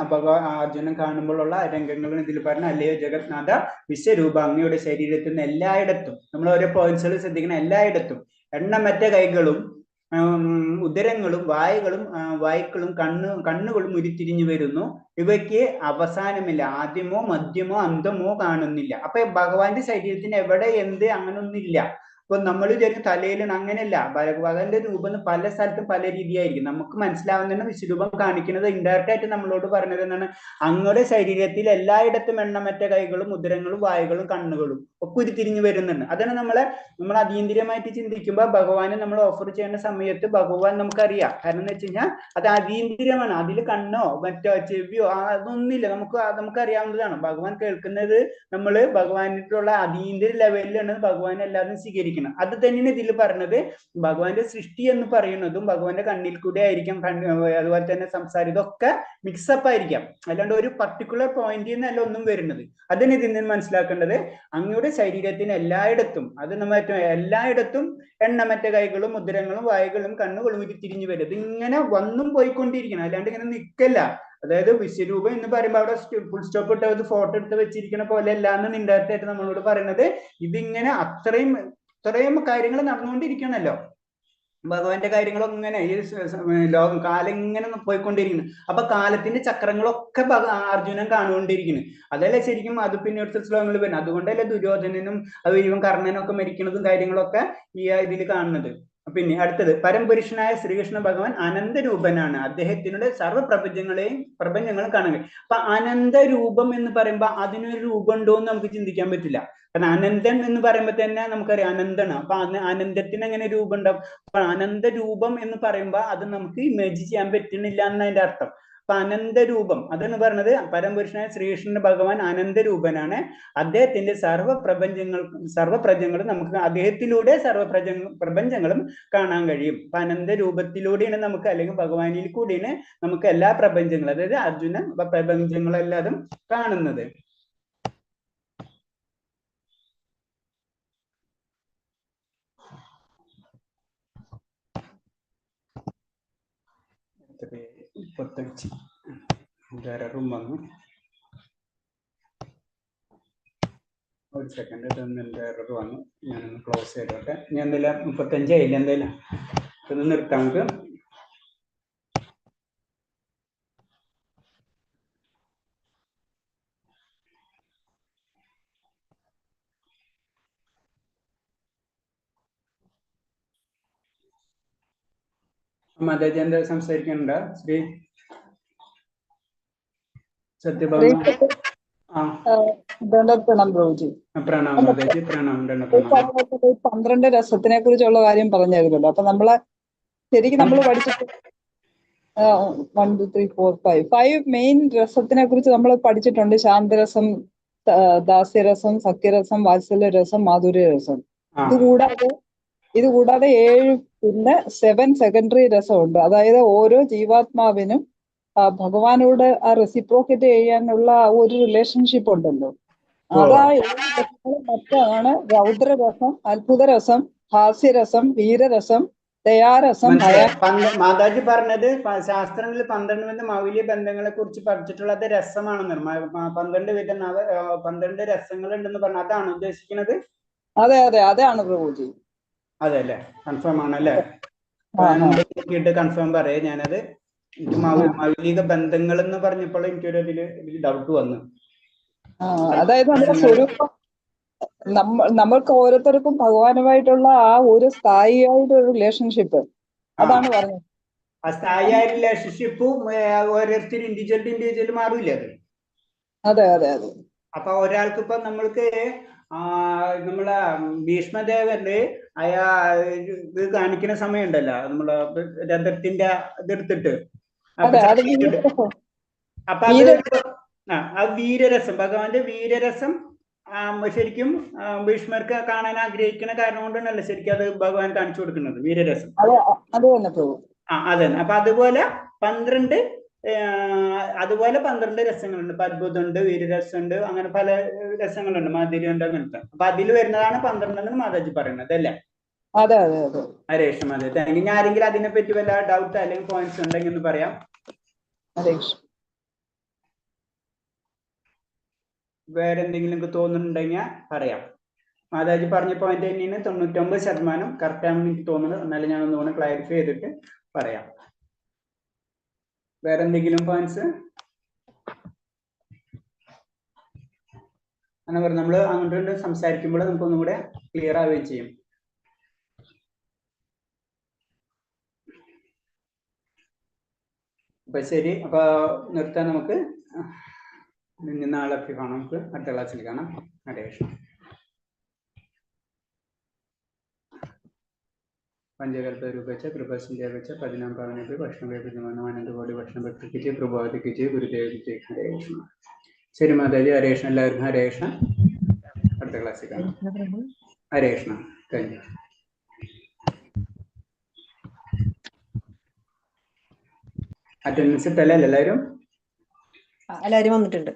അർജുനൻ കാണുമ്പോഴുള്ള രംഗങ്ങൾ ഇതിൽ പറഞ്ഞ അല്ലയോ ജഗന്നാഥ വിശ്വരൂപ, അങ്ങയുടെ ശരീരത്തിൽ നിന്ന് എല്ലായിടത്തും, നമ്മൾ ഓരോ പോയിന്റ്സുകൾ ശ്രദ്ധിക്കണം, എല്ലായിടത്തും എണ്ണമറ്റ കൈകളും ഉദരങ്ങളും വായ്ക്കളും കണ്ണുകളും ഉരുത്തിരിഞ്ഞു വരുന്നു. ഇവയ്ക്ക് അവസാനമില്ല, ആദ്യമോ മധ്യമോ അന്തമോ കാണുന്നില്ല. അപ്പൊ ഭഗവാന്റെ ശരീരത്തിന് എവിടെ എന്ത് അങ്ങനൊന്നുമില്ല. ഇപ്പൊ നമ്മൾ വിചാരിക്കും തലയിലാണ്, അങ്ങനെയല്ല. ഭഗവാന്റെ രൂപം പല സ്ഥലത്തും പല രീതിയായിരിക്കും. നമുക്ക് മനസ്സിലാവുന്നതിന് വിശ്വരൂപം കാണിക്കുന്നത് ഇൻഡയറക്റ്റ് ആയിട്ട് നമ്മളോട് പറഞ്ഞത് എന്താണ്? അങ്ങയുടെ ശരീരത്തിൽ എല്ലായിടത്തും എണ്ണമറ്റ കൈകളും ഉദരങ്ങളും വായുകളും കണ്ണുകളും ഒക്കെ ഉരുത്തിരിഞ്ഞു വരുന്നുണ്ട്. അതാണ് നമ്മൾ അതീന്ദ്രിയമായിട്ട് ചിന്തിക്കുമ്പോൾ ഭഗവാനെ നമ്മൾ ഓഫർ ചെയ്യുന്ന സമയത്ത് ഭഗവാൻ നമുക്കറിയാം. കാരണം എന്ന് വെച്ച് കഴിഞ്ഞാൽ അത് അതീന്ദ്രിയമാണ്. അതിൽ കണ്ണോ മറ്റോ ചെവിയോ അതൊന്നുമില്ല, നമുക്കറിയാവുന്നതാണ്. ഭഗവാൻ കേൾക്കുന്നത് നമ്മൾ ഭഗവാനിട്ടുള്ള അതീന്ദ്രിയ ലെവലിലാണ് ഭഗവാൻ എല്ലാവരും സ്വീകരിക്കുന്നത്. അത് തന്നെയാണ് ഇതിൽ പറഞ്ഞത്. ഭഗവാന്റെ സൃഷ്ടി എന്ന് പറയുന്നതും ഭഗവാന്റെ കണ്ണിൽ കൂടെ ആയിരിക്കാം, അതുപോലെ തന്നെ സംസാരം, ഇതൊക്കെ മിക്സപ്പ് ആയിരിക്കാം. അല്ലാണ്ട് ഒരു പർട്ടിക്കുലർ പോയിന്റിൽ നിന്നല്ല ഒന്നും വരുന്നത്. അതിന് ഇതിൽ നിന്ന് മനസ്സിലാക്കേണ്ടത് അങ്ങയുടെ ശരീരത്തിന് എല്ലായിടത്തും, അത് എല്ലായിടത്തും എണ്ണമറ്റ കൈകളും ഉദരങ്ങളും വായുകളും കണ്ണുകളും ഉരുത്തിരിഞ്ഞു വരും. ഇതിങ്ങനെ വന്നും പോയിക്കൊണ്ടിരിക്കണം, അല്ലാണ്ട് ഇങ്ങനെ നിൽക്കല്ല. അതായത് വിശ്വരൂപം എന്ന് പറയുമ്പോൾ അവിടെ ഫുൾ സ്റ്റോപ്പ് ഇട്ട് ഫോട്ടോ എടുത്ത് വെച്ചിരിക്കുന്ന പോലെ അല്ല എന്ന് ഇൻഡയറക്റ്റ് ആയിട്ട് നമ്മളോട് പറയുന്നത്. ഇതിങ്ങനെ അത്രയും കാര്യങ്ങൾ നടന്നുകൊണ്ടിരിക്കണല്ലോ. ഭഗവാന്റെ കാര്യങ്ങളൊക്കെ ഇങ്ങനെ ഈ ലോകം കാലം ഇങ്ങനെ പോയിക്കൊണ്ടിരിക്കുന്നു. അപ്പൊ കാലത്തിന്റെ ചക്രങ്ങളൊക്കെ അർജുനൻ കാണുകൊണ്ടിരിക്കുന്നു. അതല്ലേ ശരിക്കും അത് പിന്നെ അടുത്ത ശ്ലോകങ്ങളിൽ വരുന്നത്. അതുകൊണ്ടല്ലേ ദുര്യോധനനും അത് ഇവൻ കർണനൊക്കെ മരിക്കുന്നതും കാര്യങ്ങളൊക്കെ ഈ ഇതിൽ കാണുന്നത്. പിന്നെ അടുത്തത്, പരംപുരുഷനായ ശ്രീകൃഷ്ണ ഭഗവാൻ അനന്തരൂപനാണ്. അദ്ദേഹത്തിനുടെ പ്രപഞ്ചങ്ങളും കാണാൻ കഴിയും. അപ്പൊ അനന്തരൂപം എന്ന് പറയുമ്പോ അതിനൊരു രൂപം ഉണ്ടോ എന്ന് നമുക്ക് ചിന്തിക്കാൻ പറ്റില്ല. കാരണം അനന്തൻ എന്ന് പറയുമ്പോൾ തന്നെ നമുക്കറിയാം അനന്താണ്. അപ്പൊ അനന്തത്തിന് എങ്ങനെ രൂപം ഉണ്ടാവും? അപ്പൊ അനന്ത രൂപം എന്ന് പറയുമ്പോ അത് നമുക്ക് ഇമേജ് ചെയ്യാൻ പറ്റുന്നില്ല എന്നതിന്റെ അർത്ഥം. അപ്പൊ അനന്തരൂപം അതെന്ന് പറയുന്നത് പരംപുരുഷനായ ശ്രീകൃഷ്ണന്റെ ഭഗവാൻ അനന്തരൂപനാണ്. അദ്ദേഹത്തിന്റെ സർവ്വപ്രപഞ്ചങ്ങളും നമുക്ക് അദ്ദേഹത്തിലൂടെ പ്രപഞ്ചങ്ങളും കാണാൻ കഴിയും. അപ്പൊ അനന്തരൂപത്തിലൂടെയാണ് നമുക്ക്, അല്ലെങ്കിൽ ഭഗവാനിൽ കൂടിയാണ് നമുക്ക് എല്ലാ പ്രപഞ്ചങ്ങളും, അതായത് അർജുനൻ പ്രപഞ്ചങ്ങളെല്ലാതും കാണുന്നത്. റൂം വന്നു, ഒരു സെക്കൻഡ്, എറർ വന്നു. ഞാനൊന്ന് ക്ലോസ് ചെയ്തോട്ടെ. ഞാൻ എന്തായാലും 35 ആയില്ല, എന്തായാലും ഇതൊന്ന് നിർത്താം നമുക്ക്. മാതാജി എന്താ സംസാരിക്കാനുണ്ടോ? ശ്രീ സത്യഭാമ. പ്രണാം പ്രഭുജി. പ്രണാം മാതാജി. പ്രണാം. 12 രസത്തിനെ കുറിച്ചുള്ള കാര്യം പറഞ്ഞായിരുന്നല്ലോ. അപ്പൊ ശരിക്കും നമ്മൾ പഠിച്ചിട്ട് 1 2 3 4 5 മെയിൻ രസത്തിനെ കുറിച്ച് നമ്മൾ പഠിച്ചിട്ടുണ്ട്. ശാന്തരസം, ദാസ്യരസം, സഖ്യരസം, വാത്സല്യരസം, മാധുര്യരസം. ഇതുകൂടാതെ 7 സെക്കൻഡറി രസമുണ്ട്. അതായത് ഓരോ ജീവാത്മാവിനും ഭഗവാനോട് ആ റെസിപ്രോക്കേറ്റ് ചെയ്യാനുള്ള ഒരു റിലേഷൻഷിപ്പ് ഉണ്ടല്ലോ. അതാ 7 രസങ്ങളും മറ്റാണ് രൗദ്രരസം, അത്ഭുതരസം, ഹാസ്യരസം, വീരരസം, ദയാരസം. മാതാജി പറഞ്ഞത് ശാസ്ത്രങ്ങളിൽ 12 മൗലിക ബന്ധങ്ങളെ കുറിച്ച് പഠിച്ചിട്ടുള്ളത് രസമാണെന്ന്. 12 രസങ്ങൾ ഉണ്ടെന്ന് പറഞ്ഞു, അതാണ് ഉദ്ദേശിക്കുന്നത്? അതെ അതാണ് പ്രഭുജി. അതെ അല്ലേ? കൺഫേം ആണല്ലേ? കൺഫേം പറയാ. ഞാനത് മൗലിക ബന്ധങ്ങൾ എന്ന് പറഞ്ഞപ്പോൾ എനിക്കൊരു ഇതില് ഡൗട്ട് വന്നു. അതായത് നമ്മുടെ സ്വരൂപം, നമ്മൾക്ക് ഓരോരുത്തർക്കും ഭഗവാനുമായിട്ടുള്ള ആ ഒരു സ്ഥായിയായിട്ട് ഒരു റിലേഷൻഷിപ്പ്, അതാണ് പറഞ്ഞത്. ആ സ്ഥായിയായ റിലേഷൻഷിപ്പും ഓരോരുത്തരും ഇൻഡിവിജ്വൽ മാറില്ലേ അത്? അതെ. അപ്പൊ ഒരാൾക്ക് ഇപ്പൊ നമ്മൾക്ക് നമ്മളെ ഭീഷ്മദേവന്റെ ഇത് കാണിക്കുന്ന സമയം ഉണ്ടല്ലോ, നമ്മളെ രഥത്തിന്റെ ഇതെടുത്തിട്ട്, അപ്പൊ അത് ആ വീരരസം, ഭഗവാന്റെ വീരരസം ശരിക്കും ഭീഷ്മർക്ക് കാണാൻ ആഗ്രഹിക്കുന്ന കാരണം കൊണ്ടാണല്ലോ ശരിക്കും അത് ഭഗവാൻ കാണിച്ചു കൊടുക്കുന്നത്, വീരരസം. അതെ. അപ്പൊ അതുപോലെ 12 രസങ്ങളുണ്ട്. ഇപ്പൊ അത്ഭുതമുണ്ട്, വീരരസമുണ്ട്, അങ്ങനെ പല രസങ്ങളുണ്ട്, മാധുര്യമുണ്ട്, അങ്ങനത്തെ. അപ്പൊ അതിൽ വരുന്നതാണ് 12 എന്ന് മാതാജി പറയുന്നത് അല്ലേ? അതെ. ഹരേഷ് അതെ. Thank you. ഞാൻ ആരെങ്കിലും അതിനെ പറ്റി വല്ല ഡൗട്ട് അല്ലെങ്കിൽ പോയിന്റ്സ് ഉണ്ടെങ്കിൽ ഒന്ന് പറയാം. വേറെ എന്തെങ്കിലും തോന്നുന്നുണ്ടെങ്കിൽ പറയാം. മാതാജി പറഞ്ഞ പോയിന്റ് തന്നെയാണ് 99% കറക്റ്റ് ആണെന്ന് എനിക്ക് തോന്നുന്നത്. എന്നാലും ഞാൻ ഒന്നുകൂടെ ക്ലാരിഫൈ ചെയ്തിട്ട് പറയാം. വേറെ എന്തെങ്കിലും പോയിന്റ്സ്? അങ്ങനെ പറഞ്ഞു നമ്മൾ അങ്ങോട്ട് സംസാരിക്കുമ്പോൾ നമുക്ക് ഒന്നും കൂടെ ക്ലിയർ ആവുകയും ചെയ്യും. അപ്പൊ ശരി, അപ്പൊ നിർത്താൻ നമുക്ക് നാളെ കാണാം. നമുക്ക് അടുത്ത ക്ലാസ്സിൽ കാണാം. ഹരേ കൃഷ്ണ. പഞ്ചകൽപ്പരൂപച്ച കൃപസിഞ്ചാപിച്ച 14 പാവനത്തിൽ ഭക്ഷണം വേപ്പിക്കുന്നു. 12 കോടി ഭക്ഷണം ഭക്തിക്ക് പ്രഭാതിക്ക് ഗുരുദേവിക്ക് ഹരേ കൃഷ്ണ. ശരി മാതാജി, ഹരേ കൃഷ്ണ. എല്ലാവർക്കും ഹരേ കൃഷ്ണ. അടുത്ത ക്ലാസ്സിൽ കാണാം. Hare Krishna. Thank you. Attendance ഇട്ടല്ലേ എല്ലാവരും? എല്ലാവരും വന്നിട്ടുണ്ട്.